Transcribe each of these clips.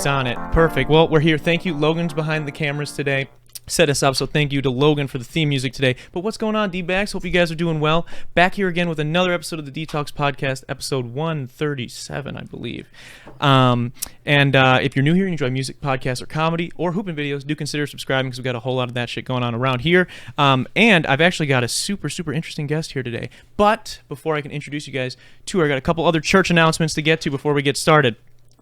He's on it. Perfect. Well, we're here. Thank you. Logan's behind the cameras today. Set us up, so thank you to Logan for the theme music today. But what's going on, D-Bags? Hope you guys are doing well. Back here again with another episode of the Detox Podcast, episode 137, I believe. If you're new here and you enjoy music, podcasts, or comedy, or hooping videos, do consider subscribing because we've got a whole lot of that shit going on around here. And I've actually got a super, super interesting guest here today. But before I can introduce you guys to her, I got a couple other church announcements to get to before we get started.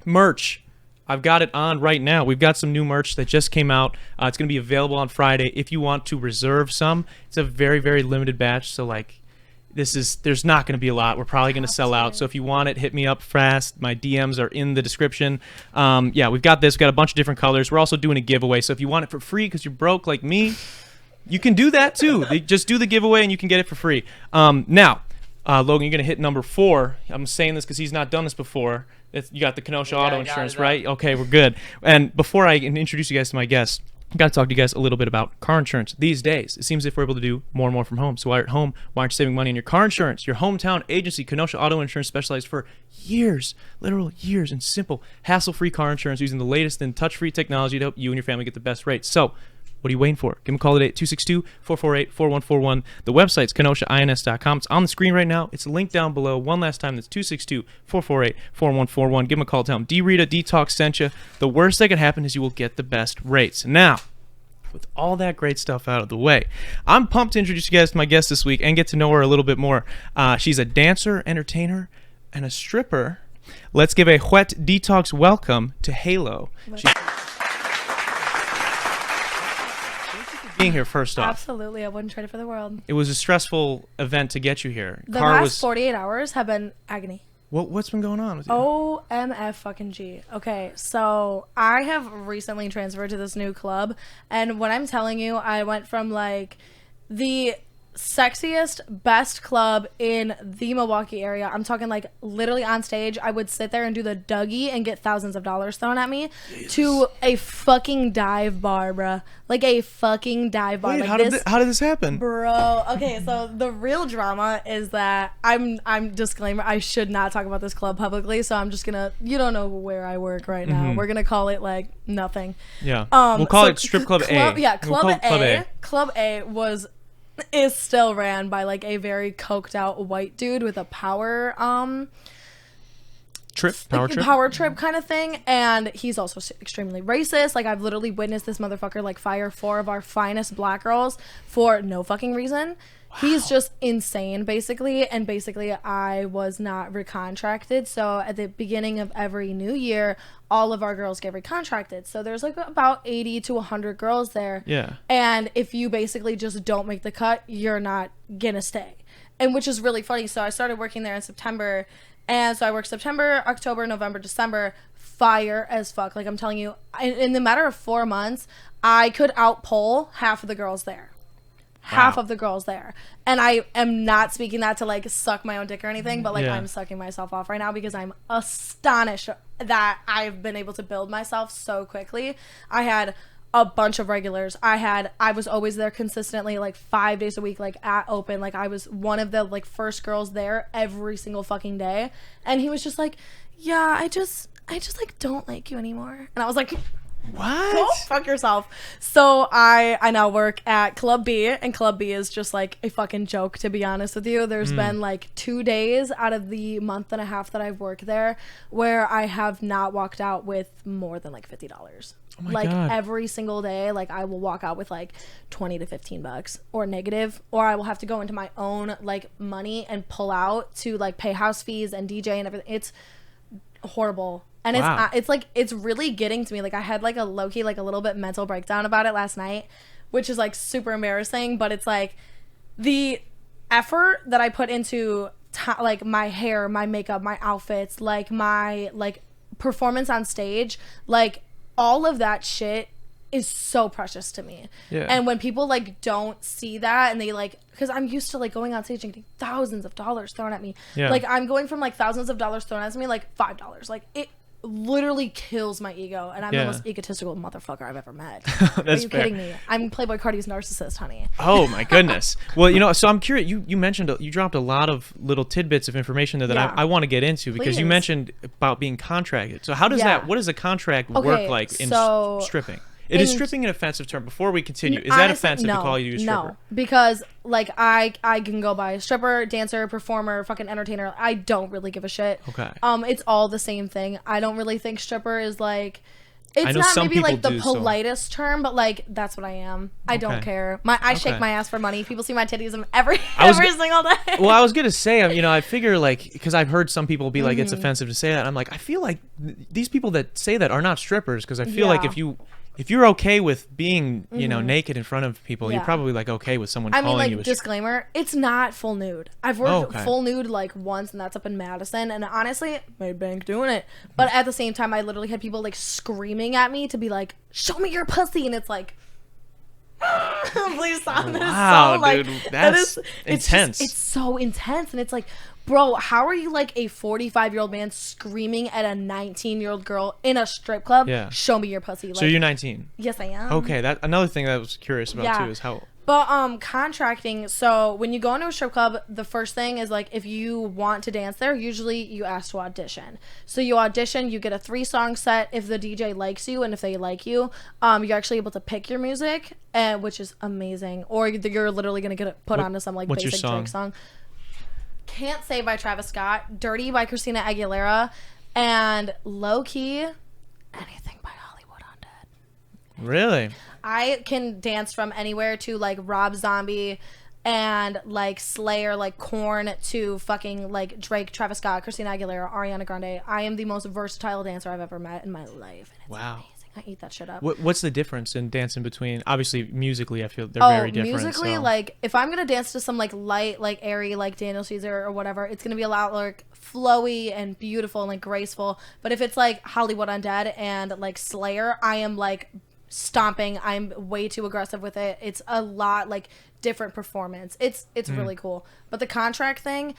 Merch. I've got it on right now. We've got some new merch that just came out. It's going to be available on Friday if you want to reserve some. It's a very, very limited batch, so like there's not going to be a lot. We're probably going to sell out. So if you want it, hit me up fast. My DMs are in the description. Yeah, we've got this. We've got a bunch of different colors. We're also doing a giveaway. So if you want it for free because you're broke like me, you can do that too. Just do the giveaway and you can get it for free. Now, Logan, you're going to hit number 4. I'm saying this because he's not done this before. You got the Kenosha auto insurance, right? Okay, we're good. And before I introduce you guys to my guest, I've got to talk to you guys a little bit about car insurance. These days, it seems as if we're able to do more and more from home. So while you're at home, why aren't you saving money on your car insurance? Your hometown agency, Kenosha Auto Insurance, specialized for years, literal years, in simple, hassle-free car insurance using the latest in touch-free technology to help you and your family get the best rates. So what are you waiting for? Give them a call today at 262-448-4141. The website's kenoshains.com. It's on the screen right now. It's linked down below. One last time, that's 262-448-4141. Give them a call. Tell them Rita Detox sent you. The worst that could happen is you will get the best rates. Now, with all that great stuff out of the way, I'm pumped to introduce you guys to my guest this week and get to know her a little bit more. She's a dancer, entertainer, and a stripper. Let's give a wet detox welcome to Halo. Being here first off. Absolutely, I wouldn't trade it for the world. It was a stressful event to get you here. The past 48 hours have been agony. What's been going on with you? OMF fucking G. Okay, so I have recently transferred to this new club, and when I'm telling you, I went from like the sexiest, best club in the Milwaukee area. I'm talking like literally on stage, I would sit there and do the Dougie and get thousands of dollars thrown at me, to a fucking dive bar, bruh. Like a fucking dive bar. Wait, like how did this happen? Bro, okay, so the real drama is that I'm disclaimer, I should not talk about this club publicly, so I'm just gonna, you don't know where I work right now. Mm-hmm. We're gonna call it like nothing. Yeah. We'll call it Strip Club A. Yeah, Club A. Club A is still ran by like a very coked out white dude with a power trip kind of thing, and he's also extremely racist. Like, I've literally witnessed this motherfucker like fire 4 of our finest black girls for no fucking reason. Wow. He's just insane, basically. And basically, I was not recontracted. So at the beginning of every new year, all of our girls get recontracted. So there's like about 80 to 100 girls there. Yeah. And if you basically just don't make the cut, you're not gonna stay. And which is really funny. So I started working there in September. And so I worked September, October, November, December, fire as fuck. Like, I'm telling you, in the matter of 4 months, I could outpoll half of the girls there. Half of the girls there. And I am not speaking that to like suck my own dick or anything, but like I'm sucking myself off right now because I'm astonished that I've been able to build myself so quickly. I had a bunch of regulars. I was always there consistently, like 5 days a week, like at open. Like, I was one of the like first girls there every single fucking day. And he was just like, yeah, I just like don't like you anymore. And I was like, what? Go fuck yourself. So I now work at Club B, and Club B is just like a fucking joke, to be honest with you. There's been like 2 days out of the month and a half that I've worked there where I have not walked out with more than like $50. Oh my like God. Every single day, like I will walk out with like 20 to 15 bucks or negative, or I will have to go into my own like money and pull out to like pay house fees and DJ and everything. It's horrible. And it's like, it's really getting to me. Like, I had like a low-key, like a little bit mental breakdown about it last night, which is like super embarrassing. But it's like the effort that I put into like my hair, my makeup, my outfits, like my like performance on stage, like all of that shit is so precious to me. Yeah. And when people like don't see that, and they like, because I'm used to like going on stage and getting thousands of dollars thrown at me. Yeah. Like, I'm going from like thousands of dollars thrown at me like $5. Like, literally kills my ego, and I'm the Yeah. most egotistical motherfucker I've ever met. That's Are you fair. kidding me? I'm Playboy Cardi's narcissist, honey. Oh my goodness. Well, you know, so I'm curious. You mentioned you dropped a lot of little tidbits of information there that Yeah. I want to get into because you Please. mentioned about being contracted. So how does Yeah. that? What does a contract Okay, work like in so stripping? Is in- stripping an offensive term? Before we continue, is that Honestly, offensive to call you a stripper? No, because like I can go by stripper, dancer, performer, fucking entertainer. I don't really give a shit. Okay. It's all the same thing. I don't really think stripper is like. I It's know not some maybe people like the do, so- politest term, but like that's what I am. I don't Okay. care. I shake Okay. my ass for money. People see my titties every I was every go- single day. Well, I was gonna say, you know, I figure like because I've heard some people be like it's Mm-hmm. offensive to say that. I'm like, I feel like these people that say that are not strippers because I feel like Yeah. Mm-hmm. if you're okay with being you know naked in front of people, you're Yeah. probably like okay with someone I calling mean, you like, a disclaimer, it's not full nude. I've worked okay. full nude, like, once, and that's up in Madison, and honestly, made bank doing it. But at the same time, I literally had people, like, screaming at me to be like, show me your pussy, and it's like, please stop. That is Wow, so, like, dude, that that's is- it's just- intense. it's so intense, and it's like, bro, how are you, like, a 45-year-old man screaming at a 19-year-old girl in a strip club? Yeah. Show me your pussy. Like, So you're 19. yes, I am. Okay, that another thing that I was curious about Yeah. too is how. But contracting, so when you go into a strip club, the first thing is like if you want to dance there, usually you ask to audition. So you audition, you get a 3-song set if the DJ likes you and if they like you. You're actually able to pick your music, which is amazing. Or you're literally gonna get put onto some like what's your basic song? Drake song. Can't Say by Travis Scott, Dirty by Christina Aguilera, and Low Key, Anything by Hollywood Undead. Really? I can dance from anywhere to like Rob Zombie and like Slayer, like Korn, to fucking like Drake, Travis Scott, Christina Aguilera, Ariana Grande. I am the most versatile dancer I've ever met in my life. And it's Wow. amazing. I eat that shit up. What's the difference in dancing between? Obviously, musically, I feel they're very different. Musically, so. like if I'm gonna dance to some like light, like airy, like Daniel Caesar or whatever, it's gonna be a lot like flowy and beautiful and like graceful. But if it's like Hollywood Undead and like Slayer, I am like stomping. I'm way too aggressive with it. It's a lot like different performance. It's really cool. But the contract thing,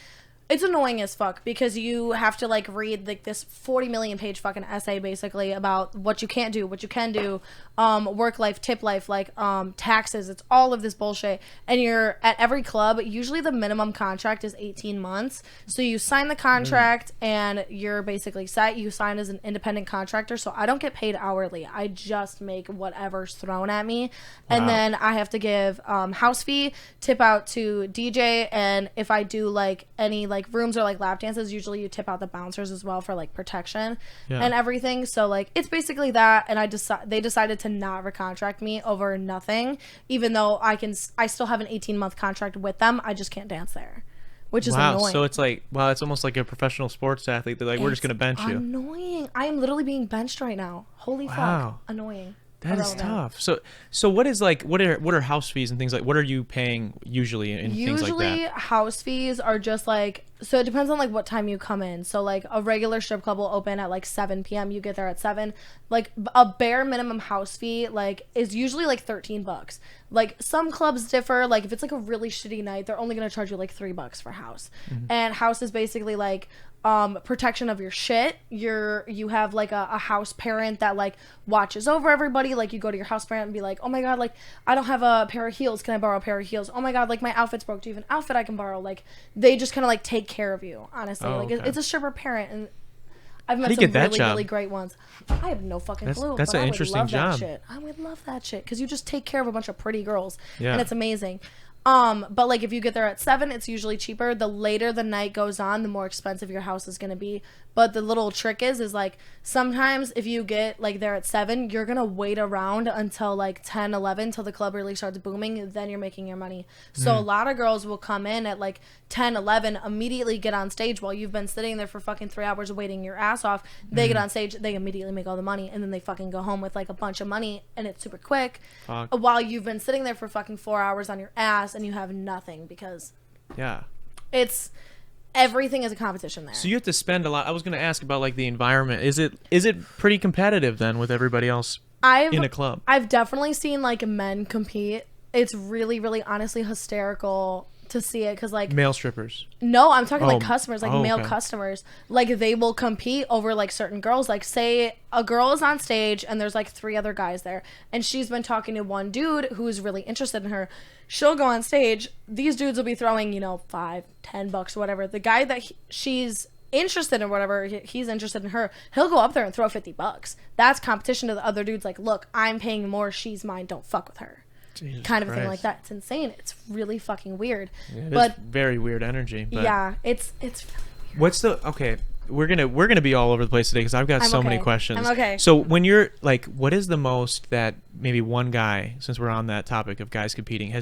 it's annoying as fuck because you have to like read like this 40 million page fucking essay basically about what you can't do, what you can do, work life, tip life, like taxes. It's all of this bullshit. And you're at every club, usually the minimum contract is 18 months. So you sign the contract and you're basically set. You sign as an independent contractor. So I don't get paid hourly. I just make whatever's thrown at me. And Wow. then I have to give house fee, tip out to DJ, and if I do like any like rooms or like lap dances, usually you tip out the bouncers as well for like protection Yeah. and everything. So like it's basically that. And they decided to not recontract me over nothing, even though I still have an 18-month contract with them. I just can't dance there, which is wow. annoying. So it's like wow, it's almost like a professional sports athlete. They're like, we're just gonna bench you. Annoying. I am literally being benched right now. Holy Wow. fuck. Annoying. That is Irrelevant. tough. So what is like what are house fees and things like? What are you paying usually in things like Usually that? house fees are just like, so it depends on like what time you come in. So like a regular strip club will open at like 7 p.m. You get there at 7. Like a bare minimum house fee like is usually like $13. Like some clubs differ. Like if it's like a really shitty night, they're only gonna charge you like $3 for house. And house is basically like protection of your shit. You have like a house parent that like watches over everybody. Like you go to your house parent and be like, oh my god, like I don't have a pair of heels, can I borrow a pair of heels? Oh my god, like my outfit's broke, do you have an outfit I can borrow? Like they just kind of like take care of you, honestly. Oh, Like okay. it's a stripper parent. And I've met do you some get that really job? really great ones. I have no fucking clue. That's but an I would interesting love job. that shit. I would love that shit because you just take care of a bunch of pretty girls. Yeah. And it's amazing. But like if you get there at 7, it's usually cheaper. The later the night goes on, the more expensive your house is gonna be. But the little trick is like sometimes if you get like there at 7, you're gonna wait around until like 10, 11 till the club really starts booming. Then you're making your money. So a lot of girls will come in at like 10, 11, immediately get on stage while you've been sitting there for fucking 3 hours waiting your ass off. They get on stage, they immediately make all the money, and then they fucking go home with like a bunch of money, and it's super quick. Fuck. While you've been sitting there for fucking 4 hours on your ass and you have nothing because Yeah. it's everything is a competition there. So you have to spend a lot. I was gonna ask about like the environment. Is it pretty competitive then with everybody else in a club? I've definitely seen like men compete. It's really, really honestly hysterical to see it because like Male strippers. no, I'm talking like Oh. customers, like Oh, male okay. customers. Like they will compete over like certain girls. Like say a girl is on stage and there's like 3 other guys there, and she's been talking to one dude who's really interested in her. She'll go on stage. These dudes will be throwing, you know, $5-10 or whatever. The guy that she's interested in, whatever he's interested in her, he'll go up there and throw $50. That's competition to the other dudes. Like, look, I'm paying more. She's mine. Don't fuck with her. Jesus Kind of a thing Christ. like that. It's insane. It's really fucking weird. It but is very weird energy. But yeah, it's really weird. what's the okay? We're gonna be all over the place today because I've got I'm so many okay. questions. I'm okay. So when you're like, what is the most that maybe one guy, since we're on that topic of guys competing,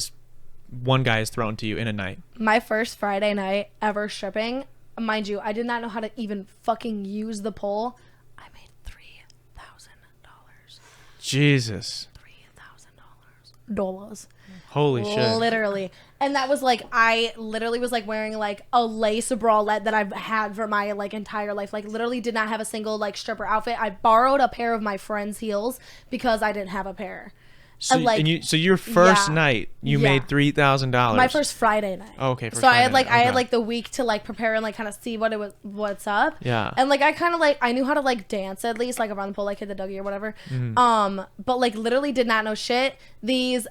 one guy has thrown to you in a night? My first Friday night ever stripping, mind you, I did not know how to even fucking use the pole. I made $3,000. Jesus. $3,000. Holy shit. Literally. And that was like, I literally was like wearing like a lace bralette that I've had for my like entire life. Like literally did not have a single like stripper outfit. I borrowed a pair of my friend's heels because I didn't have a pair. So, like, so your first yeah. night, you Yeah. made $3,000. My first Friday night. Oh, okay. First So I had Friday like night. I had Okay. like the week to like prepare and like kind of see what's up. Yeah. And like I kind of like I knew how to like dance at least like around the pole, like hit the Dougie or whatever. But like literally did not know shit. These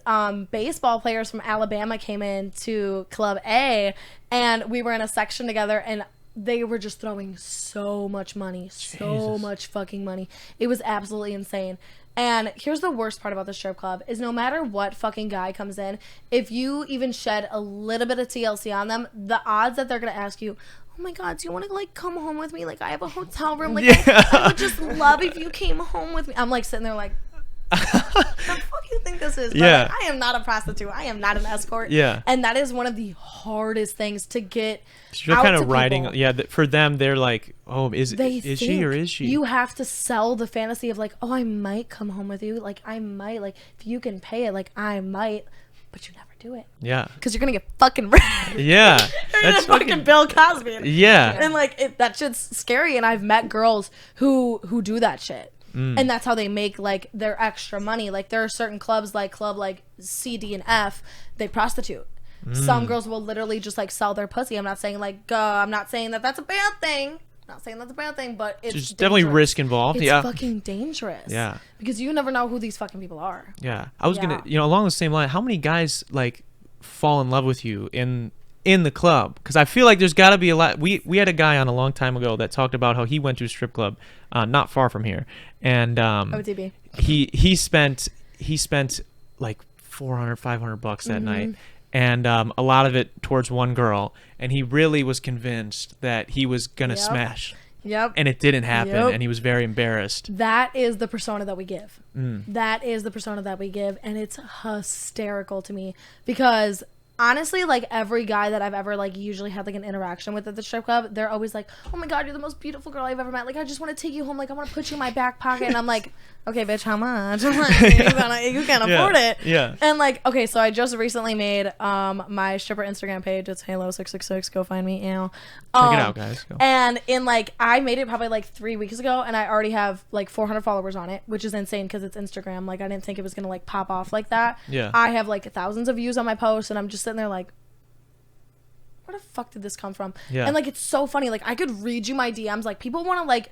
baseball players from Alabama came in to Club A, and we were in a section together, and they were just throwing so much money, so much fucking money. It was absolutely insane. And here's the worst part about the strip club is no matter what fucking guy comes in, if you even shed a little bit of TLC on them, the odds that they're going to ask you, oh my God, do you want to like come home with me? Like I have a hotel room. Like I would just love if you came home with me. I'm like sitting there like, the fuck you think this is? But Yeah. like, I am not a prostitute. I am not an escort. Yeah. And that is one of the hardest things to get So you're out kind to of riding. people. Yeah. For them, they're like, oh, is They she or think is she? You have to sell the fantasy of like, oh, I might come home with you. Like I might, like if you can pay it, like I might, but you never do it Yeah. because you're gonna get fucking wrecked. Yeah. You're That's gonna fucking Bill Cosby. Yeah. And like that shit's scary. And I've met girls who do that shit. Mm. And that's how they make like their extra money. Like there are certain clubs like C, D, and F, they prostitute. Mm. Some girls will literally just like sell their pussy. I'm not saying like I'm not saying that that's a bad thing. Not saying that's a bad thing, but it's There's definitely dangerous. risk involved. It's Yeah. fucking dangerous. Yeah. Because you never know who these fucking people are. Yeah. I was Yeah. gonna, along the same line, how many guys like fall in love with you in the club? Because I feel like there's got to be a lot. We had a guy on a long time ago that talked about how he went to a strip club not far from here, and OTB. he spent like $400-500 that night, and a lot of it towards one girl, and he really was convinced that he was gonna Yep. smash, Yep. and it didn't happen, Yep. and he was very embarrassed. That is the persona that we give. Mm. That is the persona that we give, and it's hysterical to me because honestly, like every guy that I've ever like usually had like an interaction with at the strip club, they're always like, "Oh my God, you're the most beautiful girl I've ever met. Like I just want to take you home. Like I want to put you in my back pocket." And I'm like, "Okay, bitch, how much?" I'm like, you can't afford it. Yeah. And like, okay, so I just recently made my stripper Instagram page. It's Halo666. Go find me. You know. Check it out, guys. Go. And in like, I made it probably like 3 weeks ago, and I already have like 400 followers on it, which is insane because it's Instagram. Like I didn't think it was gonna like pop off like that. Yeah. I have like thousands of views on my posts, and I'm just sitting there like, where the fuck did this come from? Yeah. And like, it's so funny. Like I could read you my DMs. Like people want to like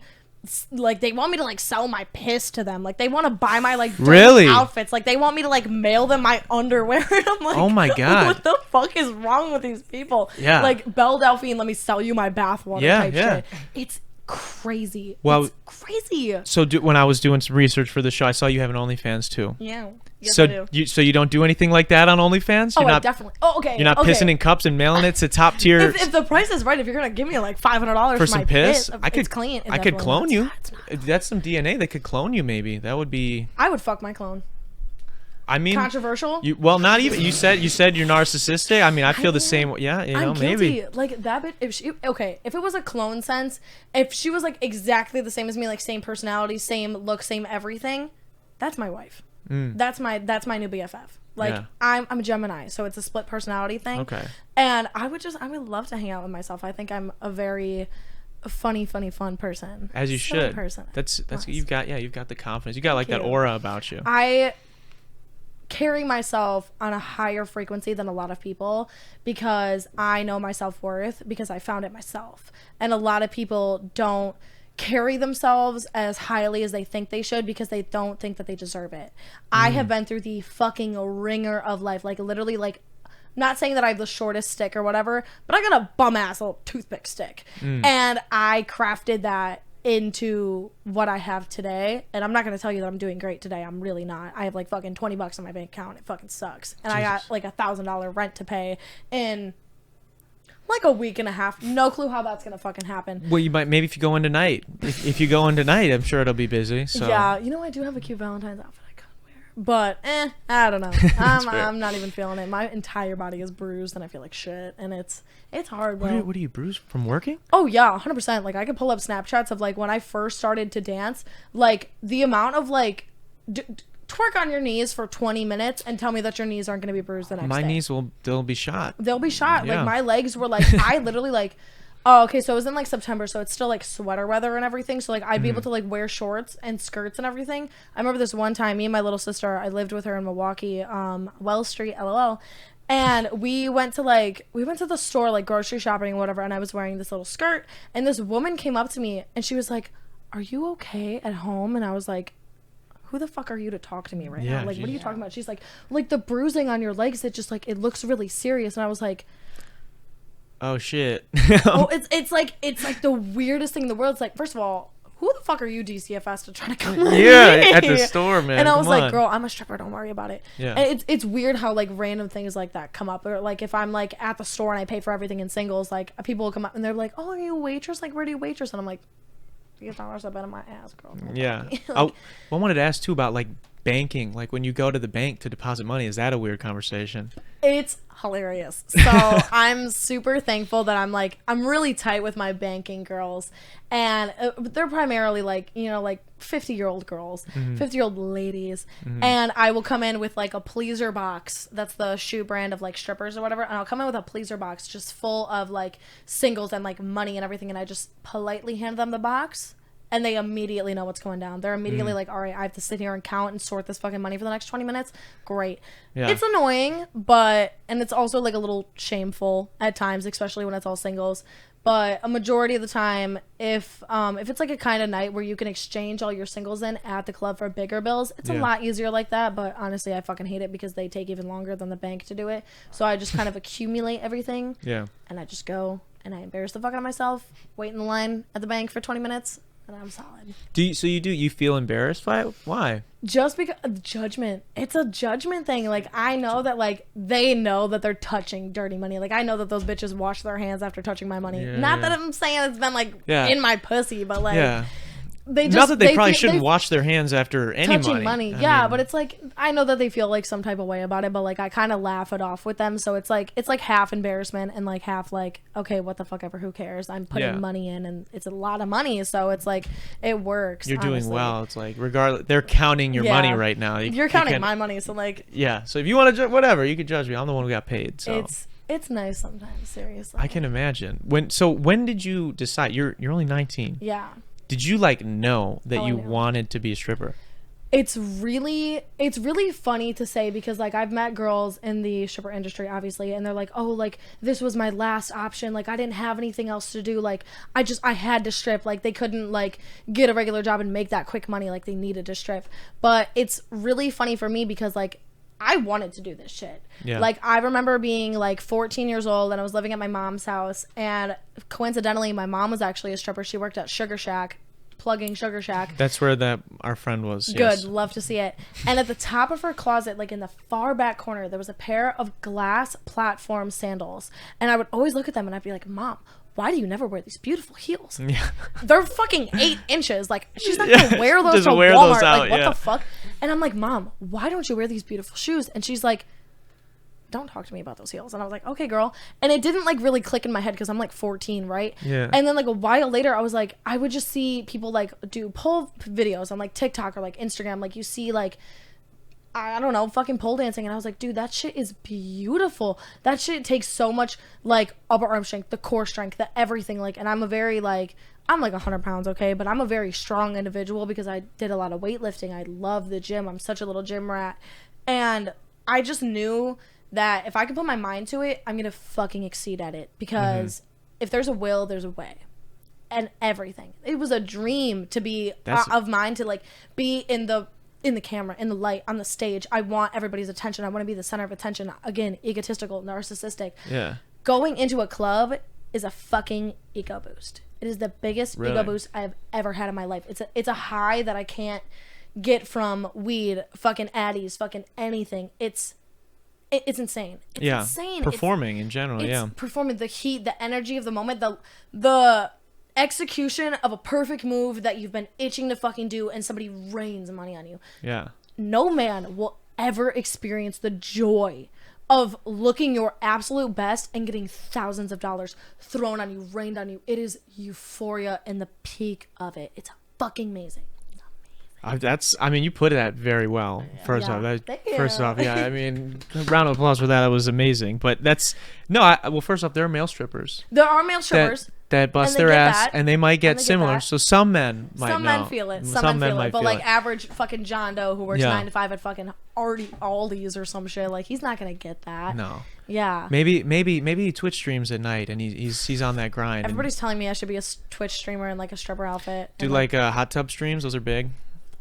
they want me to like sell my piss to them. Like they want to buy my like dirty Really? outfits. Like they want me to like mail them my underwear. And I'm like, Oh my God. what the fuck is wrong with these people? Yeah. Like Belle Delphine, let me sell you my bathwater Yeah, type yeah. shit. It's crazy. Well- It's crazy. So when I was doing some research for the show, I saw you have an OnlyFans too. Yeah. Yes, So I do. you don't do anything like that on OnlyFans? Oh, You're I not definitely. Oh, okay. you're not okay. pissing in cups and mailing it to top tier If the price is right, if you're gonna give me like $500 for my some piss. it's clean. It's I could definitely clone not. you. It's not. That's some DNA that could clone you. Maybe that would be. I would fuck my clone. I mean, Controversial. not even. You said you're narcissistic. I mean, I feel the same. Yeah, I'm maybe. guilty. Like that bitch. If it was a clone sense, if she was like exactly the same as me, like same personality, same look, same everything, that's my wife. That's my new BFF. Like Yeah. I'm a Gemini, so it's a split personality thing. Okay. And I would love to hang out with myself. I think I'm a very funny, fun person. As you Fun should. Person. That's Nice. you've got the confidence. You got like that you. aura about you. I carry myself on a higher frequency than a lot of people because I know my self-worth because I found it myself. And a lot of people don't carry themselves as highly as they think they should because they don't think that they deserve it. I have been through the fucking ringer of life, like literally, like, not saying that I have the shortest stick or whatever, but I got a bum ass little toothpick stick, and I crafted that into what I have today. And I'm not going to tell you that I'm doing great today. I'm really not. I have like fucking $20 in my bank account. It fucking sucks. And I got like $1,000 rent to pay in like a week and a half. No clue how that's going to fucking happen. Well, you might, maybe if you go in tonight. If you go in tonight, I'm sure it'll be busy. So. Yeah, you know, I do have a cute Valentine's outfit I could wear. But, I don't know. I'm not even feeling it. My entire body is bruised and I feel like shit. And it's hard, bro. What are you bruised from working? Oh, yeah, 100%. Like, I could pull up Snapchats of, like, when I first started to dance, like, the amount of, like, twerk on your knees for 20 minutes and tell me that your knees aren't going to be bruised the next day. My knees they'll be shot. They'll be shot. Yeah. Like, my legs were, like, I literally, like, oh, okay, so it was in, like, September, so it's still, like, sweater weather and everything, so, like, I'd be able to, like, wear shorts and skirts and everything. I remember this one time, me and my little sister, I lived with her in Milwaukee, Wells Street, LOL, and we went to the store, like, grocery shopping or whatever, and I was wearing this little skirt, and this woman came up to me, and she was like, "Are you okay at home?" And I was like, who the fuck are you to talk to me right now? Like, what are you talking about? She's like, the bruising on your legs, it just, like, it looks really serious. And I was like, oh, shit. oh, it's like the weirdest thing in the world. It's like, first of all, who the fuck are you, DCFS, to try to come with me? At the store, man. And I was like, girl, I'm a stripper. Don't worry about it. Yeah. And it's weird how, like, random things like that come up. Or, like, if I'm, like, at the store and I pay for everything in singles, like, people will come up and they're like, oh, are you a waitress? Like, where do you waitress? And I'm like, $3 I bet in my ass, girl. Yeah. Like, I wanted to ask too about like banking. Like when you go to the bank to deposit money, is that a weird conversation? It's hilarious. So I'm super thankful that I'm really tight with my banking girls, and they're primarily like, you know, like 50-year-old girls, 50-year-old ladies, and I will come in with like a pleaser box. That's the shoe brand of like strippers or whatever, and I'll come in with a pleaser box just full of like singles and like money and everything, and I just politely hand them the box. And they immediately know what's going down. They're immediately like, all right, I have to sit here and count and sort this fucking money for the next 20 minutes. Great. Yeah. It's annoying, and it's also like a little shameful at times, especially when it's all singles. But a majority of the time, if it's like a kind of night where you can exchange all your singles in at the club for bigger bills, it's a lot easier like that. But honestly, I fucking hate it because they take even longer than the bank to do it. So I just kind of accumulate everything. Yeah. And I just go and I embarrass the fuck out of myself, wait in the line at the bank for 20 minutes. And I'm solid. You feel embarrassed by it? Why? Just because judgment. It's a judgment thing. Like, I know that, like, they know that they're touching dirty money. Like, I know that those bitches wash their hands after touching my money. Not that I'm saying it's been like in my pussy, but like not that they probably shouldn't wash their hands after any touching money. I mean, but it's like, I know that they feel like some type of way about it, but like I kind of laugh it off with them. So it's like half embarrassment and like half like, okay, what the fuck ever, who cares? I'm putting money in and it's a lot of money, so it's like it works. You're doing well. It's like regardless, they're counting your money right now. You're counting my money, so like so if you want to whatever, you can judge me. I'm the one who got paid. So it's nice sometimes. Seriously, I can imagine. When did you decide? You're only 19. Yeah. Did you like know that you wanted to be a stripper? It's really funny to say because like I've met girls in the stripper industry obviously, and they're like, oh, like this was my last option, like I didn't have anything else to do, like I had to strip, like they couldn't like get a regular job and make that quick money, like they needed to strip. But it's really funny for me because like I wanted to do this shit. Yeah. Like, I remember being, like, 14 years old, and I was living at my mom's house, and coincidentally, my mom was actually a stripper. She worked at Sugar Shack, plugging Sugar Shack. That's where our friend was. Good. Yes. Love to see it. And at the top of her closet, like, in the far back corner, there was a pair of glass platform sandals. And I would always look at them, and I'd be like, Mom, why do you never wear these beautiful heels? Yeah. They're fucking 8 inches. Like, she's not going to wear those to Walmart. Those out, like, what the fuck? And I'm like, Mom, why don't you wear these beautiful shoes? And she's like, don't talk to me about those heels. And I was like, okay, girl. And it didn't, like, really click in my head because I'm, like, 14, right? Yeah. And then, like, a while later, I was like, I would just see people, like, do pole videos on, like, TikTok or, like, Instagram. Like, you see, like, I don't know, fucking pole dancing. And I was like, dude, that shit is beautiful. That shit takes so much, like, upper arm strength, the core strength, the everything. Like, and I'm a very, like, I'm like 100 pounds, okay? But I'm a very strong individual because I did a lot of weightlifting. I love the gym. I'm such a little gym rat. And I just knew that if I could put my mind to it, I'm gonna fucking exceed at it, because if there's a will, there's a way. And everything. It was a dream to be of mine to like be in the camera, in the light, on the stage. I want everybody's attention. I want to be the center of attention. Again, egotistical, narcissistic. Yeah. Going into a club is a fucking ego boost. It is the biggest ego boost I've ever had in my life. It's a high that I can't get from weed, fucking addies, fucking anything. It's insane. It's insane. Performing in general, it's performing, the heat, the energy of the moment, the execution of a perfect move that you've been itching to fucking do, and somebody rains money on you. Yeah. No man will ever experience the joy of looking your absolute best and getting thousands of dollars thrown on you, rained on you. It is euphoria and the peak of it. It's fucking amazing. I mean, you put that very well. First off, yeah. I mean, a round of applause for that. That was amazing. But that's well, first off, there are male strippers. There are male strippers that bust their ass, and they might get similar. So some men might. Some men feel it. Some men feel it. But like average fucking John Doe who works 9 to 5 at fucking Aldi's or some shit, like he's not gonna get that. No. Yeah. Maybe he Twitch streams at night and he's on that grind. Everybody's telling me I should be a Twitch streamer in like a stripper outfit. Do like hot tub streams? Those are big.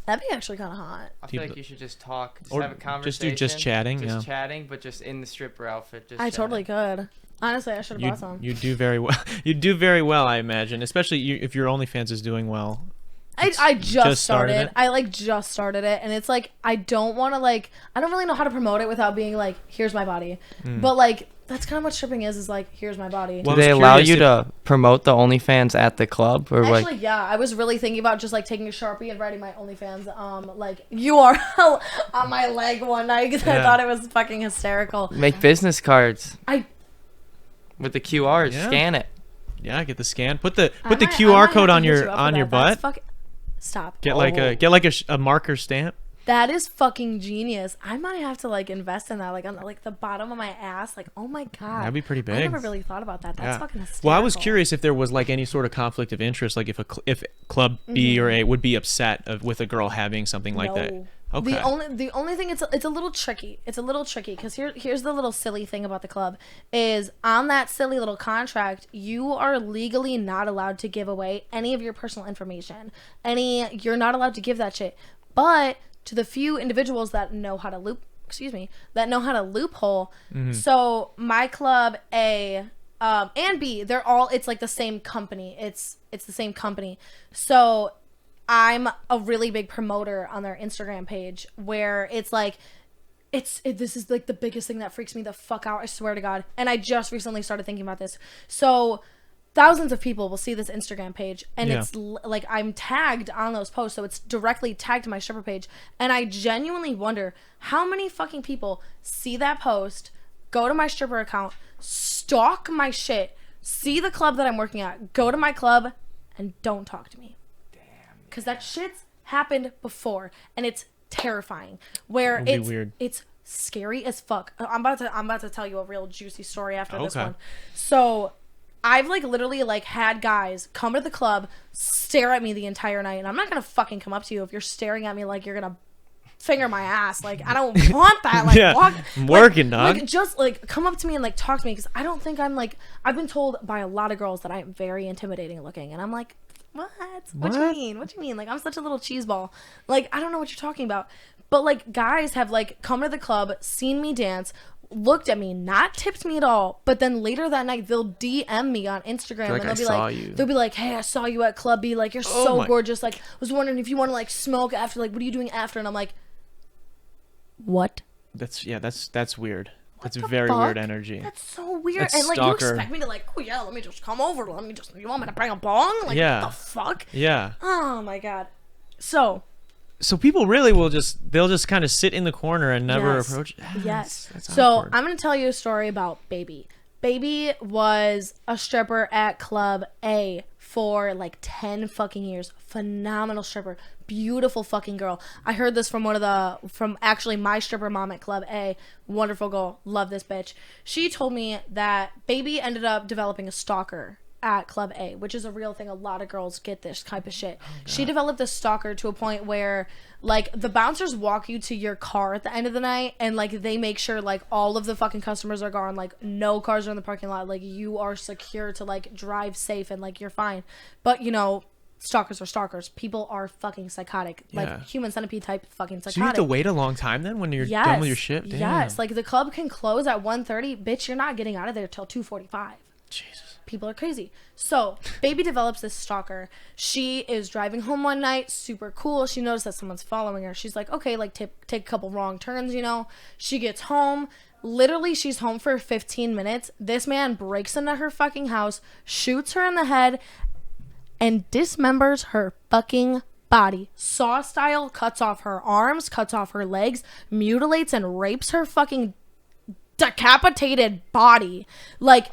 That'd be actually kind of hot. I feel like you should just talk, or have a conversation. Just chatting, chatting, but just in the stripper outfit. I totally could. Honestly, I should have bought some. You do very well. You do very well, I imagine, especially if your OnlyFans is doing well. I just started. I just started it, and it's like I don't want to I don't really know how to promote it without being like, here's my body. But like that's kind of what stripping is like, here's my body. Well, do they allow you to promote the OnlyFans at the club, or actually, yeah, I was really thinking about just like taking a Sharpie and writing my OnlyFans like URL on my leg one night because I thought it was fucking hysterical. Make business cards. With the QR, scan it. Yeah, get the scan. Put the QR code on your butt. Stop. Get like a marker stamp. That is fucking genius. I might have to like invest in that, like on the bottom of my ass. Like, oh my god, that'd be pretty big. I never really thought about that. That's fucking hysterical. Well, I was curious if there was like any sort of conflict of interest, like if Club B or A would be upset with a girl having something like that. Okay. The only thing it's a little tricky. It's a little tricky because here's the little silly thing about the club is on that silly little contract, you are legally not allowed to give away any of your personal information. You're not allowed to give that shit. But to the few individuals that know how to loophole. So my club A and B, it's like the same company. It's the same company. So I'm a really big promoter on their Instagram page where it's like this is like the biggest thing that freaks me the fuck out, I swear to God. And I just recently started thinking about this. So thousands of people will see this Instagram page and it's like I'm tagged on those posts, so it's directly tagged to my stripper page, and I genuinely wonder how many fucking people see that post, go to my stripper account, stalk my shit, see the club that I'm working at, go to my club, and don't talk to me. Because that shit's happened before, and it's terrifying. Where it's scary as fuck. I'm about to tell you a real juicy story after this one. So I've like literally like had guys come to the club, stare at me the entire night, and I'm not gonna fucking come up to you if you're staring at me like you're gonna finger my ass. Like I don't want that. Like I'm working, dog. Like just like come up to me and like talk to me, because I don't think I'm like, I've been told by a lot of girls that I'm very intimidating looking, and I'm like, What do you mean? What do you mean? Like, I'm such a little cheeseball. Like, I don't know what you're talking about. But, like, guys have, like, come to the club, seen me dance, looked at me, not tipped me at all. But then later that night, they'll DM me on Instagram. And they'll be like, hey, I saw you at Club B. Like, you're so gorgeous. Like, I was wondering if you want to, like, smoke after. Like, what are you doing after? And I'm like, what? That's weird. That's very weird energy. That's so weird. And like stalker. You expect me to like, oh yeah, let me just come over. You want me to bring a bong? Like what the fuck? Yeah. Oh my god. So people really they'll just kind of sit in the corner and never approach. Yes. That's so awkward. I'm gonna tell you a story about Baby. Baby was a stripper at Club A for like 10 fucking years. Phenomenal stripper. Beautiful fucking girl. I heard this from actually my stripper mom at Club A. Wonderful girl. Love this bitch. She told me that Baby ended up developing a stalker at Club A, which is a real thing. A lot of girls get this type of shit. She developed a stalker to a point where like the bouncers walk you to your car at the end of the night, and like they make sure like all of the fucking customers are gone, like no cars are in the parking lot, like you are secure to like drive safe and like you're fine. But you know, stalkers are stalkers. People are fucking psychotic. Like human centipede type fucking psychotic. So you have to wait a long time then when you're done with your shift? Damn. Yes. Like the club can close at 1:30. Bitch, you're not getting out of there till 2:45. Jesus. People are crazy. So baby develops this stalker. She is driving home one night, super cool. She noticed that someone's following her. She's like, okay, like take a couple wrong turns, you know. She gets home. Literally, she's home for 15 minutes. This man breaks into her fucking house, shoots her in the head, and dismembers her fucking body. Saw style, cuts off her arms, cuts off her legs, mutilates and rapes her fucking decapitated body. Like,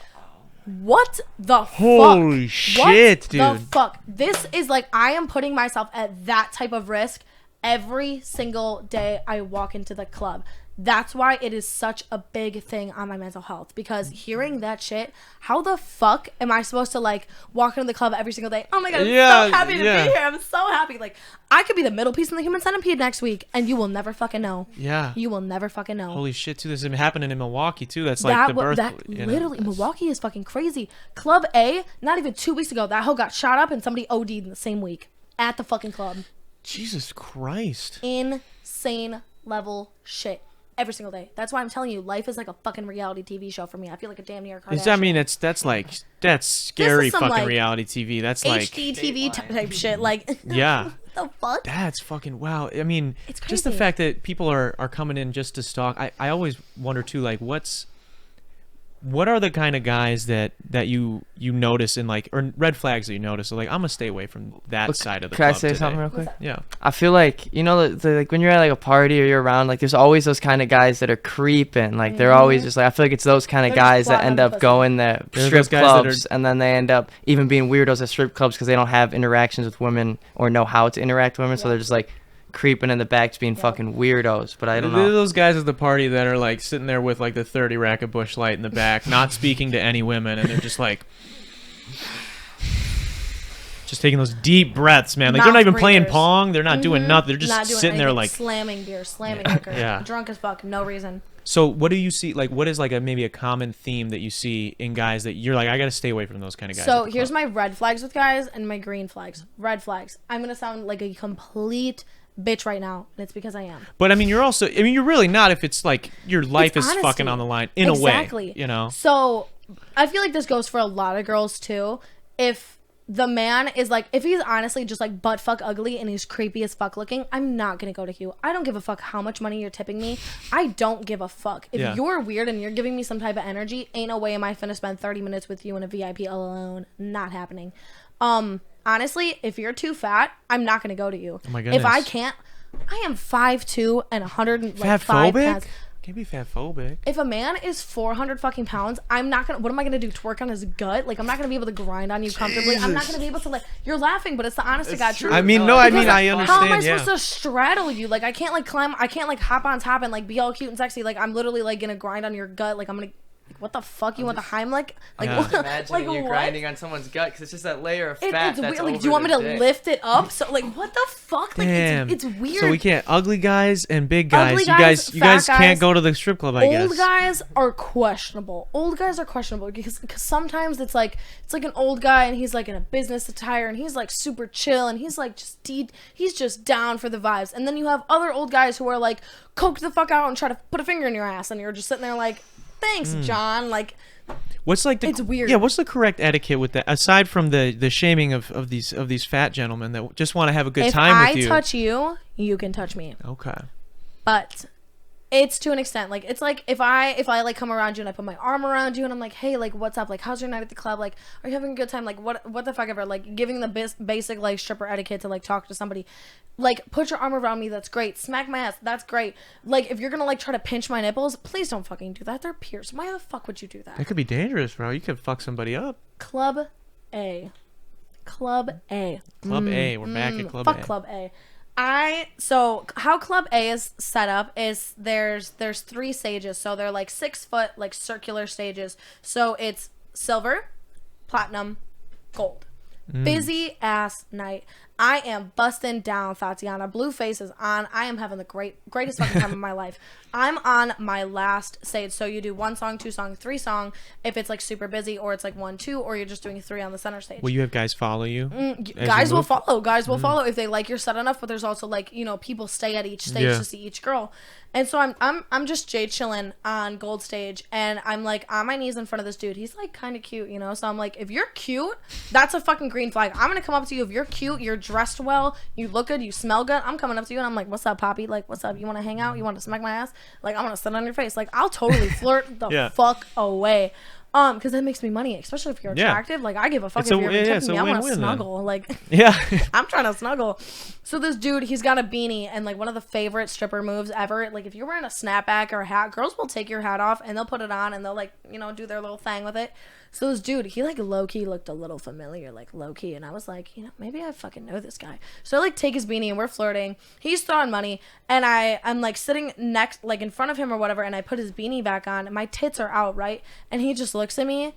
what the fuck? Holy shit, dude. What the fuck? This is like, I am putting myself at that type of risk every single day I walk into the club. That's why it is such a big thing on my mental health, because hearing that shit, how the fuck am I supposed to like walk into the club every single day? Oh my god, I'm so happy to be here. I'm so happy. Like, I could be the middle piece in the human centipede next week, and you will never fucking know. Yeah. You will never fucking know. Holy shit, too. This is happening in Milwaukee, too. That's like the birth. Literally, Milwaukee is fucking crazy. Club A, not even 2 weeks ago, that hoe got shot up and somebody OD'd in the same week at the fucking club. Jesus Christ. Insane level shit. Every single day. That's why I'm telling you, life is like a fucking reality TV show for me. I feel like a damn near Kardashian. I mean, that's scary fucking like reality TV. That's like HGTV type shit. Like, yeah. What the fuck? That's fucking wow. I mean, it's crazy. Just the fact that people are coming in just to stalk. I always wonder too, like, what are the kind of guys that you notice in like, or red flags that you notice? So like, I'm gonna stay away from that side of the club. Can I say something real quick? Yeah. I feel like, you know, like when you're at like a party or you're around, like there's always those kind of guys that are creeping. Like they're always just like, I feel like it's those kind of guys that end up going to strip clubs, and then they end up even being weirdos at strip clubs because they don't have interactions with women or know how to interact with women. So they're just like creeping in the back, just being fucking weirdos. But I don't know. Those guys at the party that are like sitting there with like the 30 rack of Busch Light in the back, not speaking to any women, and they're just like, just taking those deep breaths, man. Like they're not even playing pong. They're not doing nothing. They're just sitting there like slamming beer, slamming liquor, drunk as fuck, no reason. So what do you see? Like, what is like maybe a common theme that you see in guys that you're like, I gotta stay away from those kind of guys? So here's my red flags with guys and my green flags. Red flags. I'm gonna sound like a complete bitch right now, and it's because I am. But I mean, you're also, I mean, you're really not if it's like your life is fucking on the line in a way, you know? So I feel like this goes for a lot of girls too. If the man is like, if he's honestly just like butt fuck ugly and he's creepy as fuck looking, I'm not gonna go to you. I don't give a fuck how much money you're tipping me. I don't give a fuck. If you're weird and you're giving me some type of energy, ain't no way am I finna spend 30 minutes with you in a VIP alone. Not happening. Honestly, if you're too fat, I'm not gonna go to you. Oh my goodness. If I can't, I am 5'2" and 105 Fat-phobic? pounds. Can't be fat-phobic. If a man is 400 fucking pounds, I'm not gonna. What am I gonna do? Twerk on his gut? Like, I'm not gonna be able to grind on you comfortably. Jesus. I'm not gonna be able to like. You're laughing, but it's the honest to God truth. I mean, I understand. How am I supposed to straddle you? Like, I can't like climb. I can't like hop on top and like be all cute and sexy. Like, I'm literally like gonna grind on your gut. Like, I'm gonna. Like, what the fuck? You want the Heimlich? Like, what? Imagine like you what? grinding on someone's gut because it's just that layer of fat. It's that's weird. Like, over do you want me to dick. lift it up? So, like, what the fuck? Like, Damn. it's weird. So we can't ugly guys and big guys. Ugly You guys can't go to the strip club. I guess. Old guys are questionable. Old guys are questionable because sometimes it's like an old guy and he's like in a business attire and he's like super chill and he's like he's just down for the vibes. And then you have other old guys who are like coked the fuck out and try to put a finger in your ass and you're just sitting there like, thanks, John. Like. What's like it's weird. Yeah, what's the correct etiquette with that? Aside from the shaming of these fat gentlemen that just want to have a good time with you. If I touch you, you can touch me. Okay. But it's to an extent. Like, it's like if I like come around you and I put my arm around you and I'm like, hey, like, what's up? Like, how's your night at the club? Like, are you having a good time? Like, what the fuck ever? Like, giving the basic like stripper etiquette to like talk to somebody. Like, put your arm around me. That's great. Smack my ass. That's great. Like, if you're gonna like try to pinch my nipples, please don't fucking do that. They're pierced. Why the fuck would you do that? That could be dangerous, bro. You could fuck somebody up. Club A. Club A. Club A. We're back at Club fuck A. Club A. So how Club A is set up is there's 3 stages. So they're like 6 foot like circular stages. So it's silver, platinum, gold. Busy ass night. I am busting down, Tatiana. Blue face is on. I am having the greatest fucking time of my life. I'm on my last stage. So you do 1 song, 2 song, 3 song. If it's like super busy, or it's like 1, 2, or you're just doing 3 on the center stage. Will you have guys follow you? Guys will follow. Guys will follow if they like your set enough. But there's also like, you know, people stay at each stage to see each girl. And so I'm just Jay chilling on gold stage, and I'm like on my knees in front of this dude. He's like kind of cute, you know. So I'm like, if you're cute, that's a fucking green flag. I'm gonna come up to you if you're cute, you're dressed well, you look good, you smell good. I'm coming up to you and I'm like, what's up, Poppy? Like, what's up? You want to hang out? You want to smack my ass? Like, I'm gonna sit on your face. Like, I'll totally flirt the fuck away. Because that makes me money, especially if you're attractive. Like, I give a fuck if you're protecting me. I want to snuggle. Then. Like, I'm trying to snuggle. So this dude, he's got a beanie, and like one of the favorite stripper moves ever. Like, if you're wearing a snapback or a hat, girls will take your hat off and they'll put it on and they'll like, you know, do their little thing with it. So this dude, he like low key looked a little familiar, like low key, and I was like, you know, maybe I fucking know this guy. So I like take his beanie and we're flirting. He's throwing money, and I'm like sitting next, like in front of him or whatever, and I put his beanie back on, and my tits are out, right? And he just looks at me,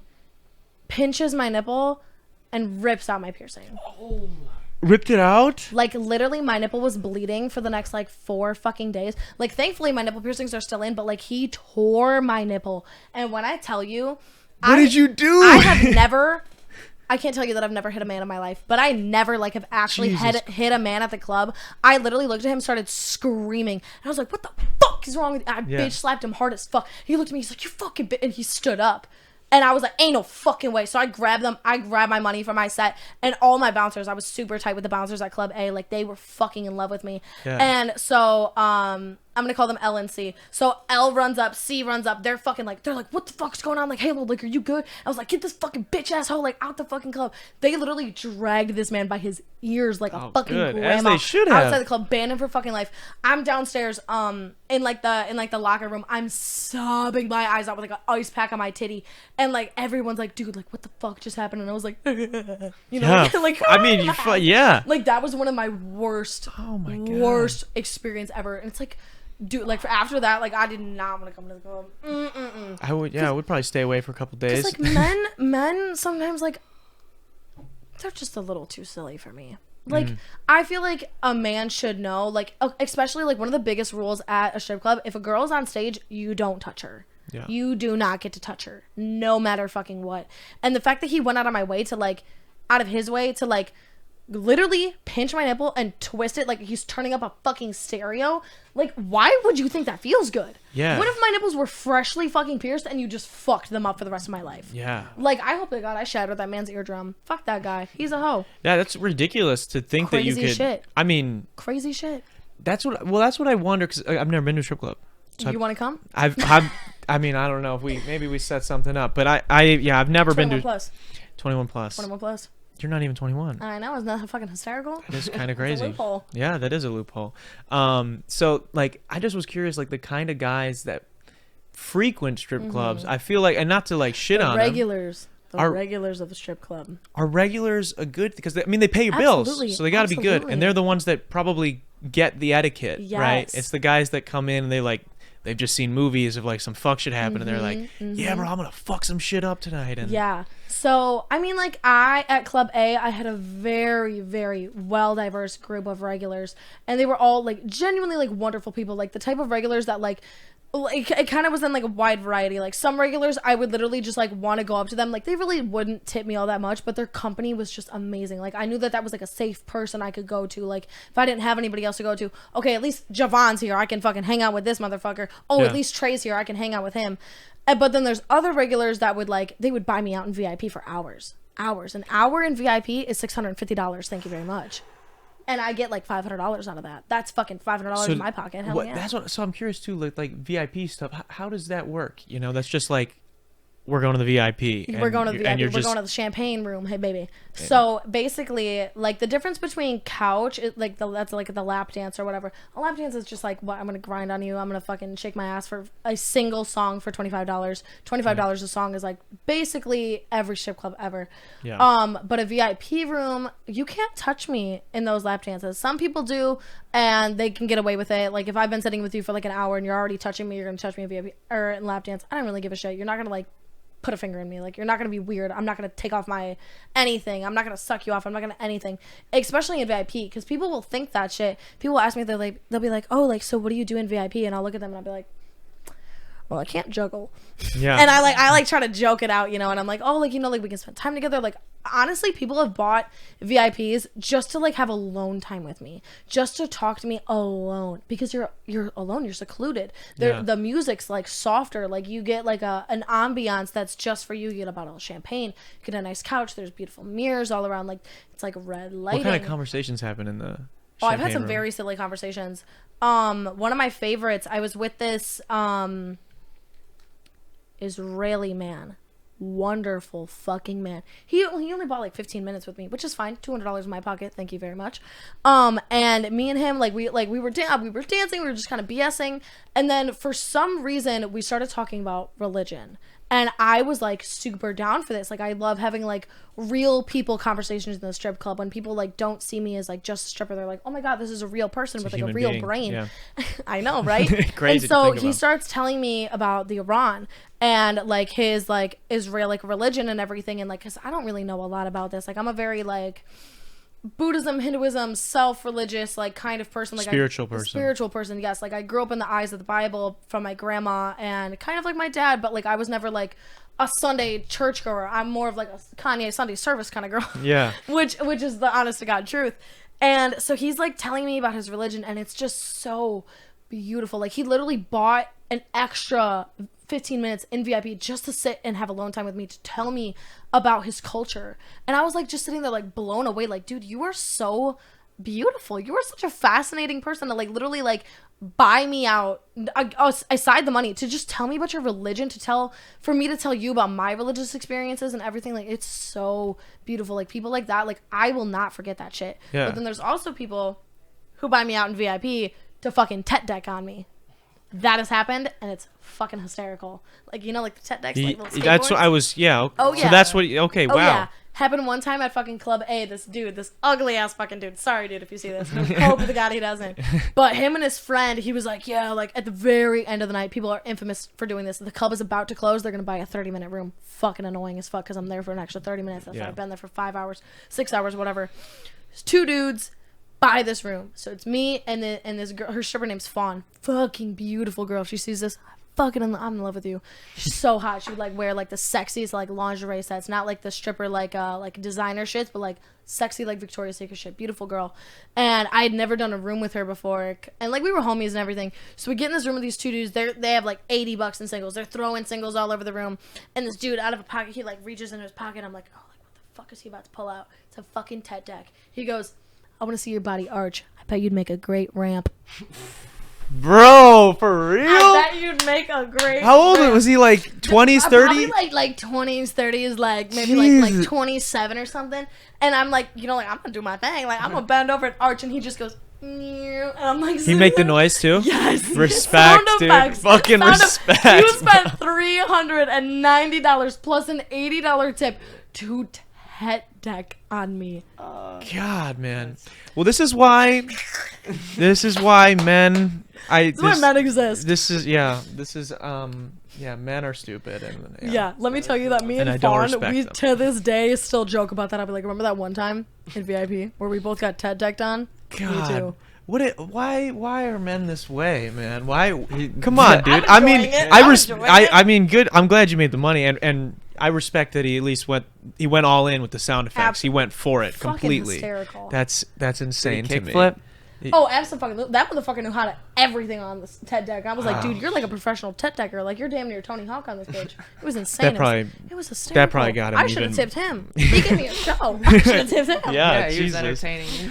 pinches my nipple, and rips out my piercing. Oh my. Ripped it out? Like, literally, my nipple was bleeding for the next, like, 4 fucking days. Like, thankfully, my nipple piercings are still in, but, like, he tore my nipple. And when I tell you... What did you do? I have never... I can't tell you that I've never hit a man in my life, but I never, like, have actually hit a man at the club. I literally looked at him, started screaming. And I was like, what the fuck is wrong with you? I bitch slapped him hard as fuck. He looked at me, he's like, you fucking bitch. And he stood up. And I was like, ain't no fucking way. So I grabbed my money from my set, and all my bouncers, I was super tight with the bouncers at Club A. Like, they were fucking in love with me. Yeah. And so, I'm gonna call them L and C. So L runs up, C runs up. They're like, what the fuck's going on? Like, Halo, like, are you good? I was like, get this fucking bitch asshole, like, out the fucking club. They literally dragged this man by his ears like a fucking grandma. As they should have. Outside the club, banned him for fucking life. I'm downstairs, in the locker room. I'm sobbing my eyes out with like an ice pack on my titty, and like everyone's like, dude, like, what the fuck just happened? And I was like, you know, like I mean, like that was one of my worst experience ever. And it's like, dude, like after that, like I did not want to come to the club. I would probably stay away for a couple days. Like men sometimes, like, they're just a little too silly for me. Like, I feel like a man should know, like, especially like one of the biggest rules at a strip club, if a girl's on stage, you don't touch her. Yeah. You do not get to touch her, no matter fucking what. And the fact that he went out of his way to like literally pinch my nipple and twist it like he's turning up a fucking stereo. Like, why would you think that feels good? Yeah. What if my nipples were freshly fucking pierced and you just fucked them up for the rest of my life? Yeah. Like, I hope to God I shattered that man's eardrum. Fuck that guy. He's a hoe. Yeah, that's ridiculous to think that you could. Shit. I mean, crazy shit. That's what I wonder, because I've never been to a strip club. So you want to come? I mean, I don't know if maybe we set something up, but I've never been to 21 plus. 21 plus. You're not even 21. I know. Isn't that fucking hysterical? That is kind of crazy. A loophole. Yeah, that is a loophole. So like, I just was curious, like the kind of guys that frequent strip clubs. I feel like, and not to like shit on regulars. The regulars of the strip club. Are regulars a good? Because they pay your bills, so they got to be good, and they're the ones that probably get the etiquette, right? It's the guys that come in and they've just seen movies of like some fuck shit happen, and they're like, yeah, bro, I'm gonna fuck some shit up tonight. And yeah. So, I mean, like, at Club A, I had a very, very well-diverse group of regulars, and they were all, like, genuinely, like, wonderful people, like, the type of regulars that, like it kind of was in, like, a wide variety. Like, some regulars, I would literally just, like, want to go up to them. Like, they really wouldn't tip me all that much, but their company was just amazing. Like, I knew that was, like, a safe person I could go to. Like, if I didn't have anybody else to go to, okay, at least Javon's here. I can fucking hang out with this motherfucker. Oh, at least Trey's here. I can hang out with him. But then there's other regulars that would, like, they would buy me out in VIP for hours. An hour in VIP is $650. Thank you very much. And I get like $500 out of that. That's fucking $500 in my pocket. Hell yeah. So I'm curious too, like VIP stuff. How does that work? You know, that's just like, we're going to the VIP. We're going to the VIP. We're going to the champagne room. Hey, baby. Yeah. So basically, like, the difference between couch, that's like the lap dance or whatever. A lap dance is just like, what, I'm going to grind on you. I'm going to fucking shake my ass for a single song for $25. $25 a song is like basically every strip club ever. Yeah. But a VIP room, you can't touch me in those lap dances. Some people do, and they can get away with it. Like, if I've been sitting with you for like an hour and you're already touching me, you're going to touch me in VIP or in lap dance. I don't really give a shit. You're not going to like put a finger in me. Like, you're not gonna be weird. I'm not gonna take off my anything. I'm not gonna suck you off. I'm not gonna anything. Especially in VIP, because people will think that shit. People will ask me, they'll be like, oh, like, so what do you do in VIP? And I'll look at them and I'll be like, well, I can't juggle. Yeah. And I try to joke it out, and I'm like, oh, like, like, we can spend time together. Like, honestly, people have bought VIPs just to, like, have alone time with me, just to talk to me alone, because you're alone, you're secluded. The music's, like, softer. Like, you get, like, an ambiance that's just for you. You get a bottle of champagne, you get a nice couch, there's beautiful mirrors all around, like, it's like red lighting. What kind of conversations happen in the I've had some room? very silly conversations. One of my favorites, I was with this Israeli man, wonderful fucking man. He only bought like 15 minutes with me, which is fine. $200 in my pocket, thank you very much. And me and him, we were dancing, we were just kind of BSing, and then for some reason we started talking about religion. And I was like super down for this. Like, I love having like real people conversations in the strip club, when people like don't see me as like just a stripper. They're like, oh my God, this is a real person with like a real brain. Yeah. I know, right? Crazy. And so he starts telling me about the Iran and like his like Israeli religion and everything. And like, cause I don't really know a lot about this. Like, I'm a very like Buddhism, Hinduism, self-religious, like, kind of person. Like, spiritual person, yes. Like, I grew up in the eyes of the Bible from my grandma, and kind of like my dad, but like, I was never like a Sunday churchgoer. I'm more of like a Kanye Sunday service kind of girl. Yeah. which is the honest to God truth. And so he's like telling me about his religion, and it's just so beautiful. Like, he literally bought an extra 15 minutes in VIP just to sit and have alone time with me, to tell me about his culture. And I was like just sitting there like blown away, like, dude, you are so beautiful. You are such a fascinating person to like literally like buy me out aside the money, to just tell me about your religion, for me to tell you about my religious experiences and everything. Like, it's so beautiful. Like, people like that, like, I will not forget that shit. Yeah. But then there's also people who buy me out in VIP to fucking tet deck on me. That has happened, and it's fucking hysterical. Like, like the tet decks, like little skateboards. That's what I was. Yeah. Oh yeah. So that's what. Okay. Oh, wow. Yeah. Happened one time at fucking Club A. This ugly ass fucking dude. Sorry, dude, if you see this. Hope to God he doesn't. But him and his friend, he was like, yeah, like at the very end of the night, people are infamous for doing this. The club is about to close. They're gonna buy a 30-minute room. Fucking annoying as fuck, because I'm there for an extra 30 minutes. That's why I've been there for 5 hours, 6 hours, whatever. There's 2 dudes. Buy this room. So it's me and this girl. Her stripper name's Fawn. Fucking beautiful girl. If she sees this, I'm in love with you. She's so hot. She would like wear like the sexiest like lingerie sets, not like the stripper like designer shits, but like sexy like Victoria's Secret shit. Beautiful girl. And I had never done a room with her before, and like we were homies and everything. So we get in this room with these 2 dudes. They have like $80 in singles. They're throwing singles all over the room. And this dude, out of a pocket, he like reaches into his pocket. I'm like, oh, like what the fuck is he about to pull out? It's a fucking tet deck. He goes, I want to see your body arch. I bet you'd make a great ramp. Bro, for real? I bet you'd make a great How old ramp. was he? Like 20s, 30s? Probably like 20s, 30s, like maybe like 27 or something. And I'm like, like, I'm gonna do my thing. Like, I'm gonna bend over and arch, and he just goes, and I'm like, he make the noise too? Yes. Respect, dude. Fucking respect. You spent $390 plus an $80 tip to tet deck on me. God, man. Well, this is why men. This is why men exist. Men are stupid. And let me tell you that me and Fawn, we to this day still joke about that. I'll be like, remember that one time in VIP where we both got tet decked on? God. Me too. Why are men this way, man? Why? Come on, dude. I mean, good. I'm glad you made the money, and I respect that he at least went all in with the sound effects. He went for it completely. Hysterical. That's insane to me. Kickflip? Oh, absolutely. That motherfucker knew how to everything on this tet deck. I was like, dude, you're like a professional tet decker. Like, you're damn near Tony Hawk on this bitch. It was insane. It was hysterical. That probably got him. I should have tipped him. He gave me a show. I should have tipped him. Yeah, he was entertaining you.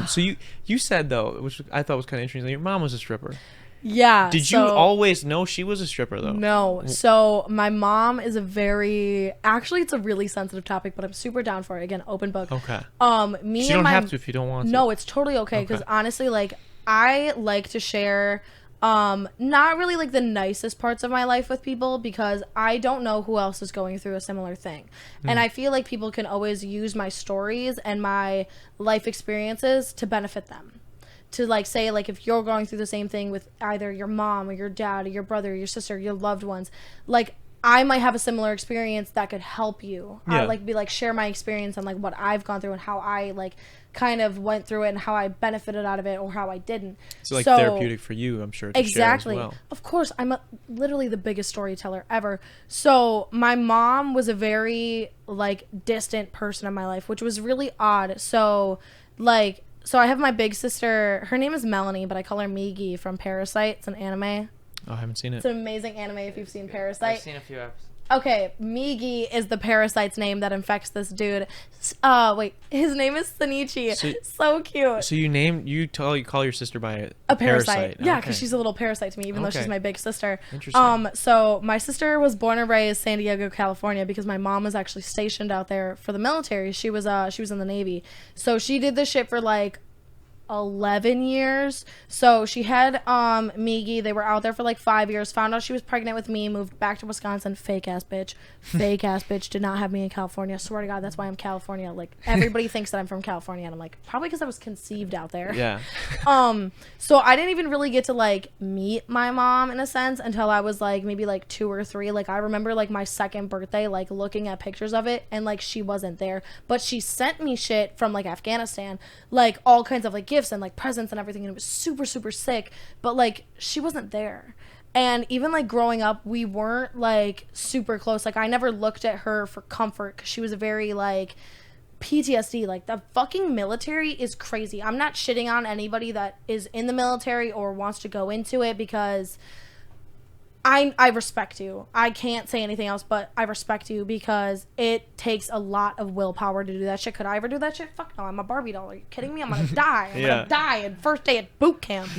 So you said though, which I thought was kind of interesting, your mom was a stripper. Yeah. Did you always know she was a stripper though? No. So my mom is actually it's a really sensitive topic, but I'm super down for it. Again, open book. Okay. You don't have to if you don't want to. No, it's totally okay, because honestly, like, I like to share not really like the nicest parts of my life with people, because I don't know who else is going through a similar thing. And I feel like people can always use my stories and my life experiences to benefit them. To like say, like, if you're going through the same thing with either your mom or your dad or your brother or your sister, your loved ones, like, I might have a similar experience that could help you. Yeah. Share my experience and like what I've gone through and how I like kind of went through it and how I benefited out of it or how I didn't. So like therapeutic for you, I'm sure. To Exactly. share as well. Of course, I'm literally the biggest storyteller ever. So my mom was a very like distant person in my life, which was really odd. So I have my big sister. Her name is Melanie, but I call her Migi from Parasite. It's an anime. Oh, I haven't seen it. It's an amazing anime if you've seen Parasite. I've seen a few episodes. Okay, Migi is the parasite's name that infects this dude. Wait, his name is Sonichi. So cute. So you call your sister by A parasite. Yeah, because Okay. she's a little parasite to me, even though Okay. she's my big sister. Interesting. So my sister was born and raised San Diego, California, because my mom was actually stationed out there for the military. She was in the Navy. So she did this shit for like 11 years. So she had Migi. They were out there for like 5 years. Found out she was pregnant with me. Moved back to Wisconsin. Fake ass bitch. Did not have me in California. Swear to God, that's why I'm California. Like everybody thinks that I'm from California, and I'm like, probably because I was conceived out there. Yeah. So I didn't even really get to like meet my mom in a sense until I was like maybe like 2 or 3. Like I remember like my second birthday, like looking at pictures of it, and like she wasn't there, but she sent me shit from like Afghanistan, like all kinds of like gifts and like presents and everything, and it was super super sick, but like she wasn't there. And even like growing up, we weren't like super close. Like I never looked at her for comfort because she was a very like PTSD. Like the fucking military is crazy. I'm not shitting on anybody that is in the military or wants to go into it, because I respect you. I can't say anything else, but I respect you, because it takes a lot of willpower to do that shit. Could I ever do that shit? Fuck no, I'm a Barbie doll. Are you kidding me? I'm gonna die. I'm gonna die in first day at boot camp.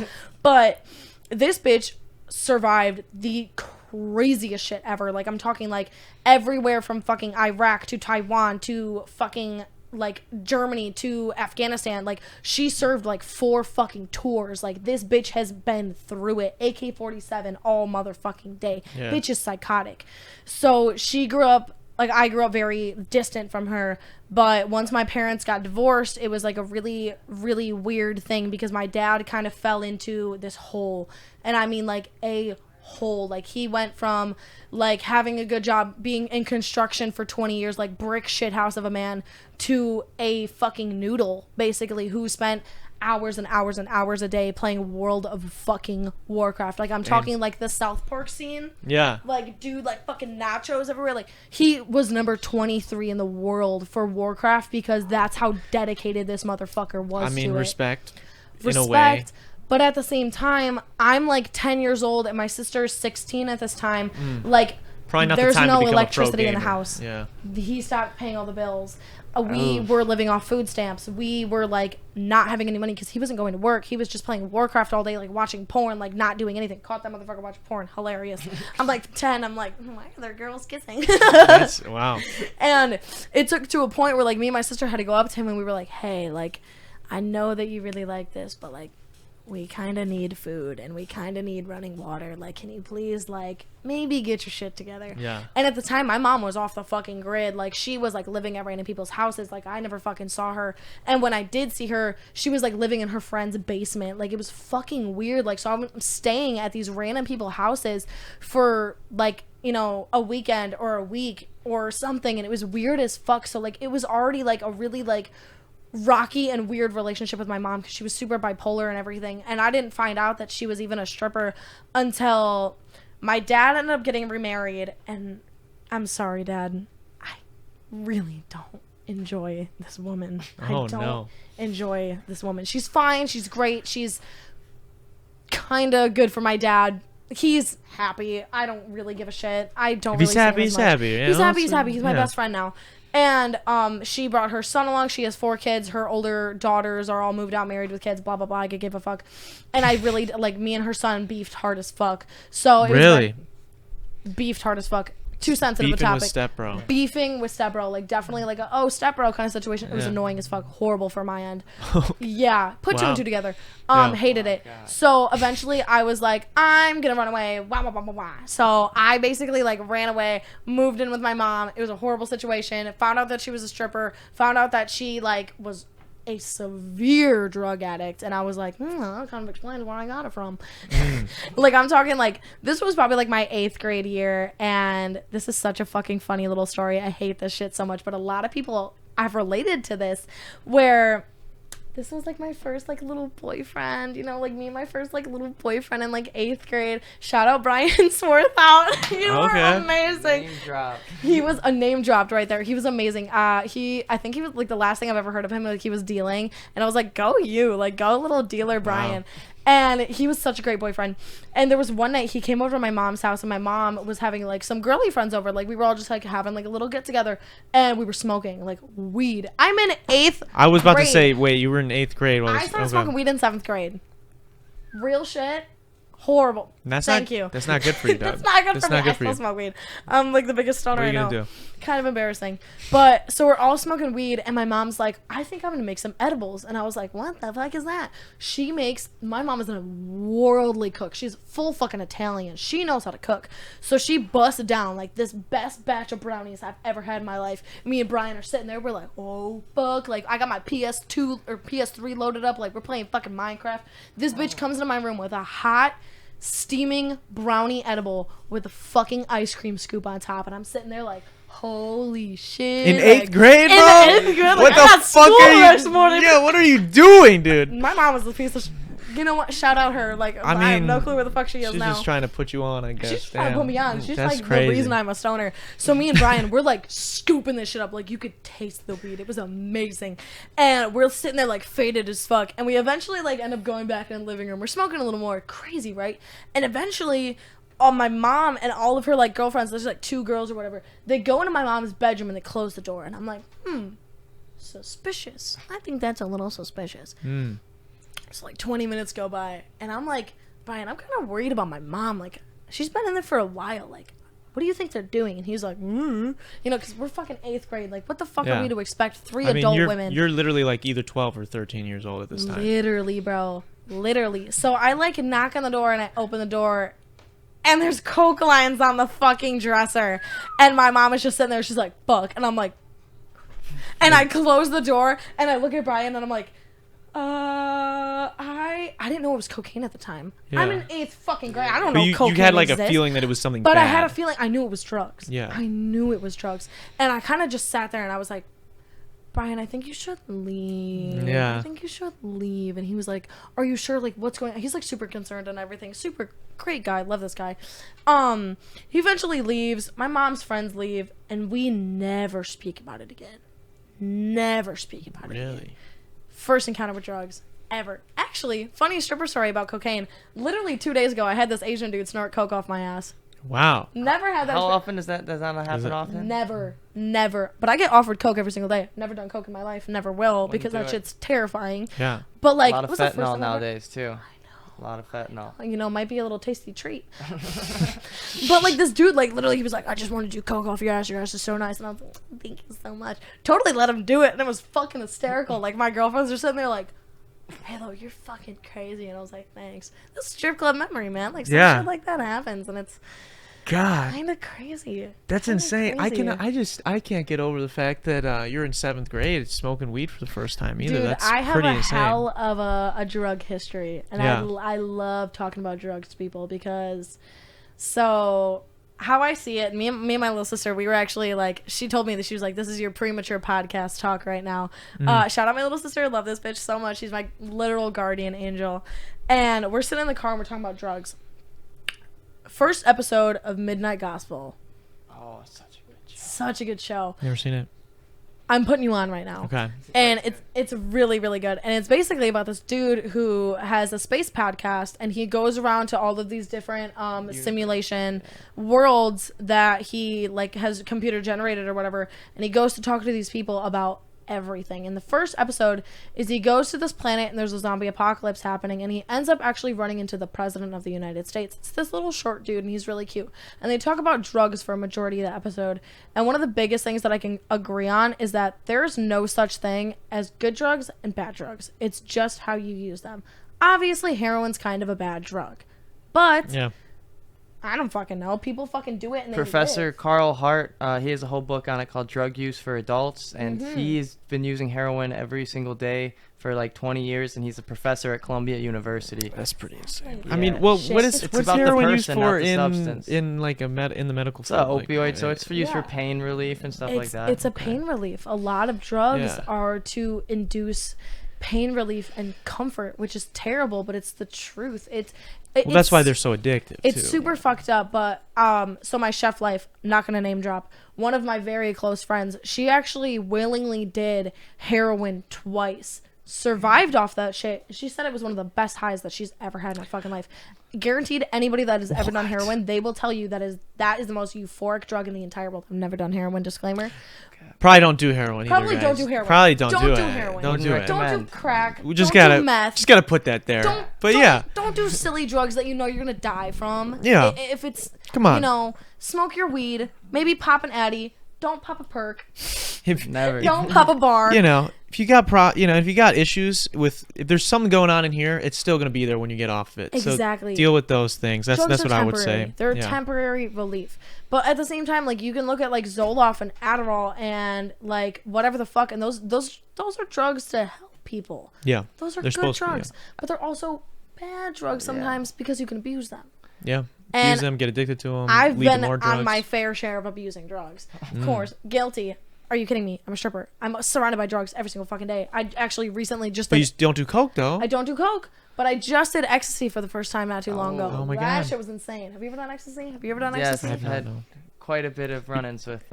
But this bitch survived the craziest shit ever. Like I'm talking like everywhere from fucking Iraq to Taiwan to fucking like Germany to Afghanistan. Like she served like 4 fucking tours. Like this bitch has been through it. AK-47 all motherfucking day. Yeah. Bitch is psychotic. So she grew up, like I grew up very distant from her, but once my parents got divorced, it was like a really really weird thing, because my dad kind of fell into this hole, and I mean like a hole. Like he went from like having a good job being in construction for 20 years, like brick shit house of a man, to a fucking noodle basically who spent hours and hours and hours a day playing World of fucking Warcraft. Like I'm talking like the South Park scene. Yeah. Like dude, like fucking nachos everywhere. Like he was number 23 in the world for Warcraft, because that's how dedicated this motherfucker was. I mean, to respect. it. In a way. But at the same time, I'm like 10 years old and my sister's 16 at this time. Like Probably not there's the time to no become electricity a pro in the gamer. house. Yeah. He stopped paying all the bills. We were living off food stamps. We were like not having any money because he wasn't going to work. He was just playing Warcraft all day, like watching porn, like not doing anything. Caught that motherfucker watching porn. Hilarious. I'm like 10. I'm like, why are there girls kissing? That's wow. And it took to a point where like me and my sister had to go up to him and we were like, hey, like I know that you really like this, but like we kind of need food and we kind of need running water. Like, can you please, like, maybe get your shit together? Yeah. And at the time, my mom was off the fucking grid. Like, she was, like, living at random people's houses. Like, I never fucking saw her. And when I did see her, she was, like, living in her friend's basement. Like, it was fucking weird. Like, so I'm staying at these random people's houses for, like, you know, a weekend or a week or something. And it was weird as fuck. So, like, it was already, like, a really, like, rocky and weird relationship with my mom because she was super bipolar and everything. And I didn't find out that she was even a stripper until my dad ended up getting remarried. And I'm sorry, Dad, I really don't enjoy this woman. Oh, I don't no. enjoy this woman. She's fine. She's great. She's kind of good for my dad. He's happy. I don't really give a shit. I don't really He's happy, see him he's as much. happy. You He's know? happy. He's happy. He's my Yeah. best friend now. And she brought her son along. She has 4 kids. Her older daughters are all moved out, married with kids, blah, blah, blah. I could give a fuck. And I really, like, me and her son beefed hard as fuck. So it Really? was beefed hard as fuck. Too sensitive a Beefing topic. with stepbro. Beefing with stepbro. Like, definitely like a, oh, stepbro kind of situation. It was Yeah. annoying as fuck. Horrible for my end. Yeah. Put 2 Wow. and 2 together. Yeah. Hated it. So eventually I was like, I'm gonna run away. Wah, wah, wah, wah, wah. So I basically like ran away, moved in with my mom. It was a horrible situation. Found out that she was a stripper. Found out that she like was a severe drug addict, and I was like, that kind of explains where I got it from. Like, I'm talking, like, this was probably like my 8th grade year, and this is such a fucking funny little story. I hate this shit so much, but a lot of people I've related to this, where this was like my first like little boyfriend, you know, like me and my first like little boyfriend in like 8th grade. Shout out Brian Swarthout. You were amazing. Name drop. He was a name dropped right there. He was amazing. I think he was like the last thing I've ever heard of him. Like, he was dealing, and I was like, go you, like, go little dealer Brian. Wow. And he was such a great boyfriend. And there was one night he came over to my mom's house, and my mom was having like some girly friends over. Like, we were all just like having like a little get together, and we were smoking like weed. I'm in 8th I was about grade. to say, wait, you were in 8th grade. I started smoking weed in 7th grade. Real shit. Horrible. Thank you. That's not good for you, Doug. That's not good for me. I still smoke weed. I'm like the biggest stoner I know. What are you gonna do? Kind of embarrassing. But so we're all smoking weed, and my mom's like, I think I'm gonna make some edibles. And I was like, what the fuck is that? My mom is a worldly cook. She's full fucking Italian. She knows how to cook. So she busts down like this best batch of brownies I've ever had in my life. Me and Brian are sitting there. We're like, oh fuck. Like, I got my PS2 or PS3 loaded up. Like, we're playing fucking Minecraft. This bitch comes into my room with a hot, steaming brownie edible with a fucking ice cream scoop on top, and I'm sitting there like, holy shit. In 8th grade, bro? In 8th grade, what the fuck are you? Next morning. Yeah, what are you doing, dude? My mom was a piece of you know what? Shout out her. Like, I have no clue where the fuck she is now. She's just trying to put you on, I guess. She's trying to put me on. She's like crazy. The reason I'm a stoner. So me and Brian, we're like scooping this shit up. Like, you could taste the weed. It was amazing. And we're sitting there like faded as fuck. And we eventually like end up going back in the living room. We're smoking a little more. Crazy, right? And eventually, my mom and all of her like girlfriends, there's like 2 girls or whatever, they go into my mom's bedroom and they close the door. And I'm like, suspicious. I think that's a little suspicious. So like 20 minutes go by, and I'm like, Brian, I'm kind of worried about my mom. Like, she's been in there for a while. Like, what do you think they're doing? And he's like, you know, because we're fucking 8th grade. Like, what the fuck are we to expect? 3 adult women. You're literally like either 12 or 13 years old at this time. Literally, bro. Literally. So I like knock on the door, and I open the door, and there's Coke lines on the fucking dresser. And my mom is just sitting there. She's like, fuck. And I'm like, and I close the door, and I look at Brian, and I'm like, I didn't know it was cocaine at the time. Yeah. I'm in 8th fucking grade. I don't know cocaine you had like exists, a feeling that it was something but bad. I had a feeling. I knew it was drugs. Yeah. I knew it was drugs. And I kind of just sat there, and I was like, Brian, I think you should leave. Yeah. I think you should leave. And he was like, are you sure? Like, what's going on? He's like super concerned and everything. Super great guy. Love this guy. He eventually leaves. My mom's friends leave, and we never speak about it again. Never speak about it again. Really? First encounter with drugs ever. Actually, funny stripper story about cocaine. Literally 2 days ago, I had this Asian dude snort coke off my ass. Wow. Never had that. How often does that not happen often? Never. But I get offered coke every single day. Never done coke in my life. Never will, because that shit's terrifying. Yeah. But like, a lot of fentanyl nowadays too. I know. A lot of fentanyl. You know, might be a little tasty treat. But like, this dude, like, literally, he was like, I just want to do coke off your ass. Your ass is so nice. And I was like, thank you so much. Totally let him do it. And it was fucking hysterical. Like, my girlfriends are sitting there like, Halo, you're fucking crazy. And I was like, thanks. This strip club memory, man. Like, some shit like that happens. And it's kind of crazy. That's insane. Crazy. I can't get over the fact that you're in 7th grade smoking weed for the first time either. Dude, that's I have pretty a insane. hell of a drug history, and I love talking about drugs to people, because so how I see it, me and my little sister, we were actually like, she told me that she was like, this is your premature podcast talk right now. Shout out my little sister. Love this bitch so much. She's my literal guardian angel. And we're sitting in the car and we're talking about drugs. First episode of Midnight Gospel. Oh, such a good show. Such a good show. Never seen it. I'm putting you on right now. Okay. And it's really, really good. And it's basically about this dude who has a space podcast, and he goes around to all of these different simulation worlds that he like has computer generated or whatever, and he goes to talk to these people about everything. And the first episode is he goes to this planet, and there's a zombie apocalypse happening, and he ends up actually running into the president of the United States. It's this little short dude, and he's really cute. And they talk about drugs for a majority of the episode. And one of the biggest things that I can agree on is that there's no such thing as good drugs and bad drugs. It's just how you use them. Obviously, heroin's kind of a bad drug, but I don't fucking know. People fucking do it and Professor live. Carl Hart, he has a whole book on it called Drug Use for Adults, and he's been using heroin every single day for like 20 years, and he's a professor at Columbia University. That's pretty insane. Yeah. I mean, well, Shit. what's about the heroin used person, for not the substance. in like in the medical It's field? an opioid, so it's for use for Yeah. pain relief and stuff like that. It's a pain relief. A lot of drugs Yeah. are to induce pain relief and comfort, which is terrible, but it's the truth. Well, that's why they're so addictive. It's too. super fucked up, but so my chef life, not gonna name drop, one of my very close friends, she actually willingly did heroin twice, survived off that shit. She said it was one of the best highs that she's ever had in her fucking life. Guaranteed, anybody that has ever done heroin, they will tell you that is the most euphoric drug in the entire world. I've never done heroin, disclaimer. Probably don't do heroin. Probably either, don't guys. do heroin. Probably don't do it. heroin. Don't do it. Don't do Recommend. crack. We just don't gotta do meth. just gotta put that there. Don't do silly drugs that you know you're gonna die from. Yeah. If it's, Come on. you know, smoke your weed. Maybe pop an Addy. Don't pop a perk. If, Never. Don't pop a bar. you know, if you got if you got issues with, if there's something going on in here, it's still gonna be there when you get off of it. Exactly. So deal with those things. That's Drugs what are I would temporary. say. They're Yeah. temporary relief. But at the same time, like, you can look at like Zoloft and Adderall and like whatever the fuck, and those are drugs to help people. Yeah. Those are They're good supposed to be, drugs. But they're also bad drugs sometimes because you can abuse them. Yeah. And Use them, get addicted to them. I've lead to been more drugs. on my fair share of abusing drugs. Of course, guilty. Are you kidding me? I'm a stripper. I'm surrounded by drugs every single fucking day. I actually recently just But did. you don't do coke though. I don't do coke, but I just did ecstasy for the first time not too long ago. Oh my That God. shit was insane. Have you ever done ecstasy? Have you ever done Yes, ecstasy? I've had No. quite a bit of run-ins with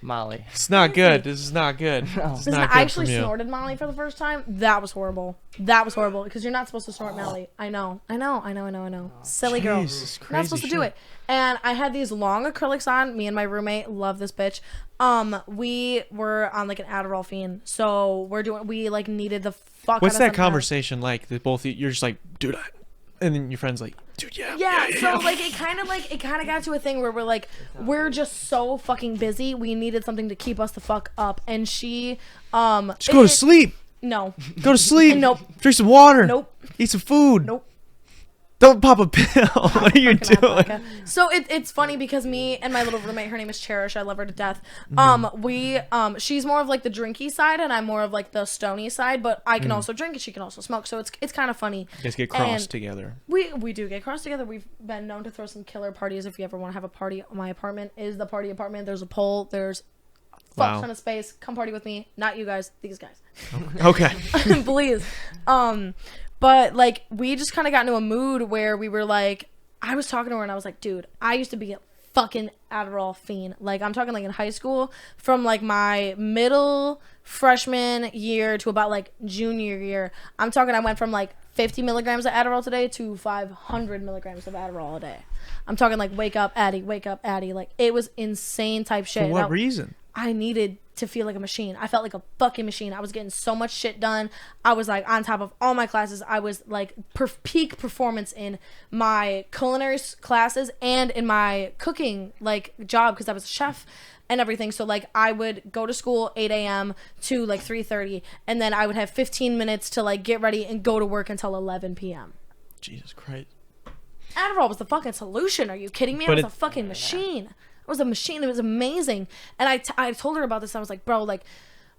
Molly. It's not good. This is not good. It's Listen, not I good actually from you. snorted Molly for the first time. That was horrible. That was horrible because you're not supposed to snort Molly. I know. Silly girl. Jesus, You're not supposed to do crazy it. And I had these long acrylics on. Me and my roommate love this bitch. We were on like an Adderall fiend, so we like needed the fuck. What's out of that something conversation like? That both you're just like, dude, and then your friend's like, dude, yeah. Yeah, so like it kind of got to a thing where we're like, we're just so fucking busy. We needed something to keep us the fuck up, and she Just go to sleep. No, Go to sleep. Nope. Drink some water. Nope. Eat some food. Nope. Don't pop a pill. What are you Fucking doing? Vodka. So it's funny because me and my little roommate, her name is Cherish, I love her to death. She's more of like the drinky side and I'm more of like the stony side, but I can also drink and she can also smoke, so it's kind of funny. You guys get crossed together. We do get crossed together. We've been known to throw some killer parties. If you ever want to have a party, my apartment is the party apartment. There's a pole. There's a fuck ton of space. Come party with me. Not you guys. These guys. Okay. Please. But like we just kind of got into a mood where we were like, I was talking to her and I was like, dude, I used to be a fucking Adderall fiend. Like I'm talking like in high school, from like my middle freshman year to about like junior year. I'm talking I went from like 50 milligrams of Adderall today to 500 milligrams of Adderall a day. I'm talking like wake up Addy. Like it was insane type shit. For what reason? I needed to feel like a machine. I felt like a fucking machine. I was getting so much shit done. I was like on top of all my classes. I was like peak performance in my culinary classes and in my cooking like job because I was a chef and everything. So like I would go to school 8 a.m. to like 3:30 and then I would have 15 minutes to like get ready and go to work until 11 p.m. Jesus Christ. Adderall was the fucking solution. Are you kidding me? But I was a fucking machine. I was a machine. It was amazing. And I told her about this. I was like, bro, like,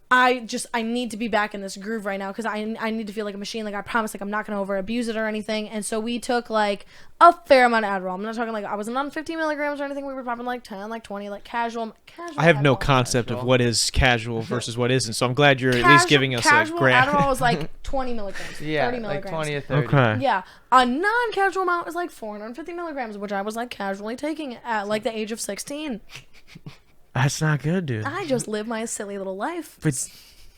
I need to be back in this groove right now because I need to feel like a machine. Like, I promise, like, I'm not going to over abuse it or anything. And so we took, like, a fair amount of Adderall. I'm not talking, like, I wasn't on 50 milligrams or anything. We were popping, like, 10, like, 20, like, casual I have no Adderall. concept of what is casual versus what isn't, so I'm glad you're at least giving us a casual graph. Adderall was, like, 20 milligrams, Yeah, 30 like milligrams. 20 or 30. Okay. Yeah, a non-casual amount is like 450 milligrams, which I was like casually taking at like the age of 16. That's not good, dude. I just live my silly little life.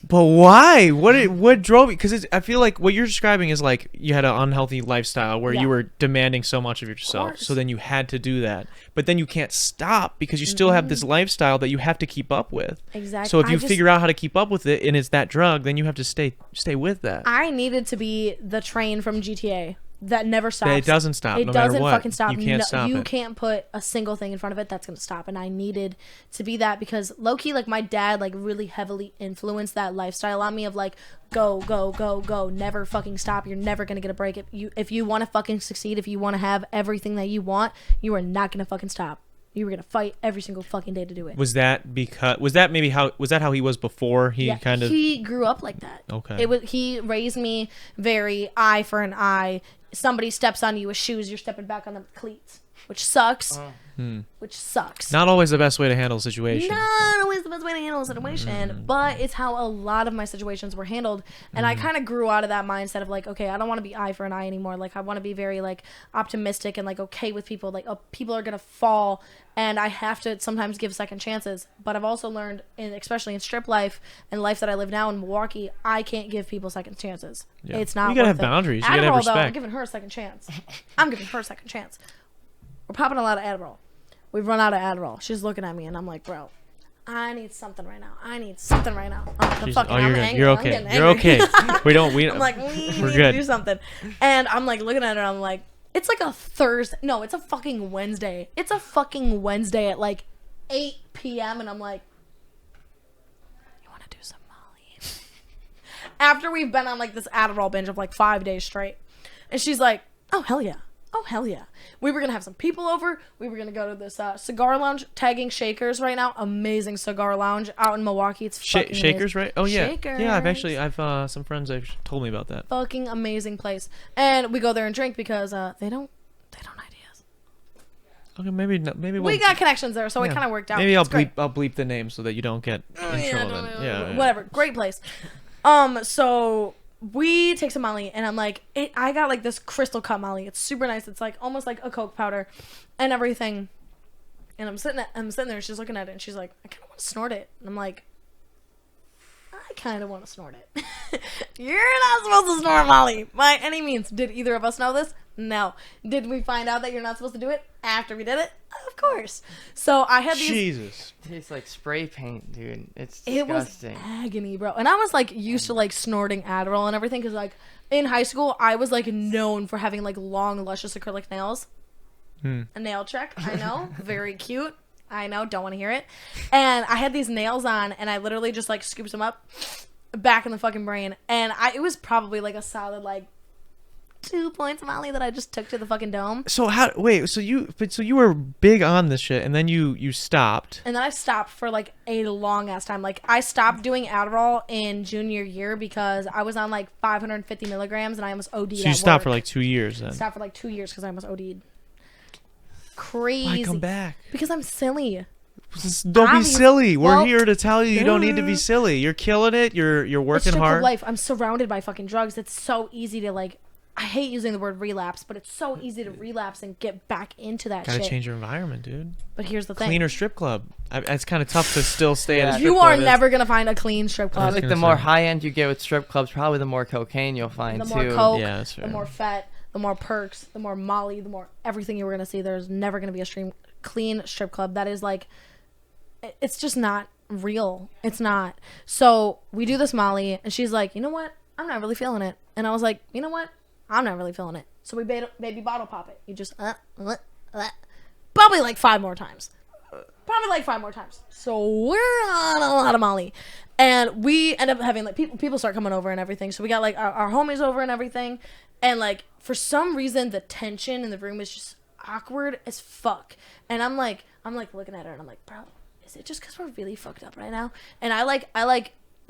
But why? What drove you? Because I feel like what you're describing is like you had an unhealthy lifestyle where Yeah. you were demanding so much of yourself. course. So then you had to do that. But then you can't stop because you still have this lifestyle that you have to keep up with. Exactly. So if I you just- figure out how to keep up with it and it's that drug, then you have to stay with that. I needed to be the train from GTA. that never stops. It doesn't stop. It no doesn't matter what. fucking stop. You can't stop You it. can't put a single thing in front of it that's gonna stop. And I needed to be that because low key, like my dad, like really heavily influenced that lifestyle on me of like go, go, go, go, never fucking stop. You're never gonna get a break. If you want to fucking succeed, if you want to have everything that you want, you are not gonna fucking stop. You were gonna fight every single fucking day to do it. Was that how he was before he kind of? He grew up like that. Okay. He raised me very eye for an eye. Somebody steps on you with shoes, you're stepping back on them with cleats, which sucks. Which sucks. Not always the best way to handle a situation. Not always the best way to handle a situation, but it's how a lot of my situations were handled. And I kind of grew out of that mindset of like, okay, I don't want to be eye for an eye anymore. Like I want to be very like optimistic and like okay with people. Like people are gonna fall, and I have to sometimes give second chances. But I've also learned, especially in strip life and life that I live now in Milwaukee, I can't give people second chances. Yeah. It's not. You gotta worth have boundaries. You Adderall, gotta have though, I'm respect. giving her a second chance. I'm giving her a second chance. We're popping a lot of Adderall. We've run out of Adderall. She's looking at me, and I'm like, bro, I need something right now. I need something right now. I'm angry. You're I'm okay. getting You're angry. okay. I'm like, we we're need good. to do something. And I'm like looking at her, and I'm like, it's like a Thursday. No, it's a fucking Wednesday. It's a fucking Wednesday at like 8 p.m. And I'm like, you want to do some Molly? After we've been on like this Adderall binge of like 5 days straight. And she's like, oh, hell yeah. Oh, hell yeah. We were going to have some people over. We were going to go to this cigar lounge, tagging Shakers right now. Amazing cigar lounge out in Milwaukee. It's fucking Shakers, amazing. right? Oh, yeah. Shakers. Yeah, I've some friends have told me about that. Fucking amazing place. And we go there and drink because they don't ideas. Okay, maybe We got connections there, so it kind of worked out. Maybe It's great. I'll bleep the name so that you don't get in trouble then. Yeah. Whatever. Great place. So we take some Molly, and I'm like, I got like this crystal cut Molly. It's super nice. It's like almost like a Coke powder and everything. And I'm sitting there. She's looking at it, and she's like, I kind of want to snort it. And I'm like, I kind of want to snort it. You're not supposed to snort Molly by any means. Did either of us know this? No. Did we find out that you're not supposed to do it after we did it? Of course. So I had these. Jesus. It tastes like spray paint, dude. It's It was disgusting. agony, bro. And I was like used to like snorting Adderall and everything because like in high school I was like known for having like long, luscious acrylic nails. A nail check, I know, very cute. I know, don't want to hear it. And I had these nails on, and I literally just like scooped them up back in the fucking brain. And it was probably like a solid like 2 points of Molly that I just took to the fucking dome. So so you were big on this shit, and then you stopped. And then I stopped for like a long ass time. Like I stopped doing Adderall in junior year because I was on like 550 milligrams and I almost OD'd. So you stopped for like 2 years then. Stopped for like 2 years because I almost OD'd. Crazy. Why come back? Because I'm silly. Don't be silly. We're Well, here to tell you don't need to be silly. You're killing it. You're It's working strip hard. club life. I'm surrounded by fucking drugs. It's so easy to like. I hate using the word relapse, but it's so easy to relapse and get back into that Gotta shit. change your environment, dude. But here's the thing. Cleaner strip club. It's kind of tough to still stay at a strip You club. are never gonna find a clean strip I club. feel like gonna the more say. high end you get with strip clubs, probably the more cocaine you'll find The too. more coke, Yeah, that's the fair. more fat, the more perks, the more Molly, the more everything you were gonna see. There's never gonna be a clean strip club that is like, it's just not real. It's not. So we do this Molly, and she's like, you know what? I'm not really feeling it. And I was like, you know what? I'm not really feeling it. So we baby bottle pop it. You just probably like 5 more times. So we're on a lot of Molly, and we end up having like people start coming over and everything. So we got like our homies over and everything, and like for some reason the tension in the room is just awkward as fuck. And I'm like looking at her, and I'm like, bro, is it just because we're really fucked up right now? And I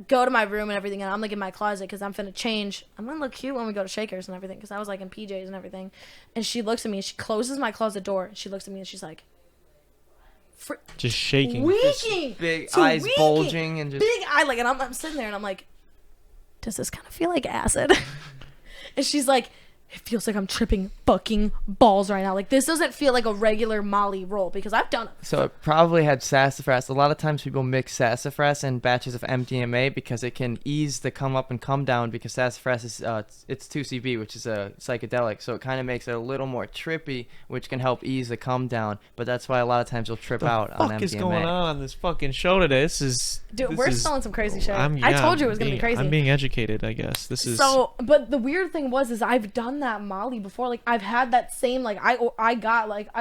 go to my room and everything, and I'm like in my closet because I'm finna change. I'm gonna look cute when we go to Shakers and everything because I was like in PJs and everything. And she looks at me, and she closes my closet door, and she looks at me, and she's like, just shaking. Weaking, Big so eyes weaking. bulging and just Big eye, like, and I'm sitting there, and I'm like, does this kind of feel like acid? And she's like, it feels like I'm tripping fucking balls right now. Like, this doesn't feel like a regular Molly roll because I've done it. So it probably had sassafras. A lot of times people mix sassafras and batches of MDMA because it can ease the come up and come down because sassafras is it's 2CB, which is a psychedelic. So it kind of makes it a little more trippy, which can help ease the come down. But that's why a lot of times you'll trip out on MDMA. What is going on this fucking show today? Dude, we're selling some crazy shit. I told you it was going to be crazy. I'm being educated, I guess. This is So, but the weird thing is I've done done that Molly before. Like I've had that same like I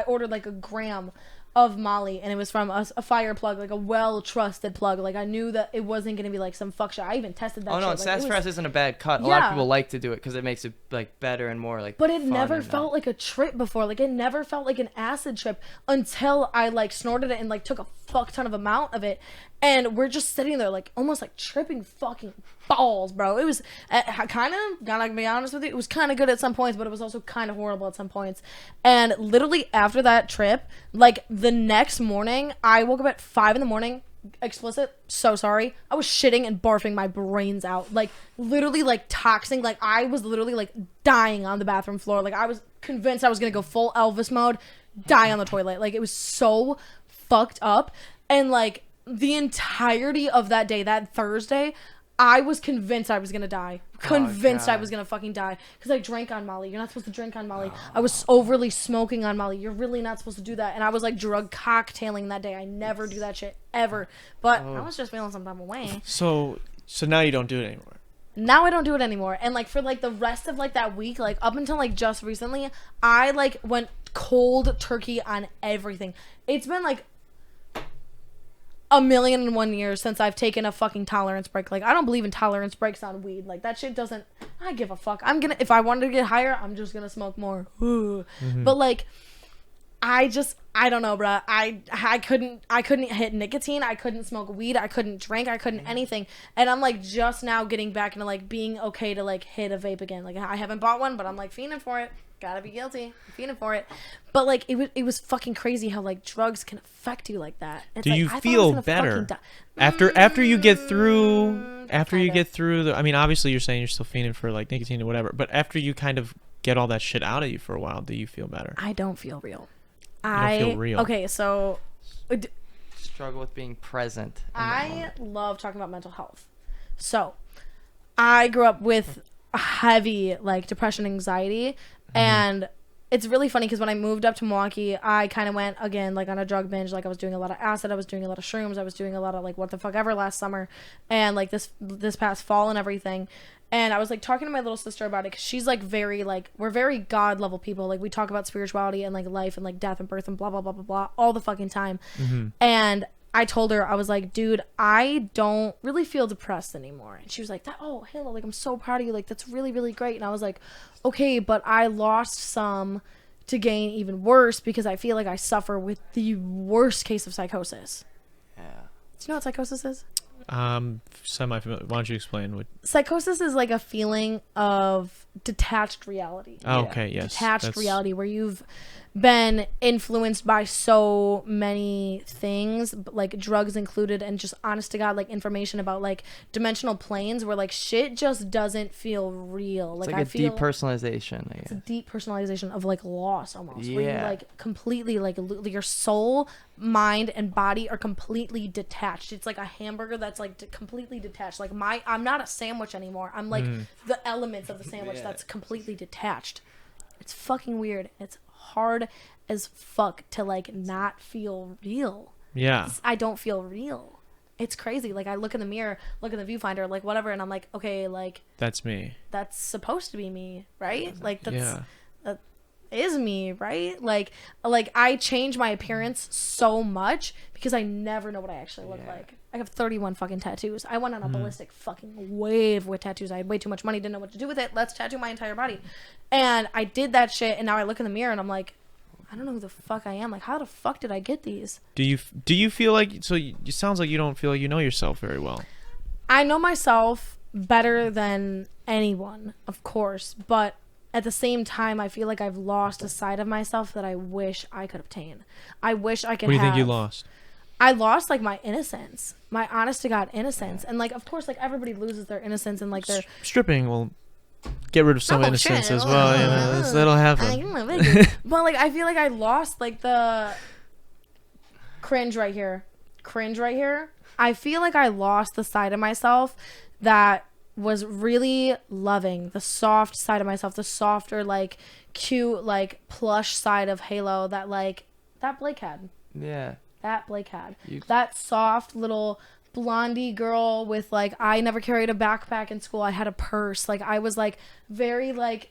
ordered like a gram of Molly, and it was from a fire plug, like a well trusted plug. Like I knew that it wasn't gonna be like some fuck shit. I even tested that. Oh no, shit. Like, sassafras isn't a bad cut. A lot of people like to do it because it makes it like better and more like. But it never felt like a trip before. Like it never felt like an acid trip until I like snorted it and like took a fuck ton of amount of it, and we're just sitting there like almost like tripping fucking balls, bro. It was kind of, gotta be honest with you, it was kind of good at some points, but it was also kind of horrible at some points. And literally after that trip, like the next morning, I woke up at 5 a.m. Explicit, so sorry, I was shitting and barfing my brains out, like literally like toxing. Like I was literally like dying on the bathroom floor. Like I was convinced I was gonna go full Elvis mode, die on the toilet. Like it was so fucked up. And like the entirety of that day, that Thursday, I was convinced I was gonna die. Convinced I was gonna fucking die. Because I drank on Molly. You're not supposed to drink on Molly. I was overly smoking on Molly. You're really not supposed to do that. And I was like drug cocktailing that day. I never do that shit ever. But I was just feeling some type of way. So now you don't do it anymore. Now I don't do it anymore. And like for like the rest of like that week, like up until like just recently, I like went cold turkey on everything. It's been like 1,000,001 years since I've taken a fucking tolerance break. Like I don't believe in tolerance breaks on weed. Like that shit doesn't, I give a fuck. If I wanted to get higher, I'm just gonna smoke more. But like I don't know, bruh. I couldn't hit nicotine. I couldn't smoke weed. I couldn't drink. I couldn't anything. And I'm like just now getting back into like being okay to like hit a vape again. Like I haven't bought one, but I'm like fiending for it. Gotta be guilty. I'm fiending for it. But like it was fucking crazy how like drugs can affect you like that. It's Do like, you I feel better after you get through the? I mean, obviously you're saying you're still fiending for like nicotine or whatever, but after you kind of get all that shit out of you for a while, do you feel better? I don't feel real. You don't feel real. Okay, so struggle with being present. I love talking about mental health. So I grew up with heavy like depression, anxiety, and it's really funny because when I moved up to Milwaukee, I kind of went again like on a drug binge. Like I was doing a lot of acid, I was doing a lot of shrooms, I was doing a lot of like what the fuck ever last summer, and like this past fall and everything. And I was like talking to my little sister about it because she's like very like, we're very God level people. Like we talk about spirituality and like life and like death and birth and blah blah blah blah blah all the fucking time. And I told her, I was like, dude, I don't really feel depressed anymore. And she was like, oh, Halo, like, I'm so proud of you. Like, that's really, really great. And I was like, okay, but I lost some to gain even worse because I feel like I suffer with the worst case of psychosis. Yeah. Do you know what psychosis is? Semi-familiar. Why don't you explain what? Psychosis is like a feeling of detached reality. Oh, okay, yes. Detached reality where you've been influenced by so many things, like drugs included, and just honest to God, like information about like dimensional planes where like shit just doesn't feel real. It's like I a feel depersonalization. It's a depersonalization of like loss almost. Yeah. Where you like completely like your soul, mind, and body are completely detached. It's like a hamburger that's like completely detached. Like I'm not a sandwich anymore. I'm like the elements of the sandwich that's completely detached. It's fucking weird. It's hard as fuck to like not feel real. Yeah. I don't feel real. It's crazy. Like I look in the mirror, look in the viewfinder, like whatever, and I'm like, okay, like that's me. That's supposed to be me, right? Like that is me, right? Like I change my appearance so much because I never know what I actually look like. I have 31 fucking tattoos. I went on a ballistic fucking wave with tattoos. I had way too much money, didn't know what to do with it. Let's tattoo my entire body. And I did that shit, and now I look in the mirror and I'm like, I don't know who the fuck I am. Like, how the fuck did I get these? Do you feel like, so it sounds like you don't feel like you know yourself very well. I know myself better than anyone, of course, but at the same time, I feel like I've lost a side of myself that I wish I could obtain. I wish I could have. What do you think you lost? I lost like my innocence, my honest to God innocence. And like, of course, like everybody loses their innocence and like their stripping will get rid of some innocence as well. You know, that'll happen. But like, I feel like I lost like the cringe right here. I feel like I lost the side of myself that was really loving, the soft side of myself, the softer, like cute, like plush side of Halo that like that Blake had. Yeah. That Blake had. That soft little blondie girl with like, I never carried a backpack in school. I had a purse. Like I was like very like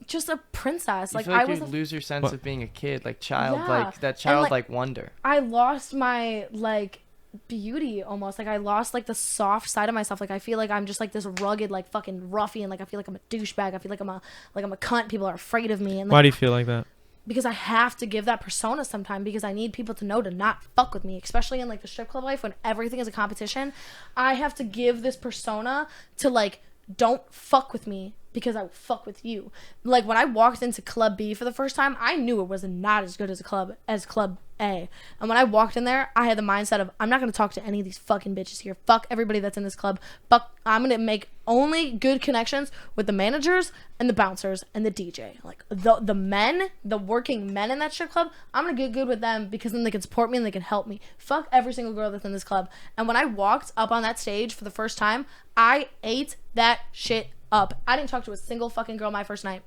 just a princess. Like, feel like I was you lose your sense What? of being a kid, like child, Yeah. like that And, childlike wonder. I lost my like beauty almost. Like, I lost like the soft side of myself. Like, I feel like I'm just like this rugged, like fucking ruffian. Like, I feel like I'm a douchebag. I feel like I'm a cunt. People are afraid of me. And like, Why do you feel like that? because I have to give that persona sometime, because I need people to know to not fuck with me, especially in like the strip club life when everything is a competition. I have to give this persona to like, don't fuck with me because I will fuck with you. Like, when I walked into Club B for the first time, I knew it was not as good as Club A. And when I walked in there, I had the mindset of, I'm not going to talk to any of these fucking bitches here. Fuck everybody that's in this club. Fuck, I'm going to make only good connections with the managers and the bouncers and the DJ. Like, the men, the working men in that strip club, I'm going to get good with them because then they can support me and they can help me. Fuck every single girl that's in this club. And when I walked up on that stage for the first time, I ate that shit up. I didn't talk to a single fucking girl my first night.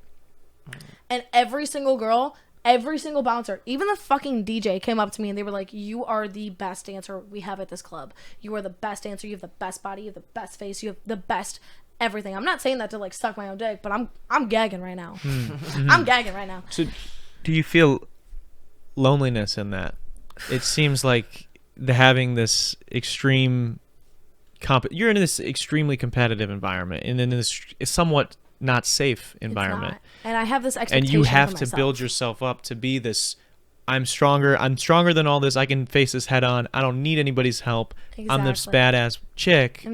And every single girl, every single bouncer, even the fucking DJ came up to me and they were like, you are the best dancer we have at this club. You are the best dancer. You have the best body. You have the best face. You have the best everything. I'm not saying that to like suck my own dick, but I'm gagging right now. I'm gagging right now. So do you feel loneliness in that? It seems like having this extreme you're in this extremely competitive environment and in this somewhat not safe environment. It's not. And I have this expectation and you have for to myself. build yourself up to be this, I'm stronger than all this, I can face this head on, I don't need anybody's help. I'm this Exactly. badass chick.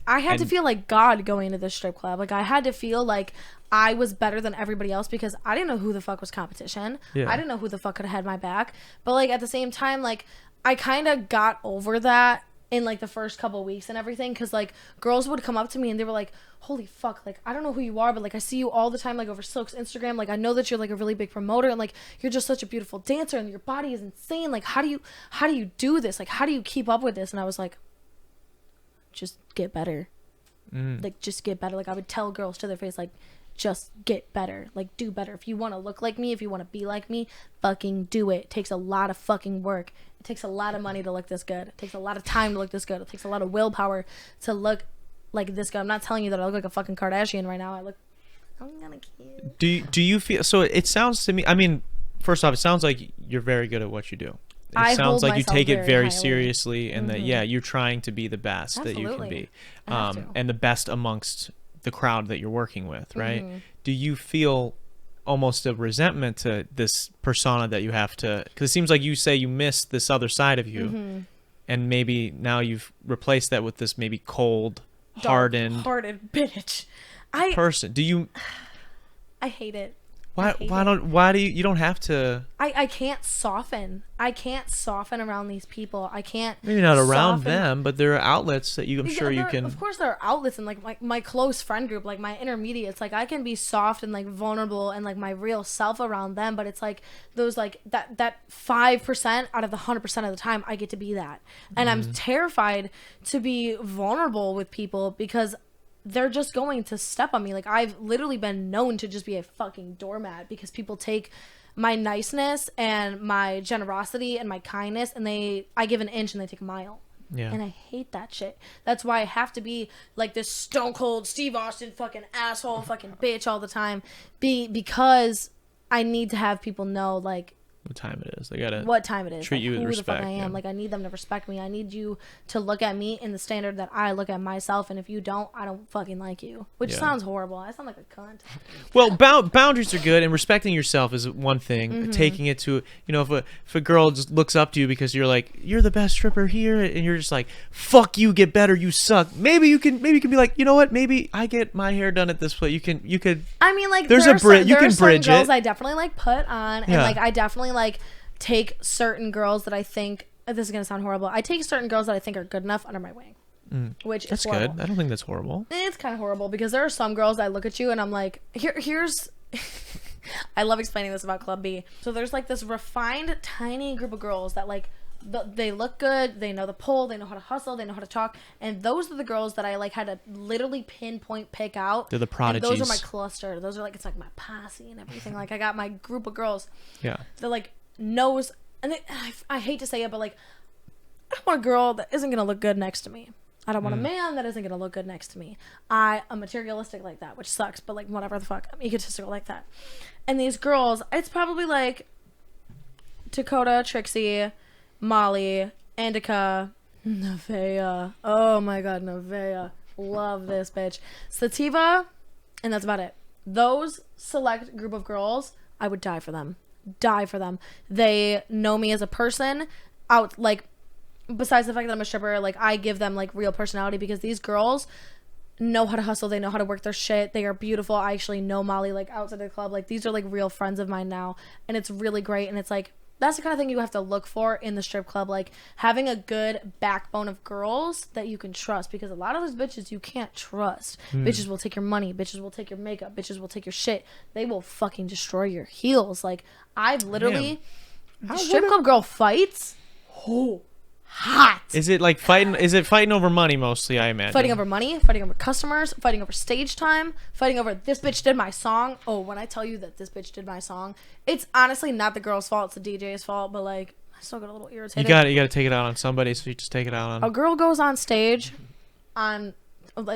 I had to And- feel like God going to this strip club. Like, I had to feel like I was better than everybody else because I didn't know who the fuck was competition. Yeah. I didn't know who the fuck could have had my back. But like, at the same time, like, I kind of got over that in like the first couple weeks and everything, because like girls would come up to me and they were like, holy fuck, like, I don't know who you are, but like I see you all the time, like over Silk's Instagram, like I know that you're like a really big promoter and like you're just such a beautiful dancer and your body is insane, like how do you do this, like how do you keep up with this? And I was like, just get better. Like, just get better. Like, I would tell girls to their face, like, just get better. Like, do better. If you want to look like me, if you want to be like me, fucking do it. It takes a lot of fucking work. It takes a lot of money to look this good. It takes a lot of time to look this good. It takes a lot of willpower to look like this good. I'm not telling you that I look like a fucking Kardashian right now. I'm kind of cute. Do you feel, so it sounds to me, I mean, first off, it sounds like you're very good at what you do. It I sounds hold like you myself take it very highly. seriously and that, yeah, you're trying to be the best that you can Absolutely. be. I have to. And the best amongst the crowd that you're working with, right? Do you feel almost a resentment to this persona that you have to, because it seems like you say you miss this other side of you, and maybe now you've replaced that with this maybe cold, hardened Hearted bitch. person. Do you, I hate it. why do you don't have to, I can't soften. I can't soften around these people. I can't. maybe not around soften- them, but there are outlets that I'm sure you can. Of course, there are outlets and like my close friend group, like my intermediates. Like, I can be soft and like vulnerable and like my real self around them. But it's like those like that 5% out of the 100% of the time, I get to be that, and I'm terrified to be vulnerable with people because they're just going to step on me. Like, I've literally been known to just be a fucking doormat because people take my niceness and my generosity and my kindness and I give an inch and they take a mile. Yeah. And I hate that shit. That's why I have to be like this stone cold Steve Austin fucking asshole fucking bitch all the time. Because I need to have people know like What time it is? They gotta what time it is, treat like, you with who respect. the fuck I am. yeah. Like, I need them to respect me. I need you to look at me in the standard that I look at myself. And if you don't, I don't fucking like you. Which Yeah. sounds horrible. I sound like a cunt. Well, boundaries are good, and respecting yourself is one thing. Taking it to, if a girl just looks up to you because you're like, you're the best stripper here, and you're just like, fuck you, get better, you suck. Maybe you can be like, you know what? Maybe I get my hair done at this place. You could. I mean, like, There's there a are bridge- some- you there can are certain bridge girls it. I definitely like put on, and Yeah. like I definitely like take certain girls that I think, this is gonna sound horrible, I take certain girls that I think are good enough under my wing, which That's is horrible. good. I don't think that's horrible. It's kind of horrible because there are some girls that look at you and I'm like, here's I love explaining this about Club B. So there's like this refined tiny group of girls that like they look good, they know the pole, they know how to hustle, they know how to talk, and those are the girls that I like had to literally pinpoint pick out. They're the And those are my prodigies. cluster. Those are like, it's like my posse and everything. Like, I got my group of girls Yeah. that like knows, and I hate to say it, but like, I want a girl that isn't gonna look good next to me. I don't want a man that isn't gonna look good next to me. I am materialistic like that, which sucks, but like whatever the fuck. I'm egotistical like that. And these girls, it's probably like Dakota, Trixie, Molly, Indica, Nevaeh. Oh my god, Nevaeh. Love this bitch. Sativa, and that's about it. Those select group of girls, I would die for them. Die for them. They know me as a person. Out, like, besides the fact that I'm a stripper, like, I give them like real personality, because these girls know how to hustle. They know how to work their shit. They are beautiful. I actually know Molly like outside the club. Like, these are like real friends of mine now, and it's really great. And it's like, that's the kind of thing you have to look for in the strip club, like having a good backbone of girls that you can trust, because a lot of those bitches you can't trust. Bitches will take your money, bitches will take your makeup, bitches will take your shit. They will fucking destroy your heels. Like, I've literally strip club girl fights. Oh, hot. Is it like fighting? Is it fighting over money mostly? I imagine fighting over money, fighting over customers, fighting over stage time, fighting over this bitch did my song. Oh, when I tell you that this bitch did my song, it's honestly not the girl's fault, it's the DJ's fault. But like, I still get a little irritated. You got to take it out on somebody, so you just take it out on. A girl goes on stage,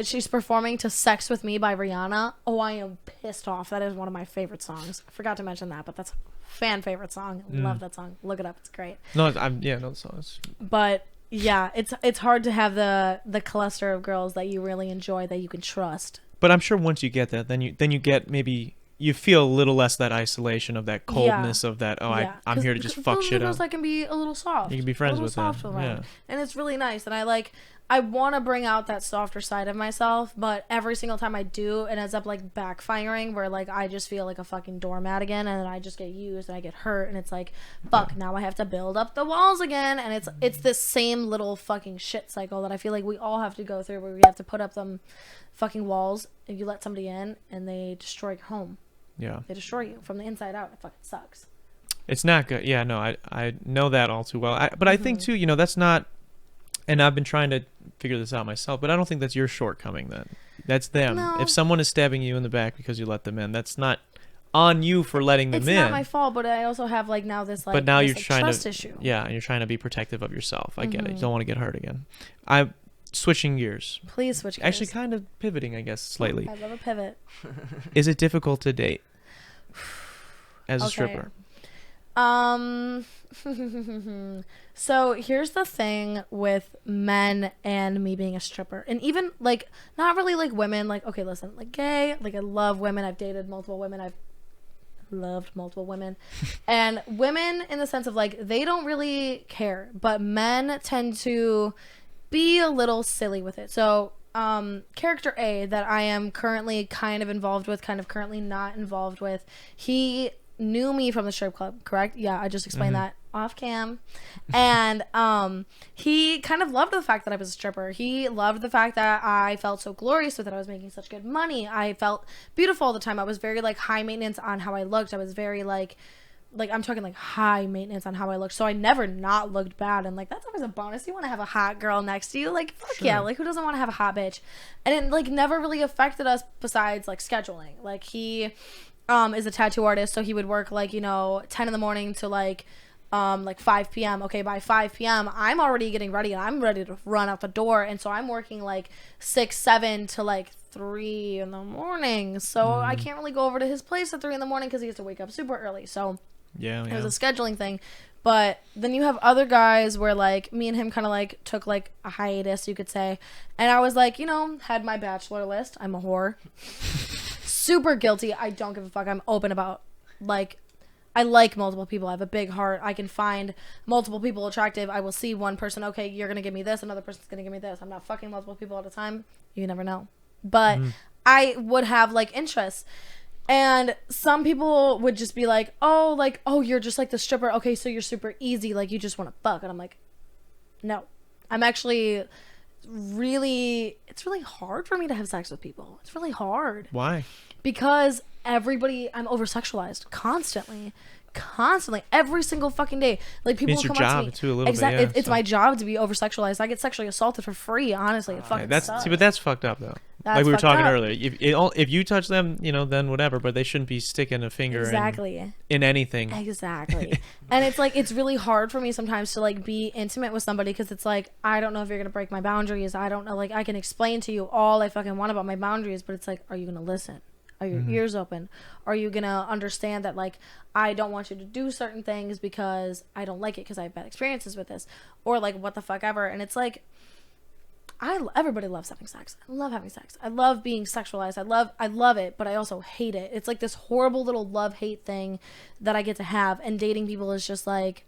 she's performing to "Sex with Me" by Rihanna. Oh, I am pissed off. That is one of my favorite songs. I forgot to mention that, but that's fan favorite song. Love that song. Look it up. It's great. No, the songs. But yeah, it's hard to have the cluster of girls that you really enjoy, that you can trust. But I'm sure once you get that, then you get, maybe you feel a little less that isolation of that coldness of that. Oh, yeah. I'm here to just fuck shit up. Girls that can be a little soft. You can be friends with them. Yeah. And it's really nice. And I want to bring out that softer side of myself, but every single time I do, it ends up like backfiring, where like I just feel like a fucking doormat again, and then I just get used and I get hurt, and it's like, fuck, now I have to build up the walls again. And it's this same little fucking shit cycle that I feel like we all have to go through, where we have to put up them fucking walls, and you let somebody in and they destroy your home. Yeah. They destroy you from the inside out. It fucking sucks. It's not good. Yeah, no, I know that all too well. But I think too, that's not, and I've been trying to figure this out myself, but I don't think that's your shortcoming then. That's them. No. If someone is stabbing you in the back because you let them in, that's not on you for letting them in. It's not my fault, but I also have like now this like, but now this, you're like, trying trust to, issue. Yeah, and you're trying to be protective of yourself. I get it. You don't want to get hurt again. I'm switching gears. Please switch gears. Actually, kind of pivoting, I guess, slightly. I love a pivot. Is it difficult to date as a stripper? So here's the thing with men and me being a stripper, and even like not really like women, like, okay, listen, like gay, like I love women, I've dated multiple women, I've loved multiple women, and women in the sense of like they don't really care, but men tend to be a little silly with it. So character A that I am currently kind of involved with, kind of currently not involved with, he knew me from the strip club, correct? Yeah, I just explained that off cam. And he kind of loved the fact that I was a stripper. He loved the fact that I felt so glorious with it. I was making such good money. I felt beautiful all the time. I was very like high maintenance on how I looked. I was very like I'm talking like high maintenance on how I looked. So I never not looked bad. And like that's always a bonus. You want to have a hot girl next to you. Like fuck yeah. Like who doesn't want to have a hot bitch? And it like never really affected us besides like scheduling. Like he is a tattoo artist, so he would work like 10 in the morning to like 5 p.m. Okay, by 5 p.m. I'm already getting ready and I'm ready to run out the door, and so I'm working like 6, 7 to like 3 in the morning. So I can't really go over to his place at 3 in the morning because he has to wake up super early. So yeah, it was a scheduling thing. But then you have other guys where like me and him kind of like took like a hiatus, you could say, and I was like had my bachelor list. I'm a whore. Super guilty. I don't give a fuck. I'm open about like I like multiple people. I have a big heart. I can find multiple people attractive. I will see one person, okay, you're gonna give me this, another person's gonna give me this. I'm not fucking multiple people at a time. You never know. But I would have like interests. And some people would just be like, oh, you're just like the stripper. Okay, so you're super easy. Like you just want to fuck. And I'm like, no. I'm actually it's really hard for me to have sex with people. It's really hard. Why? Because I'm over sexualized constantly. constantly, every single fucking day. Like people It's will your come up job to me. too, a little bit. Yeah, It's my job to be over sexualized. I get sexually assaulted for free. Honestly, it fucking sucks. But that's fucked up though. That's like we were fucked talking up. earlier. If you touch them, then whatever. But they shouldn't be sticking a finger in anything. Exactly. And it's like, it's really hard for me sometimes to like be intimate with somebody because it's like, I don't know if you're gonna break my boundaries. I don't know. Like I can explain to you all I fucking want about my boundaries, but it's like, are you gonna listen? Are your ears open? Are you gonna understand that like I don't want you to do certain things because I don't like it because I have bad experiences with this, or like what the fuck ever? And it's like, everybody loves having sex. I love having sex. I love being sexualized. I love it, but I also hate it. It's like this horrible little love-hate thing that I get to have, and dating people is just like,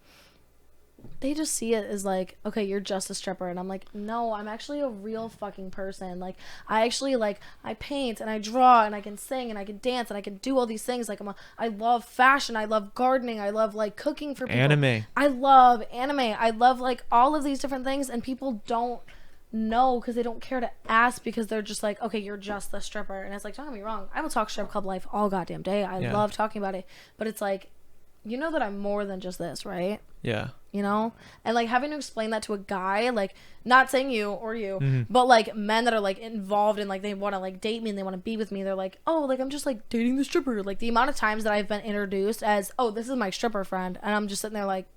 they just see it as like, okay, you're just a stripper. And I'm like, no, I'm actually a real fucking person. Like I actually like, I paint and I draw and I can sing and I can dance and I can do all these things. Like I love fashion. I love gardening. I love like cooking for people. Anime. I love anime. I love like all of these different things, and people don't know because they don't care to ask because they're just like, okay, you're just the stripper. And it's like, don't get me wrong, I will talk strip club life all goddamn day. I love talking about it, but it's like, you know that I'm more than just this, right? Yeah. And like having to explain that to a guy, like not saying you or you, but like men that are like involved in like they want to like date me and they want to be with me, they're like, oh, like I'm just like dating the stripper. Like the amount of times that I've been introduced as, oh, this is my stripper friend, and I'm just sitting there like,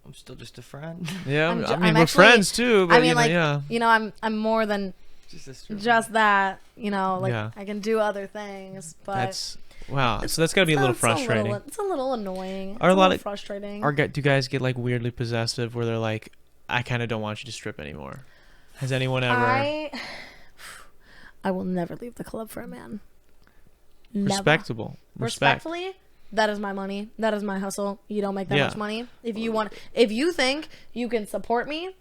I'm still just a friend. Yeah, I'm we're actually, friends too. But I mean, I'm more than just that. Like I can do other things, but that's wow. So that's gotta be a little frustrating. It's a little annoying. Are a lot of frustrating. Do guys get like weirdly possessive where they're like, I kind of don't want you to strip anymore? Has anyone ever? I will never leave the club for a man. Never. Respectfully. That is my money. That is my hustle. You don't make that much money. If you think you can support me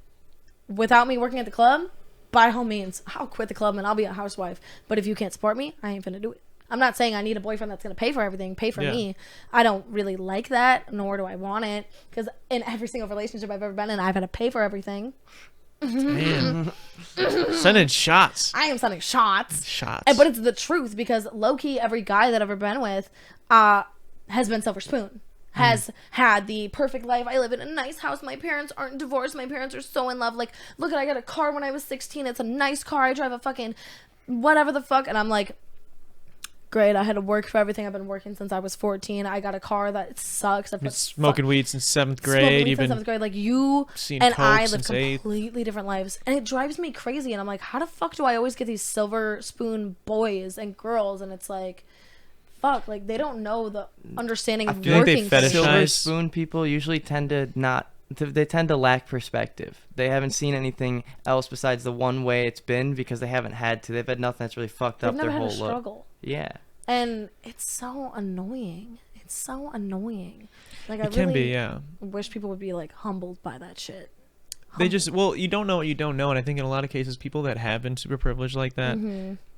without me working at the club, by all means, I'll quit the club and I'll be a housewife. But if you can't support me, I ain't finna do it. I'm not saying I need a boyfriend that's going to pay for everything, pay for me. I don't really like that, nor do I want it. Because in every single relationship I've ever been in, I've had to pay for everything. Man. Sending shots. I am sending shots. But it's the truth, because low-key, every guy that I've ever been with has been silver spoon. Has had the perfect life. I live in a nice house. My parents aren't divorced. My parents are so in love. Like, look, I got a car when I was 16. It's a nice car. I drive a fucking whatever the fuck. And I'm like, great. I had to work for everything. I've been working since I was 14. I got a car that sucks. I've been smoking weed since 7th grade. You've been 7th grade. Like, you and I live completely 8th. different lives. And it drives me crazy. And I'm like, how the fuck do I always get these silver spoon boys and girls? And it's like, fuck, like they don't know the understanding of working. Silver spoon people usually tend to they tend to lack perspective. They haven't seen anything else besides the one way it's been because they haven't had to. They've had nothing that's really fucked up their whole life. Struggle. Yeah. And it's so annoying. It's so annoying. Like I can really be, wish people would be like humbled by that shit. They just, you don't know what you don't know, and I think in a lot of cases, people that have been super privileged like that,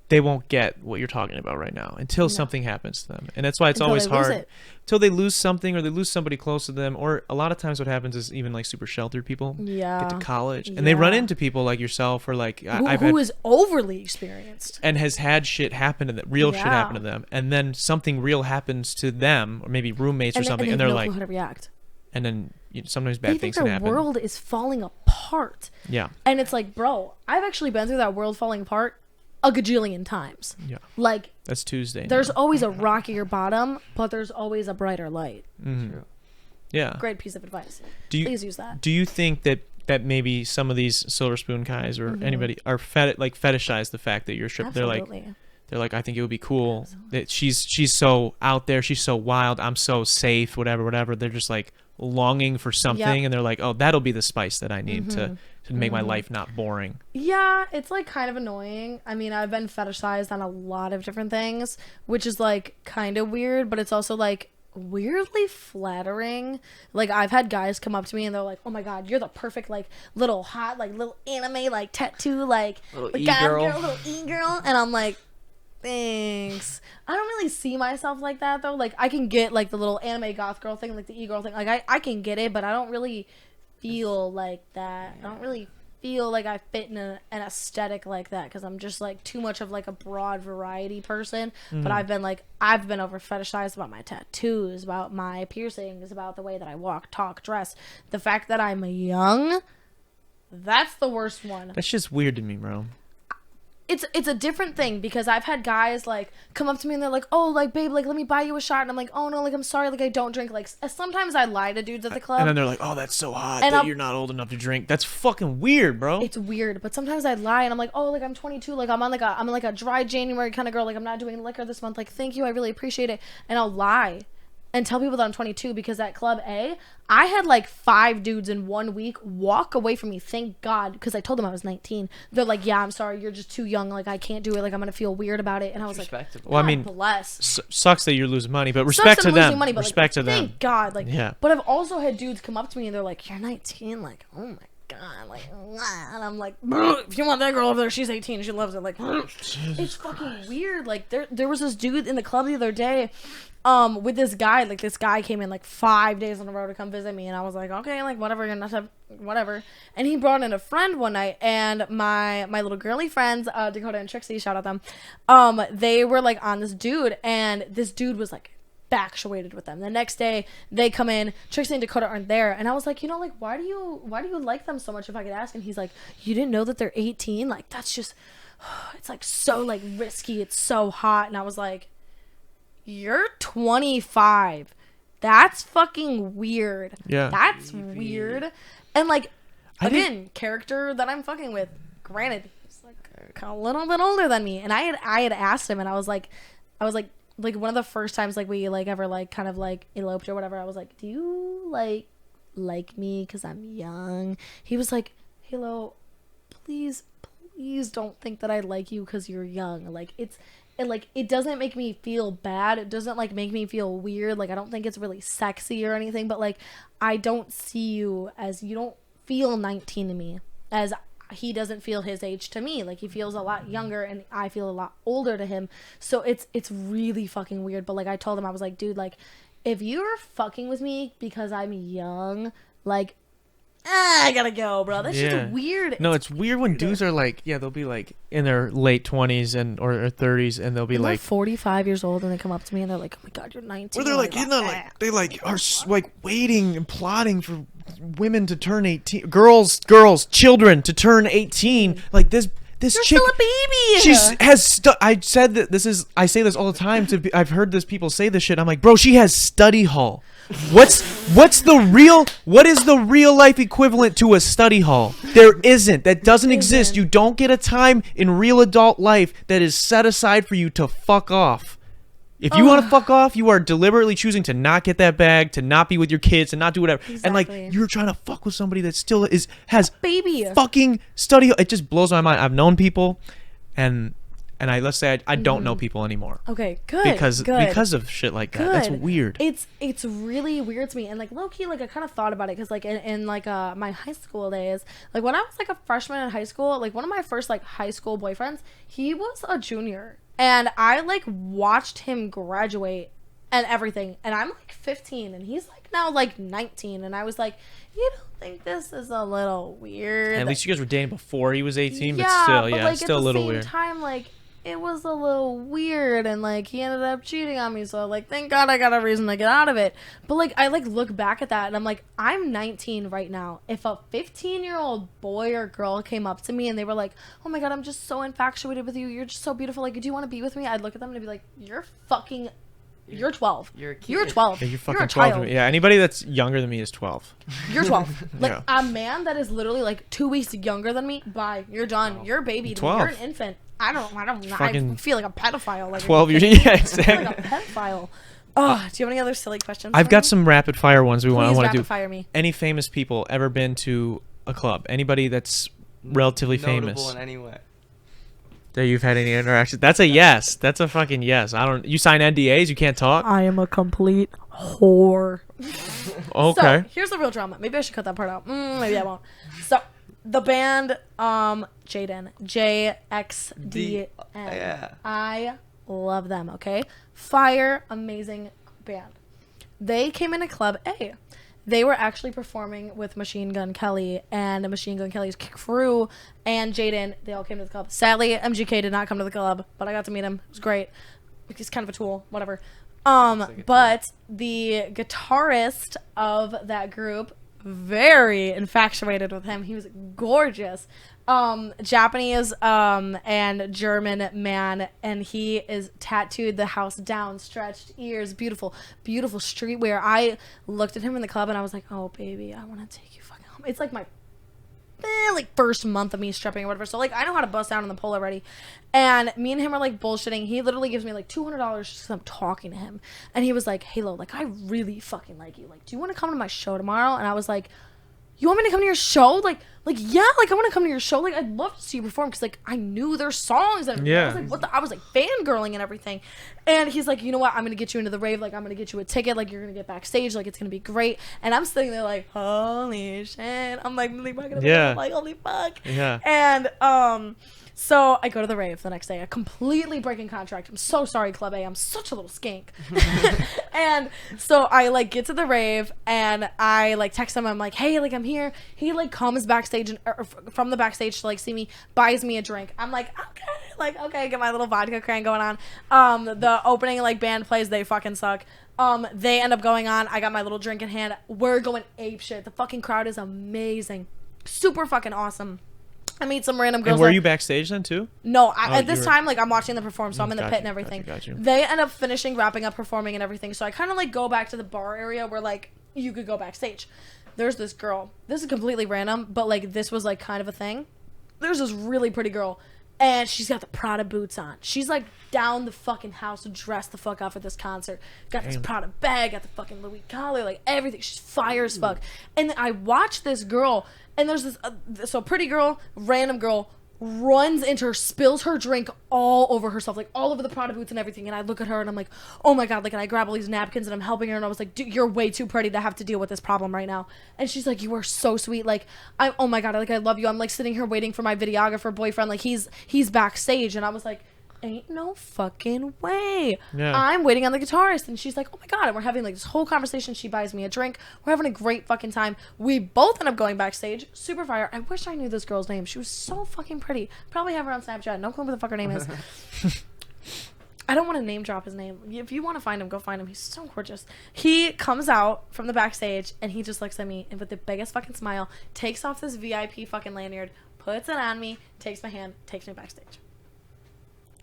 they won't get what you're talking about right now until something happens to them. And that's why it's always hard until they lose something or they lose somebody close to them. Or a lot of times what happens is even like super sheltered people get to college and they run into people like yourself or like who is overly experienced and has had shit happen to them, shit happen to them. And then something real happens to them or maybe roommates or something. And they're like, how to react. And then sometimes bad things can happen. Their world is falling apart. Yeah. And it's like, bro, I've actually been through that world falling apart a gajillion times. Yeah. Like, that's Tuesday. There's always a rockier bottom, but there's always a brighter light. Mm-hmm. Yeah. Great piece of advice. Please use that. Do you think that maybe some of these silver spoon guys or anybody are fetishize the fact that you're a stripper? They're like, I think it would be cool that she's so out there, she's so wild, I'm so safe, whatever. They're just like longing for something and they're like, oh, that'll be the spice that I need to make my life not boring. Yeah, it's like kind of annoying. I mean, I've been fetishized on a lot of different things, which is like kind of weird, but it's also like weirdly flattering. Like I've had guys come up to me and they're like, oh my god, you're the perfect like little hot like little anime like tattoo like little e-girl. Little e-girl. And I'm like, thanks. I don't really see myself like that though. Like I can get like the little anime goth girl thing, like the e-girl thing. Like I can get it, but I don't really feel like that. I don't really feel like I fit in an aesthetic like that because I'm just like too much of like a broad variety person. But I've been over fetishized about my tattoos, about my piercings, about the way that I walk, talk, dress. The fact that I'm young, that's the worst one. That's just weird to me, bro. It's a different thing because I've had guys like come up to me and they're like, oh, like, babe, like, let me buy you a shot. And I'm like, oh no, like, I'm sorry, like, I don't drink. Like, sometimes I lie to dudes at the club. And then they're like, oh, that's so hot that you're not old enough to drink. That's fucking weird, bro. It's weird, but sometimes I lie and I'm like, oh, like, I'm 22, like, I'm like a dry January kind of girl, like, I'm not doing liquor this month, like, thank you, I really appreciate it. And I'll lie and tell people that I'm 22 because at Club A, I had like 5 dudes in 1 week walk away from me. Thank God, because I told them I was 19. They're like, yeah, I'm sorry, you're just too young. Like, I can't do it. Like, I'm gonna feel weird about it. And I was like, well, I mean, bless. Sucks that you're losing money, but respect to them. Money, but respect like, to them. Thank God. Like, yeah. But I've also had dudes come up to me and they're like, you're 19. Like, oh my God, like, and I'm like, if you want that girl over there, she's 18, she loves it. Like, it's fucking weird. Like, there was this dude in the club the other day, with this guy. Like, this guy came in like 5 days in a row to come visit me, and I was like, okay, like, whatever, you're not have whatever. And he brought in a friend one night, and my little girly friends, Dakota and Trixie, shout out them, they were like on this dude, and this dude was like infatuated with them. The next day they come in, Trixie and Dakota aren't there, and I was like, you know, like, why do you like them so much, if I could ask? And he's like, you didn't know that they're 18? Like, that's just it's like so like risky, it's so hot. And I was like, you're 25, that's fucking weird. Yeah, that's weird. And like, again, character that I'm fucking with, granted, he's like a little bit older than me, and I had asked him, and I was like one of the first times like we like ever like kind of like eloped or whatever, I was like, do you like me because I'm young? He was like, Halo, please don't think that I like you because you're young. Like, it doesn't make me feel bad, it doesn't like make me feel weird, like, I don't think it's really sexy or anything, but like, I don't see you as, you don't feel 19 to me, as he doesn't feel his age to me. Like, he feels a lot younger and I feel a lot older to him. So it's really fucking weird. But like, I told him, I was like, dude, like, if you're fucking with me because I'm young, like, I gotta go, bro. That's just weird. No, it's weird when dudes are like, yeah, they'll be like in their late 20s and or 30s, and they'll be like 45 years old, and they come up to me and they're like, oh my God, you're 19. Or they're like, you know, like, they like are like waiting and plotting for women to turn 18, girls, children to turn 18. Like, this you're chick, still a baby. She has I said that I say this all the time I've heard this, people say this shit. I'm like, bro, she has study hall. What is the real life equivalent to a study hall? There isn't. That doesn't exist. You don't get a time in real adult life that is set aside for you to fuck off. If you want to fuck off, you are deliberately choosing to not get that bag, to not be with your kids, to not do whatever. Exactly. And like, you're trying to fuck with somebody that still has baby fucking study. It just blows my mind. I've known people, and let's say I don't know people anymore. Okay, good. Because of shit like that. That's weird. It's really weird to me. And like, low key, like, I kind of thought about it because like in like my high school days, like when I was like a freshman in high school, like one of my first like high school boyfriends, he was a junior, and I like watched him graduate and everything, and I'm like 15 and he's like now like 19, and I was like, you don't think this is a little weird? And at least you guys were dating before he was 18, yeah, but still, but yeah, like, still a little weird. At the same time, like, it was a little weird, and like, he ended up cheating on me, so like, thank God I got a reason to get out of it. But like, I like look back at that and I'm like, I'm 19 right now. If a 15-year-old boy or girl came up to me and they were like, oh my God, I'm just so infatuated with you, you're just so beautiful, like, do you want to be with me? I'd look at them and be like, you're 12. You're a kid. You're 12. Yeah, you're fucking you're a 12 to child. me. Yeah, anybody that's younger than me is 12. You're 12. Like, Yeah. a man that is literally like 2 weeks younger than me, bye. You're done. You're a baby. 12. You're an infant. I feel like a pedophile. Like 12 years. Yeah, I feel exactly. like a pedophile. Oh, do you have any other silly questions? I've for got me? some rapid fire ones I want to do. Rapid fire me. Any famous people ever been to a club? Anybody that's relatively Notable famous in any way. that you've had any interaction? That's a yes. That's a fucking yes. You sign NDAs, you can't talk? I am a complete whore. Okay. So, here's the real drama. Maybe I should cut that part out. Maybe I won't. So, the band, Jaden, JXDN. Yeah. I love them, okay? Fire, amazing band. They came into Club A. They were actually performing with Machine Gun Kelly and Machine Gun Kelly's crew and Jaden. They all came to the club. Sadly, MGK did not come to the club, but I got to meet him. It was great. He's kind of a tool, whatever. But the guitarist of that group, very infatuated with him. He was gorgeous. Japanese and German man, and he is tattooed the house down, stretched ears, beautiful streetwear. I looked at him in the club and I was like, oh baby, I want to take you fucking home. It's like my like first month of me stripping or whatever, so like I know how to bust down in the pole already. And me and him are like bullshitting. He literally gives me like $200 just because I'm talking to him, and he was like, Halo, like I really fucking like you, like do you want to come to my show tomorrow? And I was like, you want me to come to your show? Like yeah, like I want to come to your show. Like I'd love to see you perform, because like I knew their songs and yeah. I was like, what the? I was like fangirling and everything. And he's like, you know what? I'm gonna get you into the rave. Like I'm gonna get you a ticket. Like you're gonna get backstage. Like it's gonna be great. And I'm sitting there like, holy shit. I'm like really fucking like holy fuck. Yeah. And so I go to the rave the next day. I completely breaking contract. I'm so sorry, Club A. I'm such a little skink. And so I like get to the rave and I like text him. I'm like, hey, like I'm here. He like comes backstage and from the backstage to like see me, buys me a drink. I'm like, okay, get my little vodka cran going on. The opening like band plays. They fucking suck. They end up going on. I got my little drink in hand. We're going ape shit. The fucking crowd is amazing. Super fucking awesome. I meet some random girls. And were you backstage then too? No, at this time, like I'm watching them perform, so I'm in the pit and everything. Got you. They end up wrapping up performing and everything. So I kind of like go back to the bar area where like you could go backstage. There's this girl. This is completely random, but like this was like kind of a thing. There's this really pretty girl, and she's got the Prada boots on. She's like down the fucking house, dressed the fuck up for this concert. Got this Prada bag, got the fucking Louis collar, like everything. She's fire as fuck. And I watch this girl. And there's this, so pretty girl, random girl, runs into her, spills her drink all over herself, like all over the Prada boots and everything. And I look at her and I'm like, oh my God, like, and I grab all these napkins and I'm helping her. And I was like, dude, you're way too pretty to have to deal with this problem right now. And she's like, you are so sweet. Like, oh my God, like, I love you. I'm like sitting here waiting for my videographer boyfriend. Like, he's backstage. And I was like, ain't no fucking way. Yeah. I'm waiting on the guitarist, and she's like, oh my God, and we're having like this whole conversation. She buys me a drink. We're having a great fucking time. We both end up going backstage. Super fire. I wish I knew this girl's name. She was so fucking pretty. Probably have her on Snapchat. No clue what the fuck her name is. I don't want to name drop his name. If you want to find him, go find him. He's so gorgeous. He comes out from the backstage and he just looks at me and with the biggest fucking smile, takes off this VIP fucking lanyard, puts it on me, takes my hand, takes me backstage.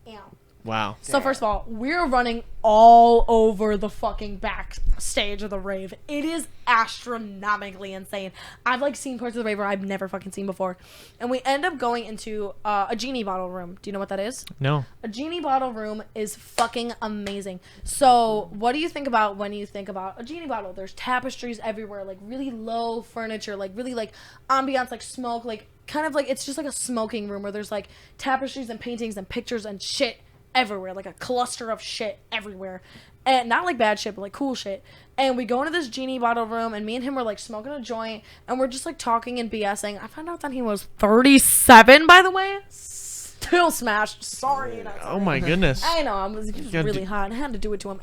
Ew. Wow. So first of all, we're running all over the fucking backstage of the rave. It is astronomically insane. I've like seen parts of the rave where I've never fucking seen before. And we end up going into a genie bottle room. Do you know what that is? No. A genie bottle room is fucking amazing. So what do you think about when you think about a genie bottle? There's tapestries everywhere, like really low furniture, like really like ambiance, like smoke, like kind of like it's just like a smoking room where there's like tapestries and paintings and pictures and shit everywhere, like a cluster of shit everywhere. And not like bad shit, but like cool shit. And we go into this genie bottle room, and me and him were like smoking a joint, and we're just like talking and BSing. I found out that he was 37, by the way. Still smashed. Sorry. Oh my goodness. I know. He was really hot. I had to do it to him.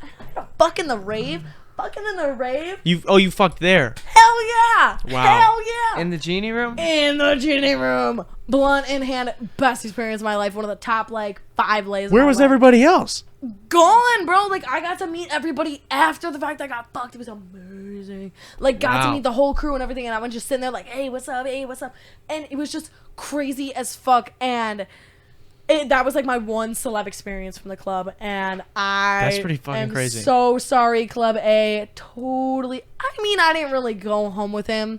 Fucking the rave. Fucking in the rave. You fucked there. Hell yeah. Wow. Hell yeah. In the genie room? In the genie room. Blunt in hand. Best experience of my life. One of the top like 5 lays. Where was everybody else? Gone, bro. Like I got to meet everybody after the fact that I got fucked. It was amazing. Like got to meet the whole crew and everything, and I was just sitting there like, hey, what's up? Hey, what's up? And it was just crazy as fuck. And that was like my one celeb experience from the club, and That's pretty fucking crazy. So sorry, Club A. Totally. I mean, I didn't really go home with him,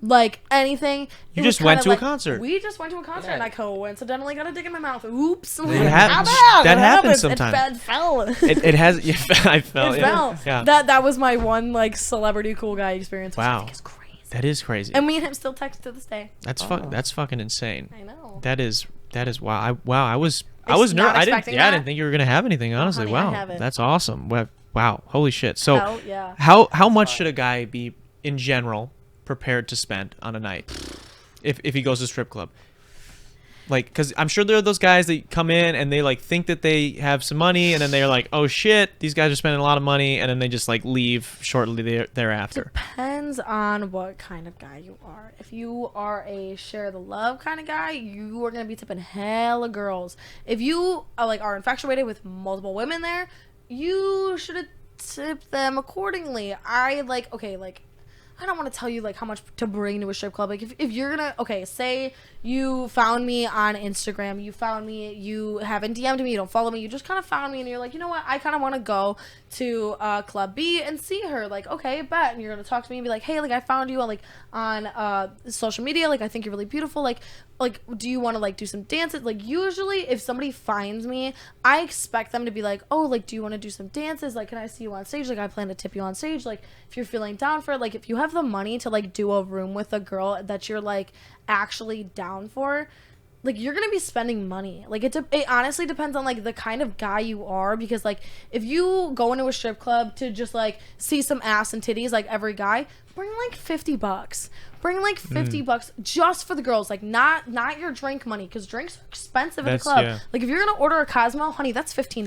like anything. You just went to a concert. We just went to a concert, and I coincidentally got a dick in my mouth. Oops. That happens sometimes. It fell. It has. Yeah, I fell. It fell. Yeah. That was my one like celebrity cool guy experience. Which I think is crazy. That is crazy. And me and him still text to this day. That's fucking insane. I know. That is wow. I was nervous. I didn't think you were gonna have anything. Honestly, honey, wow. I have it. That's awesome. Wow. Holy shit. So Hell yeah. how much should a guy be in general prepared to spend on a night if he goes to strip club? Like, because I'm sure there are those guys that come in and they like think that they have some money, and then they're like, oh shit, these guys are spending a lot of money, and then they just like leave shortly thereafter. Depends on what kind of guy you are. If you are a share the love kind of guy, you are gonna be tipping hella girls. If you are infatuated with multiple women there, you should tip them accordingly. I don't want to tell you like how much to bring to a strip club. Like if you're gonna, say you found me on Instagram, you haven't DM'd me, you don't follow me, you just kind of found me and you're like, you know what, I kind of want to go to Club B and see her. Like, okay, bet. And you're gonna talk to me and be like, hey, like I found you on social media, like I think you're really beautiful, like do you want to like do some dances? Like usually if somebody finds me, I expect them to be like, oh, like do you want to do some dances? Like can I see you on stage? Like I plan to tip you on stage. Like if you're feeling down for it, like if you have the money to like do a room with a girl that you're like actually down for, like you're gonna be spending money. Like it honestly depends on like the kind of guy you are, because like if you go into a strip club to just like see some ass and titties like every guy, bring like $50. Bring like $50 just for the girls, like not your drink money, because drinks are expensive at the club. Yeah. Like if you're gonna order a Cosmo, honey, that's $15.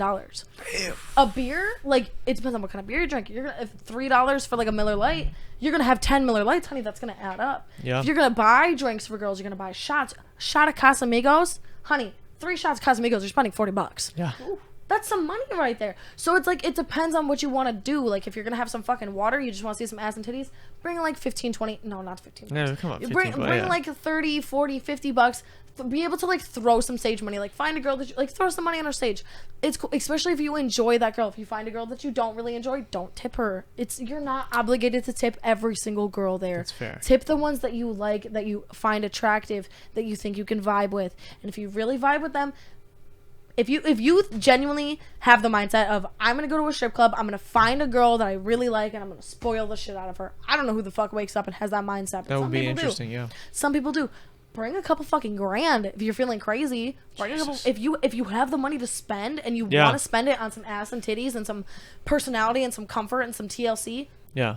Damn. A beer, like it depends on what kind of beer you drink. You're gonna, if $3 for like a Miller Lite, you're gonna have 10 Miller Lights, honey. That's gonna add up. Yeah. If you're gonna buy drinks for girls, you're gonna buy shots. A shot of Casamigos, honey. 3 shots of Casamigos, you're spending $40. Yeah. Ooh. That's some money right there. So it's like, it depends on what you want to do. Like if you're going to have some fucking water, you just want to see some ass and titties, bring like 15, 20, no, not 15. No, come on. 15, bring like 30, 40, $50. Be able to like throw some stage money. Like find a girl that you, like throw some money on her stage. It's cool, especially if you enjoy that girl. If you find a girl that you don't really enjoy, don't tip her. You're not obligated to tip every single girl there. That's fair. Tip the ones that you like, that you find attractive, that you think you can vibe with. And if you really vibe with them, if you genuinely have the mindset of, I'm going to go to a strip club, I'm going to find a girl that I really like, and I'm going to spoil the shit out of her. I don't know who the fuck wakes up and has that mindset. But that would be interesting, yeah. Some people do. Bring a couple fucking grand if you're feeling crazy. Bring a couple, if you have the money to spend and you want to spend it on some ass and titties and some personality and some comfort and some TLC,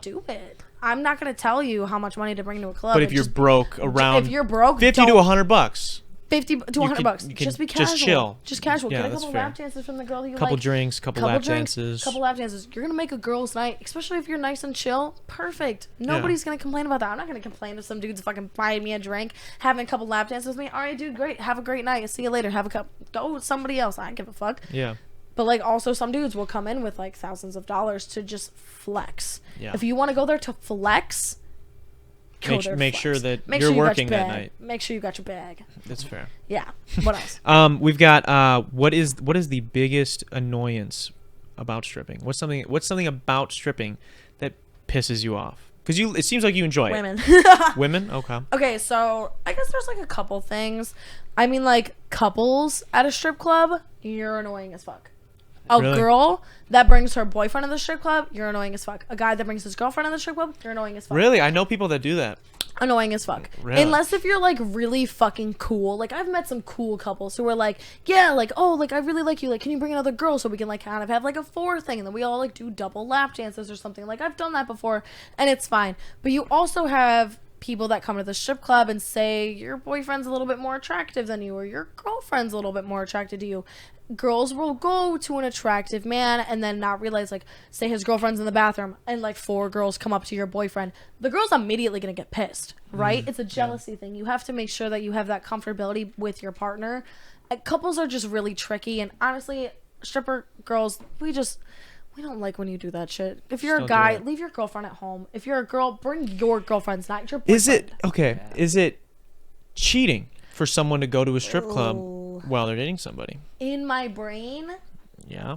do it. I'm not going to tell you how much money to bring to a club. But if you're broke, around if you're broke, $50 to $100. 50 to $100. Just be casual. Just chill. Just casual. Yeah, get a couple lap dances from the girl that you couple like. Drinks, couple lap dances. Couple lap dances. You're gonna make a girl's night, especially if you're nice and chill. Perfect. Nobody's gonna complain about that. I'm not gonna complain if some dude's fucking buying me a drink, having a couple lap dances with me. All right, dude, great. Have a great night. See you later. Have a cup. Go with somebody else. I don't give a fuck. Yeah. But like also some dudes will come in with like thousands of dollars to just flex. Yeah. If you want to go there to flex, make sure that you're working that night. Make sure you got your bag. That's fair. Yeah. What else? We've got what is the biggest annoyance about stripping? What's something about stripping that pisses you off? Because it seems like you enjoy women. it. Women. Okay. Okay, so I guess there's like a couple things. I mean, like couples at a strip club, you're annoying as fuck. A girl that brings her boyfriend to the strip club, you're annoying as fuck. A guy that brings his girlfriend to the strip club, you're annoying as fuck. Really? I know people that do that. Annoying as fuck. Really? Unless if you're like really fucking cool. Like I've met some cool couples who are like, yeah, like, oh, like I really like you. Like, can you bring another girl so we can like kind of have like a 4 thing, and then we all like do double lap dances or something. Like I've done that before, and it's fine. But you also have people that come to the strip club and say your boyfriend's a little bit more attractive than you, or your girlfriend's a little bit more attracted to you. Girls will go to an attractive man and then not realize, like, say his girlfriend's in the bathroom and like 4 girls come up to your boyfriend. The girl's immediately gonna get pissed, right? It's a jealousy thing. You have to make sure that you have that comfortability with your partner. Couples are just really tricky, and honestly, stripper girls, we don't like when you do that shit. If you're a guy, leave your girlfriend at home. If you're a girl, bring your girlfriends, not your boyfriend. Is it okay? Yeah. Is it cheating for someone to go to a strip club while they're dating somebody? In my brain, yeah.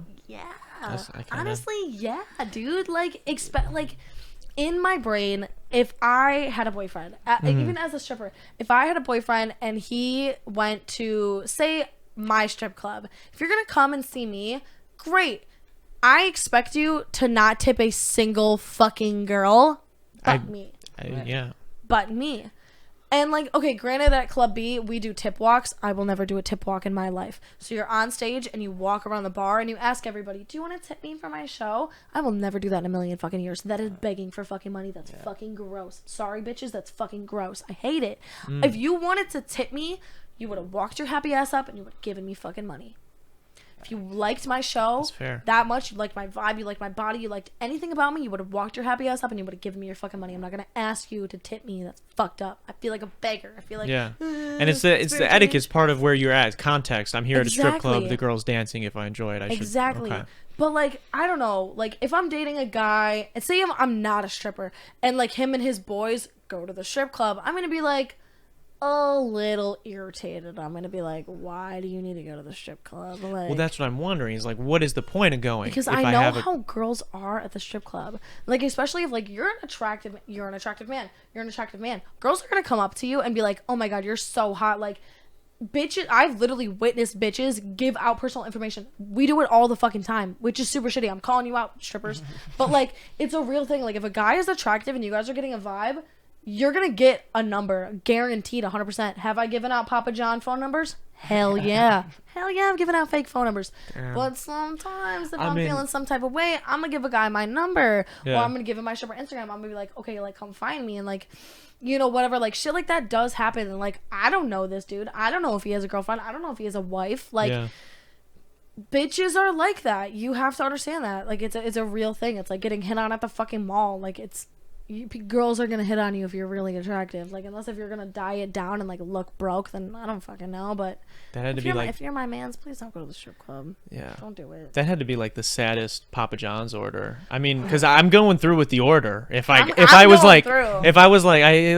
Honestly, yeah, dude. Like, in my brain, if I had a boyfriend, even as a stripper, if I had a boyfriend and he went to, say, my strip club, if you're gonna come and see me, great. I expect you to not tip a single fucking girl but me. Yeah. But me. And like, okay, granted at Club B, we do tip walks. I will never do a tip walk in my life. So you're on stage and you walk around the bar and you ask everybody, do you want to tip me for my show? I will never do that in a million fucking years. That is begging for fucking money. That's fucking gross. Sorry, bitches. That's fucking gross. I hate it. If you wanted to tip me, you would have walked your happy ass up and you would have given me fucking money. If you liked my show that much, you liked my vibe, you liked my body, you liked anything about me, you would have walked your happy ass up and you would have given me your fucking money. I'm not gonna ask you to tip me. That's fucked up. I feel like a beggar. I feel like and it's the etiquette's part of where you're at. Context. I'm here at a strip club. The girl's dancing. If I enjoy it, I should. Exactly. Okay. But like, I don't know. Like, if I'm dating a guy and say I'm not a stripper and like him and his boys go to the strip club, I'm gonna be like a little irritated. I'm gonna be like, why do you need to go to the strip club? Like, well, that's what I'm wondering. Is like, what is the point of going? Because I know how girls are at the strip club. Like, especially if like you're an attractive man. Girls are gonna come up to you and be like, oh my god, you're so hot. Like, bitches, I've literally witnessed bitches give out personal information. We do it all the fucking time, which is super shitty. I'm calling you out, strippers. But like, it's a real thing. Like, if a guy is attractive and you guys are getting a vibe, you're gonna get a number, guaranteed 100%. Have I given out Papa John phone numbers? Hell yeah. Hell yeah, I've given out fake phone numbers. Damn. But sometimes if I'm feeling some type of way, I'm gonna give a guy my number. Or I'm gonna give him my stripper Instagram. I'm gonna be like, okay, like, come find me. And like, you know, whatever, like, shit like that does happen. And like, I don't know this dude. I don't know if he has a girlfriend. I don't know if he has a wife. Like, bitches are like that. You have to understand that. Like, it's a real thing. It's like getting hit on at the fucking mall. Like, girls are gonna hit on you if you're really attractive. Like, unless if you're gonna diet down and like look broke, then I don't fucking know. But that had to be like, if you're my man's, please don't go to the strip club. Yeah, don't do it. That had to be like the saddest Papa John's order. I mean, because I'm going through with the order. If I was like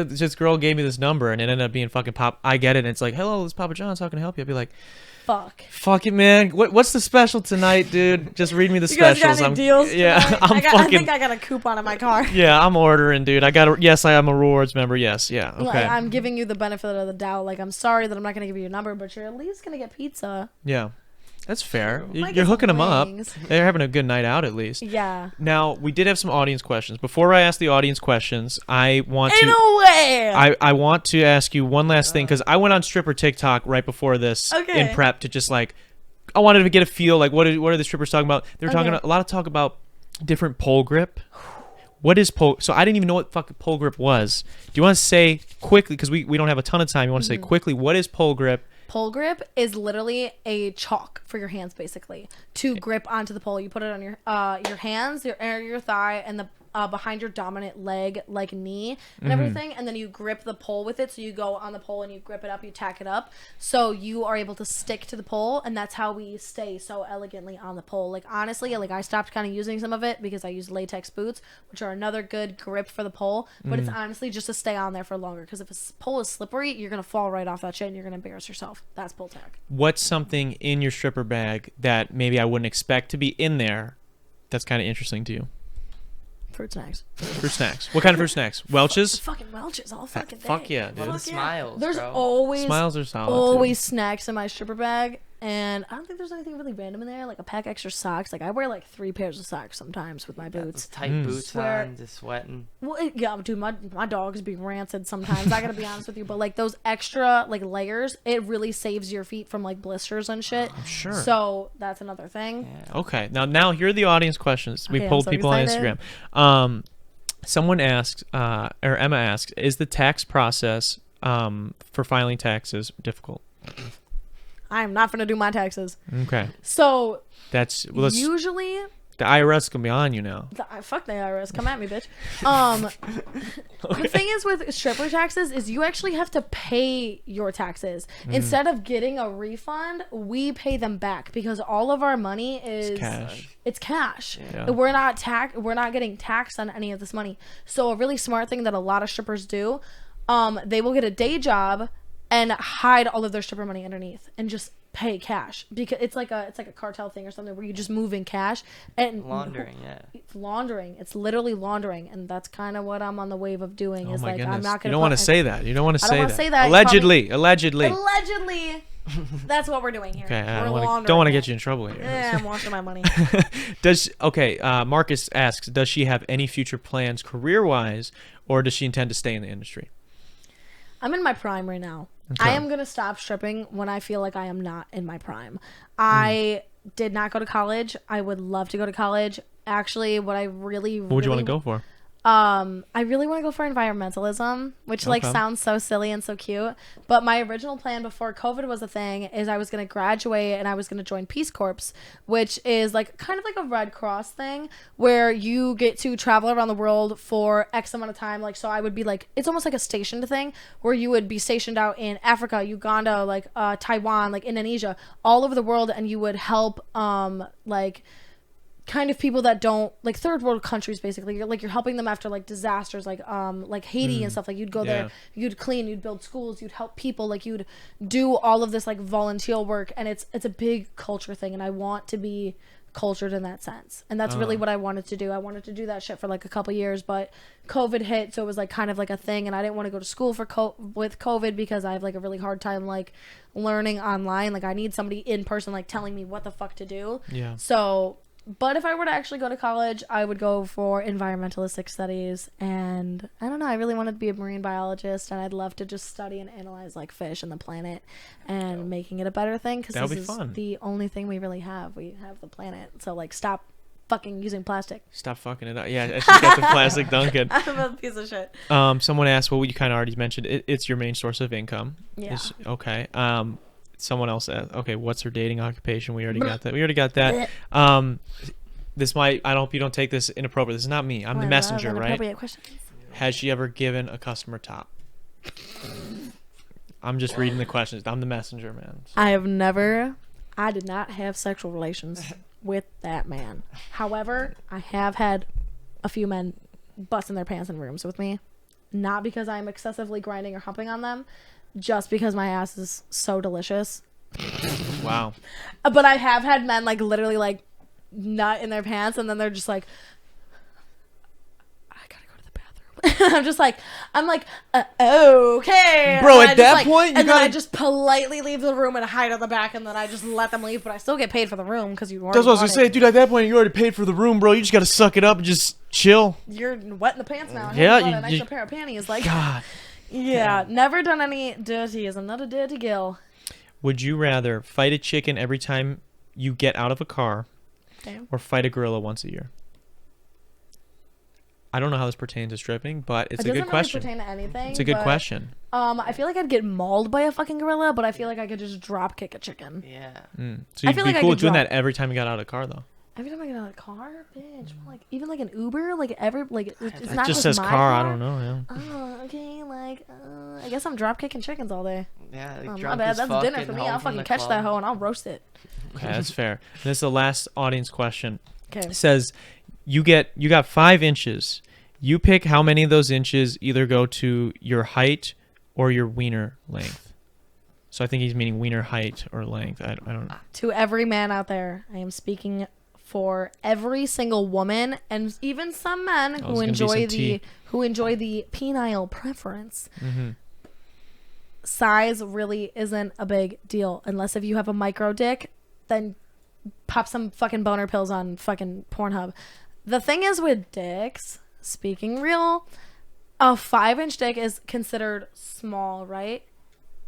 this girl gave me this number and it ended up being fucking I get it. And it's like, hello, this is Papa John's. How can I help you? I'd be like, fuck it, man. What's the special tonight, dude? Just read me the specials. Got any deals tonight? I think I got a coupon on my card. Yeah, I'm ordering, dude. I am a rewards member. Yes, yeah. Okay. Like, I'm giving you the benefit of the doubt. Like, I'm sorry that I'm not gonna give you your number, but you're at least gonna get pizza. Yeah. That's fair. You're hooking them up. They're having a good night out at least. Yeah. Now, we did have some audience questions. Before I ask the audience questions, I want to ask you one last thing, because I went on stripper TikTok right before this in prep to just like, I wanted to get a feel, like, what are the strippers talking about? They were talking a lot of talk about different pole grip. What is pole? So I didn't even know what fucking pole grip was. Do you want to say quickly, because we don't have a ton of time, you want to say quickly, what is pole grip? Pole grip is literally a chalk for your hands, basically, to grip onto the pole. You put it on your hands, your thigh, and the behind your dominant leg, like knee and everything, and then you grip the pole with it. So you go on the pole and you grip it up, you tack it up, so you are able to stick to the pole, and that's how we stay so elegantly on the pole. Like, honestly, like, I stopped kind of using some of it because I use latex boots, which are another good grip for the pole, but it's honestly just to stay on there for longer, because if a pole is slippery, you're gonna fall right off that shit and you're gonna embarrass yourself. That's pole tack. What's something in your stripper bag that maybe I wouldn't expect to be in there that's kind of interesting to you? Fruit snacks. Fruit snacks. What kind of fruit snacks? Welch's? Fucking Welch's all fucking day. Fuck yeah, dude. Smiles, There's bro. always Smiles are solid. Always snacks in my stripper bag, and I don't think there's anything really random in there. Like a pack of extra socks. Like, I wear like 3 pairs of socks sometimes with my boots. Tight boots on, just sweating. Well, yeah, dude, my dogs be rancid sometimes. I gotta be honest with you, but like those extra like layers, it really saves your feet from like blisters and shit. I'm sure. So that's another thing. Yeah. Okay, now here are the audience questions. We polled people on Instagram. Someone asked, or Emma asked, is the tax process for filing taxes difficult? I am not gonna do my taxes. Okay. So that's usually the IRS can be on you now. Fuck the IRS. Come at me, bitch. The thing is with stripper taxes is you actually have to pay your taxes. Instead of getting a refund, we pay them back, because all of our money is cash. It's cash. Yeah. We're not getting taxed on any of this money. So a really smart thing that a lot of strippers do, they will get a day job and hide all of their stripper money underneath and just pay cash, because it's like a cartel thing or something where you just move in cash and laundering. It's laundering. It's literally laundering, and that's kind of what I'm on the wave of doing. Oh is my like, goodness. I'm not gonna. You don't want to say that. You don't want to say that. Allegedly. Allegedly. That's what we're doing here. Okay, I don't want to get you in trouble here. Yeah, I'm washing my money. Marcus asks, does she have any future plans career-wise, or does she intend to stay in the industry? I'm in my prime right now. Okay. I am going to stop stripping when I feel like I am not in my prime. I did not go to college. I would love to go to college. Actually, what would you want to go for? I really want to go for environmentalism, which like Okay. sounds so silly and so cute. But my original plan before COVID was a thing is I was going to graduate and I was going to join Peace Corps, which is like kind of like a Red Cross thing where you get to travel around the world for X amount of time. Like, so I would be like, it's almost like a stationed thing where you would be stationed out in Africa, Uganda, like Taiwan, like Indonesia, all over the world, and you would help like kind of people that don't like third world countries. Basically you're helping them after like disasters like Haiti and stuff. Like you'd go there, you'd clean, you'd build schools, you'd help people, like you'd do all of this like volunteer work, and it's a big culture thing, and I want to be cultured in that sense, and that's really what I wanted to do. I wanted to do that shit for like a couple years, but COVID hit, so it was like kind of like a thing, and I didn't want to go to school for with COVID because I have like a really hard time like learning online. Like I need somebody in person like telling me what the fuck to do. So but if I were to actually go to college, I would go for environmentalistic studies. And I don't know, I really wanted to be a marine biologist, and I'd love to just study and analyze like fish and the planet and making it a better thing, because this is fun. the only thing we really have. We have the planet. So like stop fucking using plastic. Stop fucking it up. Yeah, I should get the plastic Duncan. I'm a piece of shit. Someone asked, well, you kind of already mentioned it's your main source of income. Yeah. Okay. Someone else asked, okay, what's her dating occupation? We already got that. This might, I hope you don't take this inappropriate. This is not me. I'm the messenger, right? Questions. Has she ever given a customer top? I'm just reading the questions. I'm the messenger, man. So. I did not have sexual relations with that man. However, I have had a few men busting their pants in rooms with me. Not because I'm excessively grinding or humping on them, just because my ass is so delicious. Wow. But I have had men like literally like nut in their pants, and then they're just like, I gotta go to the bathroom. I'm like, okay, bro. At that point, then I just politely leave the room and hide at the back, and then I just let them leave. But I still get paid for the room because you. That's what I was gonna say, dude. At that point, you already paid for the room, bro. You just gotta suck it up and just chill. You're wet in the pants now. Yeah, you an extra pair of panties. Like, God. Yeah, never done any dirties. I'm not a dirty girl. Would you rather fight a chicken every time you get out of a car, or fight a gorilla once a year? I don't know how this pertains to stripping, but it's a good question. It doesn't really pertain to anything. It's a good question. I feel like I'd get mauled by a fucking gorilla, but I feel like I could just drop kick a chicken. Yeah. So you'd be cool with doing that every time you got out of the car, though. Every time I get out of the car, bitch, like even like an Uber, like it's not just says my car. I don't know. Yeah. Oh, okay. Like, I guess I'm drop kicking chickens all day. Yeah. Like My bad. That's dinner for me. I'll fucking catch that hoe and I'll roast it. Okay, that's fair. This is the last audience question. Okay. It says, you got 5 inches. You pick how many of those inches either go to your height or your wiener length. So I think he's meaning wiener height or length. I don't. To every man out there, I am speaking for every single woman and even some men who enjoy the penile preference. Mm-hmm. Size really isn't a big deal unless if you have a micro dick, then pop some fucking boner pills on fucking Pornhub. The thing is with dicks, speaking real, a 5-inch dick is considered small, right?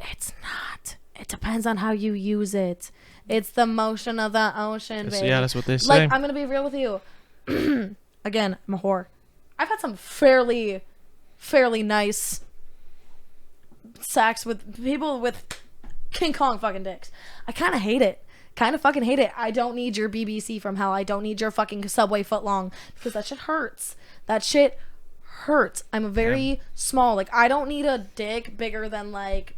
It's not. It depends on how you use it. It's the motion of the ocean, baby. Yeah, that's what they say. Like, I'm gonna be real with you. Again, I'm a whore. I've had some fairly nice sex with people with King Kong fucking dicks. I kind of hate it. Kind of fucking hate it. I don't need your BBC from hell. I don't need your fucking Subway foot long, because that shit hurts. That shit hurts. I'm a very small. Like, I don't need a dick bigger than like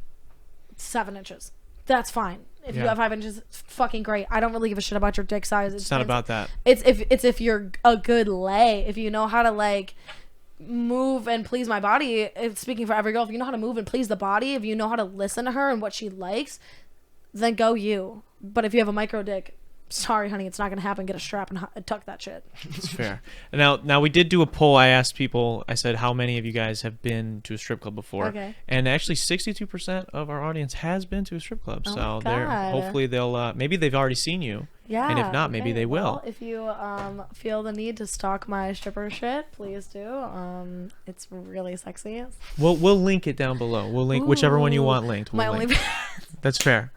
7 inches. That's fine. If you have 5 inches, it's fucking great. I don't really give a shit about your dick size. It's not about that. It's if you're a good lay, if you know how to like move and please my body. Speaking for every girl, if you know how to move and please the body, if you know how to listen to her and what she likes, then go you. But if you have a micro dick, sorry, honey, it's not gonna happen. Get a strap and tuck that shit. It's fair. Now we did do a poll. I asked people. I said, how many of you guys have been to a strip club before? Okay. And actually, 62% of our audience has been to a strip club. Oh so my God. hopefully they'll maybe they've already seen you. Yeah. And if not, maybe they will. Well, if you feel the need to stalk my stripper shit, please do. It's really sexy. We'll link it down below. We'll link whichever one you want linked. My We'll only. link. That's fair.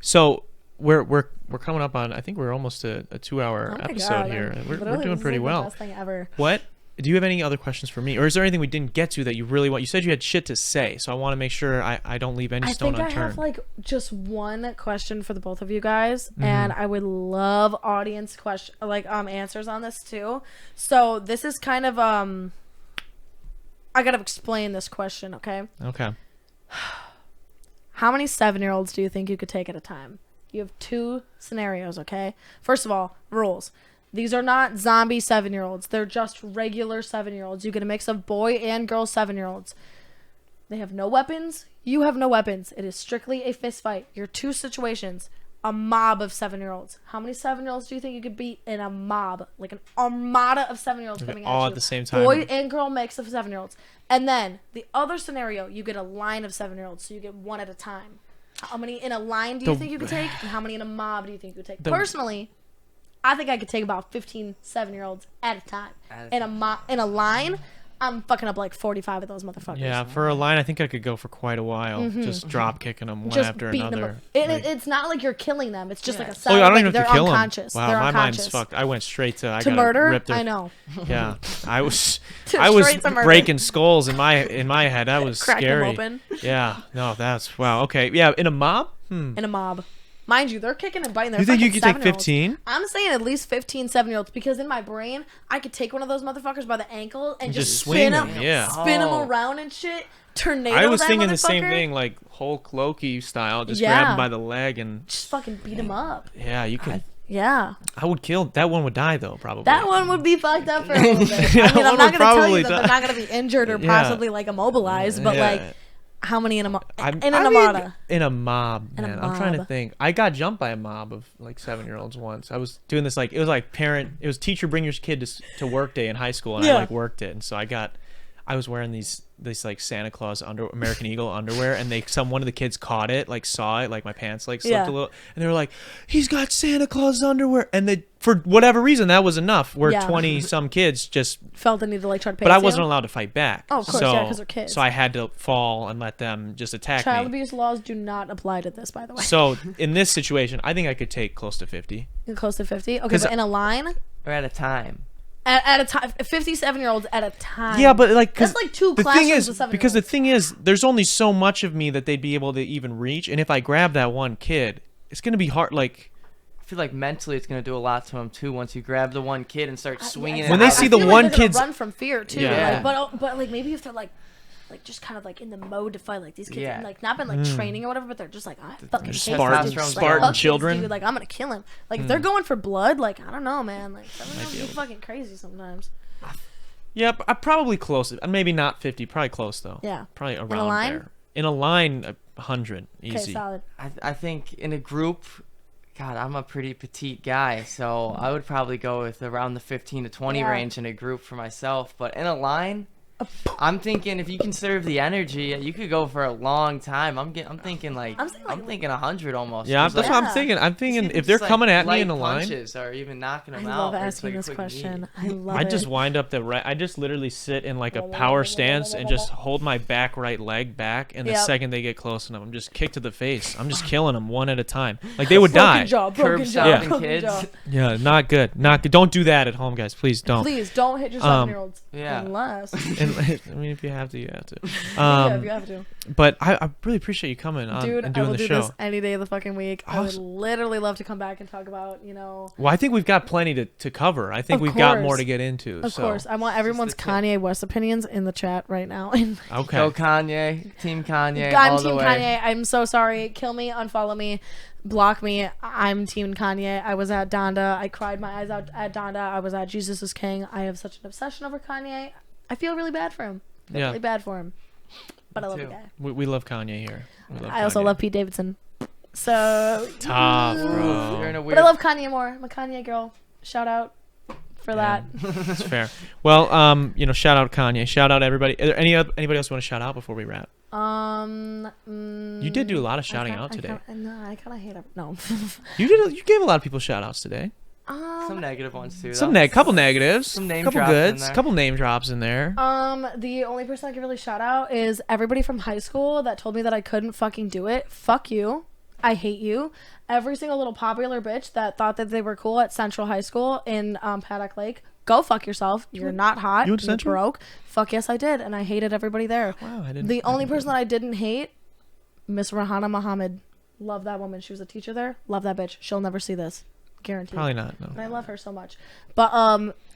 So we're coming up on. I think we're almost a 2-hour episode here. We're doing pretty well. The best thing ever. What do you have any other questions for me, or is there anything we didn't get to that you really want? You said you had shit to say, so I want to make sure I don't leave any stone unturned. I think I have like just one question for the both of you guys, and I would love audience answers on this too. So this is kind of I gotta explain this question, okay? Okay. How many 7-year-olds do you think you could take at a time? You have 2 scenarios, okay? First of all, rules. These are not zombie 7-year-olds. They're just regular 7-year-olds. You get a mix of boy and girl 7-year-olds. They have no weapons. You have no weapons. It is strictly a fist fight. Your 2 situations. A mob of 7-year-olds. How many 7-year-olds do you think you could beat in a mob? Like an armada of 7-year-olds coming at you. All at the same time. Boy and girl mix of 7-year-olds. And then the other scenario, you get a line of 7-year-olds. So you get 1 at a time. How many in a line do you think you could take? And how many in a mob do you think you could take? Personally, I think I could take about 15 7-year-olds at a time. In a line, I'm fucking up like 45 of those motherfuckers. Yeah, for a line, I think I could go for quite a while, just drop kicking them one after another. It's not like you're killing them. It's just like a I don't even they're have to kill unconscious. them. Wow, they're my unconscious. mind's fucked. I went straight to murder. Rip their, I know. Yeah, I was Straight to murder. breaking skulls in my head. That was Crack scary. them open. Yeah, no, that's wow. Okay, yeah, in a mob. In a mob. Mind you, they're kicking and biting. You think you could take 15? I'm saying at least 15 7-year-olds because in my brain, I could take one of those motherfuckers by the ankle and just swing spin him, yeah. around and shit. Tornado. I was that thinking the motherfucker. same thing, like Hulk Loki style, just grab him by the leg and just fucking beat him up. Yeah, you can. Yeah. I would kill. That one would die though, probably. That one would be fucked up for a little bit. I mean, I'm not gonna tell you that they're not gonna be injured or possibly like immobilized, but like. How many in a mob? In an armada. In a mob, man. I'm trying to mob. think. I got jumped by a mob of like 7-year-olds once. I was doing this it was like it was teacher bring your kid to work day in high school, and I like worked it, and so I was wearing these like Santa Claus American Eagle underwear, and one of the kids caught it, like saw it, like my pants like slipped a little, and they were like, he's got Santa Claus underwear, and they, for whatever reason, that was enough. Where 20 some kids just felt the need to like try to pay. But I wasn't allowed to fight back. Oh, of course, yeah, because they're kids. So I had to fall and let them just attack Child me. abuse laws do not apply to this, by the way. So in this situation, I think I could take close to 50. Close to 50? Okay, but in a line? Or at a time? At a time, 57-year-olds at a time. Yeah, but like that's like 2 classrooms of 7-year-olds. Because the thing is, there's only so much of me that they'd be able to even reach, and if I grab that one kid, it's gonna be hard. Like, I feel like mentally it's gonna do a lot to them too. Once you grab the one kid and start swinging, when they see the one kid run from fear too. Yeah. Like, but like maybe if they're like just kind of like in the mode to fight, like these kids have like not been like training or whatever, but they're just like I fucking hate Spartan children. Dude, like I'm gonna kill him. Like if they're going for blood, like I don't know, man. Like that would be fucking crazy sometimes. Yeah, I'm probably close. Maybe not 50. Probably close though. Yeah. Probably around in a line? there. In a line, 100 easy. Okay, solid. I think in a group, God, I'm a pretty petite guy, so I would probably go with around the 15 to 20 range in a group for myself. But in a line, I'm thinking if you conserve the energy, you could go for a long time. I'm thinking like I'm thinking 100 almost. Yeah, that's what I'm thinking. I'm thinking if they're coming at me in a line, punches or even knocking them out. I love asking this question. I love it. I just wind up I just literally sit in like a power stance and just hold my right leg back, and the second they get close enough, I'm just kicked to the face. I'm just killing them one at a time. Like they would die. Curb stomping kids. Yeah, not good. Not good. Don't do that at home, guys. Please don't. Please don't hit your 7-year-olds. Yeah. Unless. I mean, if you have to, you have to. Yeah, if you have to. But I really appreciate you coming on Dude, and doing I will the do show. this any day of the fucking week. I would literally love to come back and talk about, Well, I think we've got plenty to cover. I think we've got more to get into. Of course. I want everyone's Kanye West opinions in the chat right now. Okay. Go Kanye. Team Kanye. I'm all Team the way. Kanye. I'm so sorry. Kill me, unfollow me, block me. I'm Team Kanye. I was at Donda. I cried my eyes out at Donda. I was at Jesus is King. I have such an obsession over Kanye. I feel really bad for him. Really bad for him. But I love the guy. We love Kanye here. I also love Pete Davidson. So tough, bro. You're in a but I love Kanye more. I'm a Kanye girl. Shout out for that. That's fair. Well, shout out Kanye. Shout out everybody. Are there anybody else want to shout out before we wrap? You did do a lot of shouting out today. I kind of hate it. No. You gave a lot of people shout outs today. Some negative ones too. Couple negatives. Some name couple drops goods. in there. Couple name drops in there. The only person I can really shout out is everybody from high school that told me that I couldn't fucking do it. Fuck you. I hate you. Every single little popular bitch that thought that they were cool at Central High School in Paddock Lake. Go fuck yourself. You're not hot. You went to You're Central? broke. Fuck yes, I did, and I hated everybody there. Wow, I didn't. The only person that I didn't hate, Miss Rahana Muhammad. Love that woman. She was a teacher there. Love that bitch. She'll never see this. Guaranteed. Probably not. No. And I love her so much. But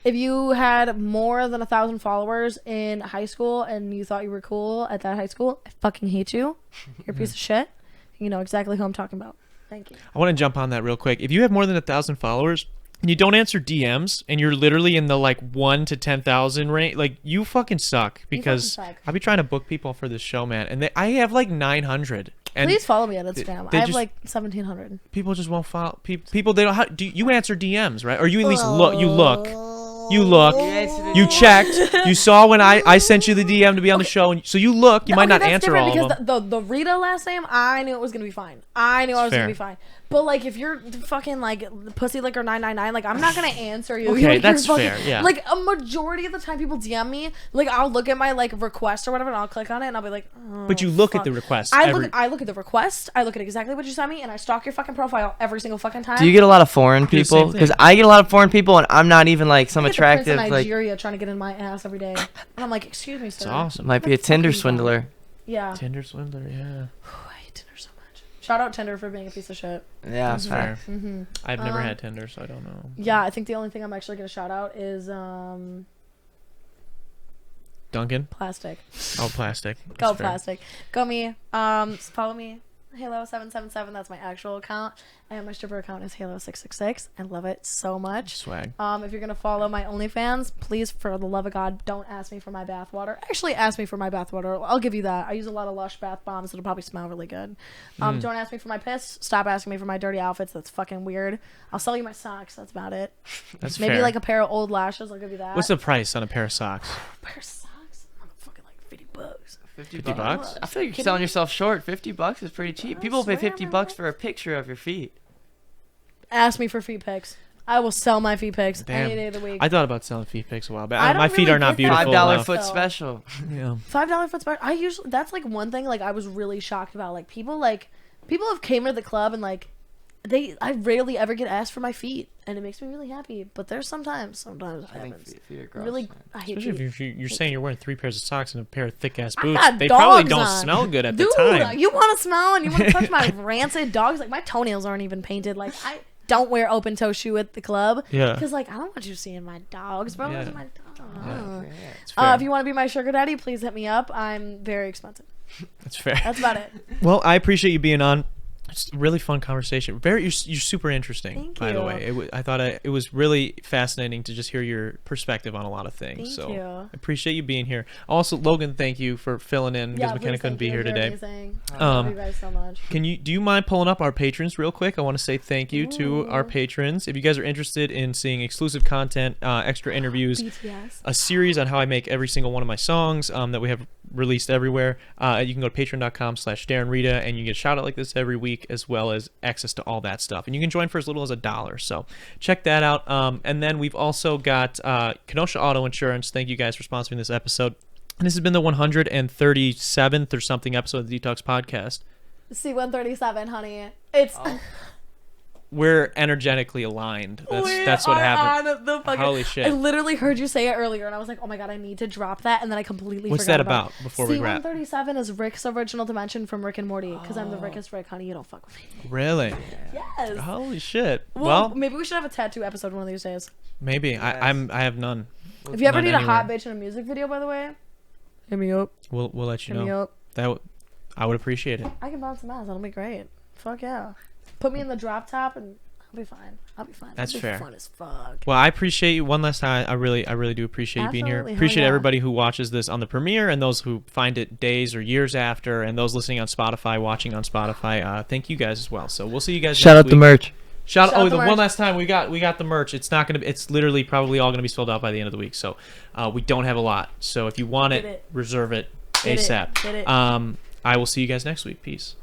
if you had more than 1,000 followers in high school and you thought you were cool at that high school, I fucking hate you. You're a piece of shit. You know exactly who I'm talking about. Thank you. I want to jump on that real quick. If you have more than 1,000 followers and you don't answer DMs and you're literally in the like 1 to 10,000 range, like you fucking suck. Because suck. I'll be trying to book people for this show, man, and I have like 900. And Please follow me on Instagram. they I have just- like 1,700. people just won't follow. People they don't. How, do you answer DMs, right? Or you at least look? You look. You look. You checked. You saw when I sent you the DM to be on the show, and so you look. You might not that's answer all different of them. because the Rita last name, I knew it was gonna be fine. I knew I was Fair. gonna be fine. But like, if you're fucking like pussy licker 999, like I'm not gonna answer you. Okay, Like, you're that's fair, yeah. Like a majority of the time, people DM me. Like I'll look at my like request or whatever, and I'll click on it, and I'll be like, oh, But you look fuck. at the request. I look at the request. I look at exactly what you sent me, and I stalk your fucking profile every single fucking time. Do you get a lot of foreign do the same people? Because thing. I get a lot of foreign people, and I'm not even like some I get the Prince attractive. of Like, Nigeria trying to get in my ass every day, and I'm like, excuse me, sir. It's awesome. might be a What the fuck Tinder are you swindler. Yeah. Tinder swindler, yeah. I hate Tinder so much. Shout out Tinder for being a piece of shit. Yeah, that's Fair. fair. Mm-hmm. I've never had Tinder, so I don't know. Yeah, I think the only thing I'm actually gonna shout out is Duncan? plastic. Oh, plastic. Go That's fair. plastic. Go me. Follow me. Halo777. That's my actual account, and my stripper account is Halo666. I love it so much. Swag. If you're gonna follow my OnlyFans, please, for the love of God, don't ask me for my bathwater. Actually, ask me for my bathwater. I'll give you that. I use a lot of Lush bath bombs. It'll probably smell really good. Don't ask me for my piss. Stop asking me for my dirty outfits. That's fucking weird. I'll sell you my socks. That's about it. That's Maybe fair. like a pair of old lashes. I'll give you that. What's the price on a pair of socks? pair of socks? I'm fucking like $50. 50 bucks? I feel like you're selling yourself short. $50 is pretty cheap. People pay swear, $50 man. for a picture of your feet. Ask me for feet pics. I will sell my feet pics Damn. any day of the week. I thought about selling feet pics a while I back. don't My feet really are not get that. beautiful. $5 enough. foot So- special. Yeah. $5 foot spread. I usually that's like one thing like I was really shocked about. Like people have came to the club and like I rarely ever get asked for my feet, and it makes me really happy. But there's sometimes it I think happens. feet are gross. Really, man. I hate Especially feet. if you're saying you're wearing 3 pairs of socks and a pair of thick ass I boots. got They probably dogs don't on. smell good at Dude, the time. you want to smell and you want to touch my rancid dogs? Like my toenails aren't even painted. Like I don't wear open toe shoe at the club. Yeah. Because like I don't want you seeing my dogs, bro. Yeah. Those are my dogs. Yeah. It's fair. If you want to be my sugar daddy, please hit me up. I'm very expensive. That's fair. That's about it. Well, I appreciate you being on. It's a really fun conversation. You're super interesting. Thank by the you. way, I thought it was really fascinating to just hear your perspective on a lot of things. Thank so you. I appreciate you being here. Also, Logan, thank you for filling in because McKenna please, couldn't thank be you. here You're today. amazing. I love you guys so much. Do you mind pulling up our patrons real quick? I want to say thank you to our patrons. If you guys are interested in seeing exclusive content, extra interviews, BTS. a series on how I make every single one of my songs that we have released everywhere, you can go to patreon.com/Darren Rita, and you get a shout out like this every week, as well as access to all that stuff. And you can join for as little as $1. So check that out. And then we've also got Kenosha Auto Insurance. Thank you guys for sponsoring this episode. And this has been the 137th or something episode of the Detox Podcast. C137, honey. It's We're energetically aligned. That's what happened. Holy shit. I literally heard you say it earlier, and I was like, "Oh my god, I need to drop that," and then I completely What's forgot that about? Before we wrap. C137 is Rick's original dimension from Rick and Morty, because I'm the Rickest Rick, honey. You don't fuck with me. Really? Yes. Holy shit. Well, Well, maybe we should have a tattoo episode one of these days. maybe. Yes. I have none. If you ever None need a hot anywhere. bitch in a music video, by the way, hit me up. We'll let you Hit me know. up. I would appreciate it. I can bounce some ass. That'll be great. Fuck yeah. Put me in the drop top, and I'll be fine. That's It'll be fair. Fun as fuck. Well, I appreciate you one last time. I really do appreciate you being here. Absolutely. Hell Appreciate yeah. everybody who watches this on the premiere and those who find it days or years after, and those listening on Spotify, watching on Spotify. Thank you guys as well. So we'll see you guys. Shout next out the week. merch. Shout Shout out out the one merch. last time. We got the merch. It's not gonna. It's literally probably all gonna be sold out by the end of the week. So we don't have a lot. So if you want Get it, it. reserve it Get it. ASAP. Get it. I will see you guys next week. Peace.